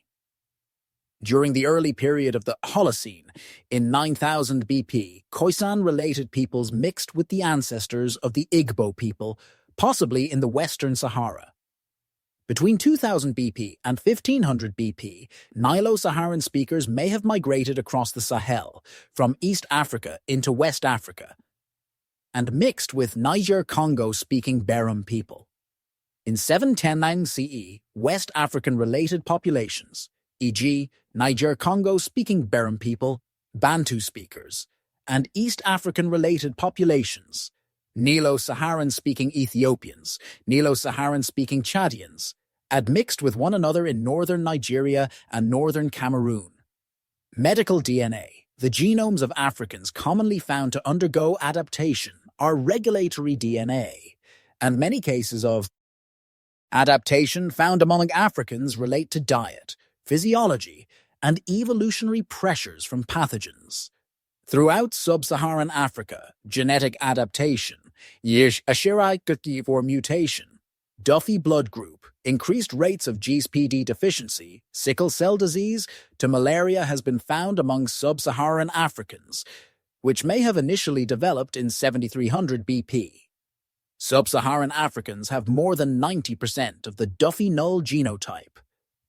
During the early period of the Holocene, in 9000 BP, Khoisan-related peoples mixed with the ancestors of the Igbo people, possibly in the Western Sahara. Between 2000 BP and 1500 BP, Nilo-Saharan speakers may have migrated across the Sahel, from East Africa into West Africa, and mixed with Niger-Congo-speaking Berum people. In 710 CE, West African-related populations, e.g., Niger-Congo-speaking Berum people, Bantu speakers, and East African-related populations, Nilo-Saharan-speaking Ethiopians, Nilo-Saharan-speaking Chadians, admixed with one another in northern Nigeria and northern Cameroon. Medical DNA. The genomes of Africans commonly found to undergo adaptation are regulatory DNA, and many cases of adaptation found among Africans relate to diet, physiology, and evolutionary pressures from pathogens. Throughout sub-Saharan Africa, genetic adaptation, for mutation, Duffy blood group, increased rates of GSPD deficiency, sickle cell disease, to malaria has been found among sub-Saharan Africans, which may have initially developed in 7300 BP. Sub-Saharan Africans have more than 90% of the Duffy null genotype,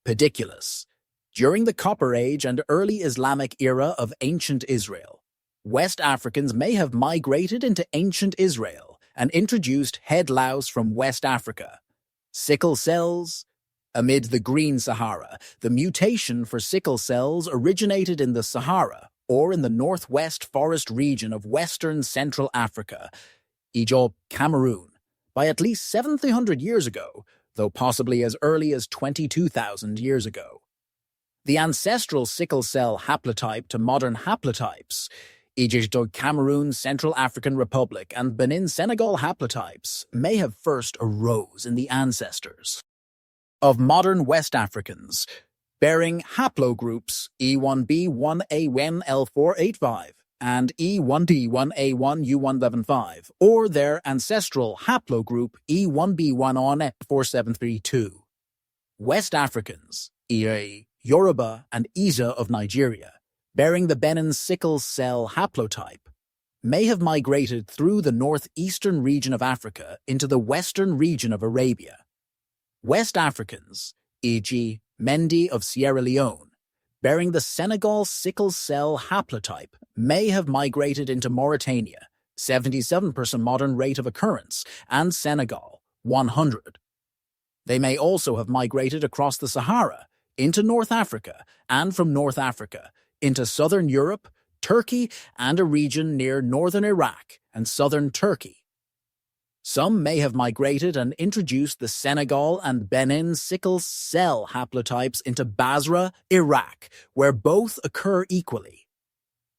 pediculus. During the Copper Age and early Islamic era of ancient Israel, West Africans may have migrated into ancient Israel and introduced head louse from West Africa. Sickle cells. Amid the Green Sahara, the mutation for sickle cells originated in the Sahara or in the northwest forest region of western Central Africa, e.g. Cameroon, by at least 700 years ago, though possibly as early as 22,000 years ago. The ancestral sickle cell haplotype to modern haplotypes, e.g. Cameroon, Central African Republic, and Benin Senegal haplotypes, may have first arose in the ancestors of modern West Africans, bearing haplogroups E1b1a1l485 and E1d1a1u175, or their ancestral haplogroup E1b1on4732. West Africans, e.a. Yoruba and Oyo of Nigeria, bearing the Benin sickle cell haplotype, may have migrated through the northeastern region of Africa into the western region of Arabia. West Africans, e.g. Mendi of Sierra Leone, bearing the Senegal sickle cell haplotype, may have migrated into Mauritania, 77% modern rate of occurrence, and Senegal, 100. They may also have migrated across the Sahara, into North Africa, and from North Africa, into southern Europe, Turkey, and a region near northern Iraq and southern Turkey. Some may have migrated and introduced the Senegal and Benin sickle cell haplotypes into Basra, Iraq, where both occur equally.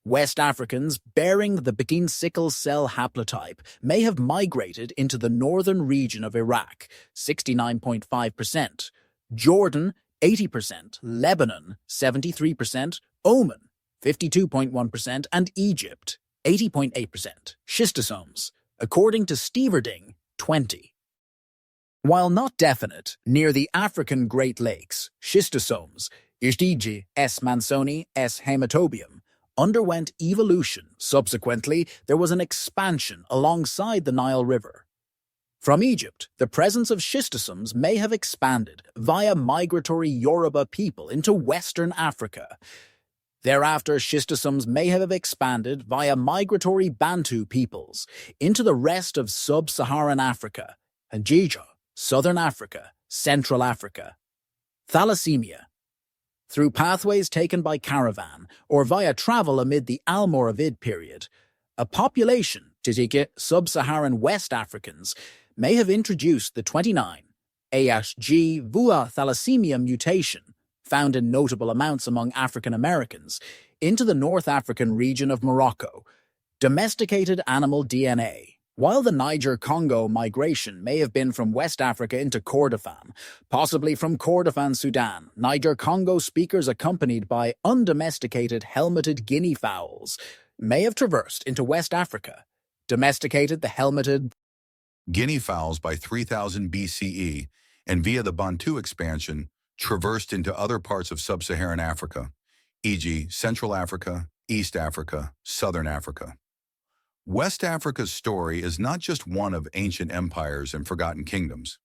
West Africans bearing the Benin sickle cell haplotype may have migrated into the northern region of Iraq, 69.5%, Jordan, 80%, Lebanon, 73%, Oman, 52.1%, and Egypt, 80.8%, schistosomes, according to Steverding, 20. While not definite, near the African Great Lakes, schistosomes, e.g. S. mansoni, S. hematobium, underwent evolution. Subsequently, there was an expansion alongside the Nile River. From Egypt, the presence of schistosomes may have expanded via migratory Yoruba people into Western Africa. Thereafter, schistosomes may have expanded via migratory Bantu peoples into the rest of sub-Saharan Africa, Ajija, Southern Africa, Central Africa. Thalassemia. Through pathways taken by caravan or via travel amid the Almoravid period, a population, Tichit, sub-Saharan West Africans, may have introduced the 29 ASG Vua thalassemia mutation, found in notable amounts among African Americans, into the North African region of Morocco. Domesticated animal DNA. While the Niger-Congo migration may have been from West Africa into Kordofan, possibly from Kordofan, Sudan, Niger-Congo speakers accompanied by undomesticated helmeted guinea fowls may have traversed into West Africa, domesticated the helmeted Guinea fowls by 3000 BCE and via the Bantu expansion traversed into other parts of sub-Saharan Africa, e.g. Central Africa, East Africa, Southern Africa. West Africa's story is not just one of ancient empires and forgotten kingdoms.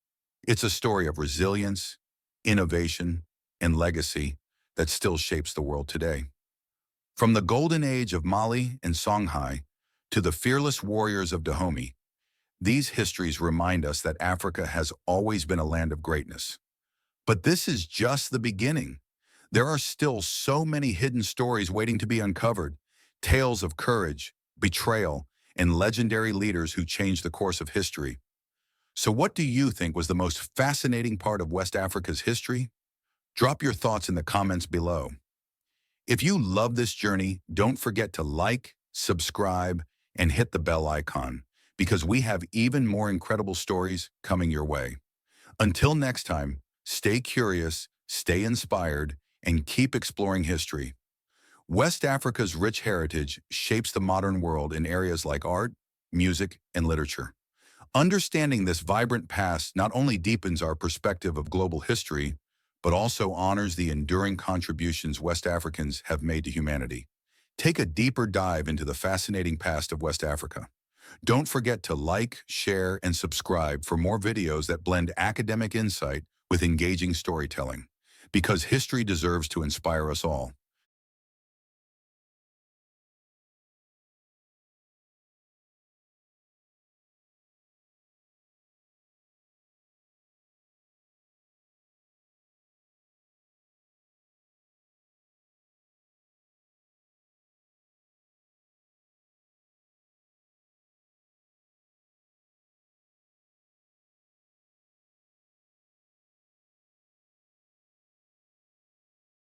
It's a story of resilience, innovation, and legacy that still shapes the world today. From the golden age of Mali and Songhai to the fearless warriors of Dahomey, these histories remind us that Africa has always been a land of greatness. But this is just the beginning. There are still so many hidden stories waiting to be uncovered, tales of courage, betrayal, and legendary leaders who changed the course of history. So what do you think was the most fascinating part of West Africa's history? Drop your thoughts in the comments below. If you love this journey, don't forget to like, subscribe, and hit the bell icon, because we have even more incredible stories coming your way. Until next time, stay curious, stay inspired, and keep exploring history. West Africa's rich heritage shapes the modern world in areas like art, music, and literature. Understanding this vibrant past not only deepens our perspective of global history, but also honors the enduring contributions West Africans have made to humanity. Take a deeper dive into the fascinating past of West Africa. Don't forget to like, share, and subscribe for more videos that blend academic insight with engaging storytelling, because history deserves to inspire us all.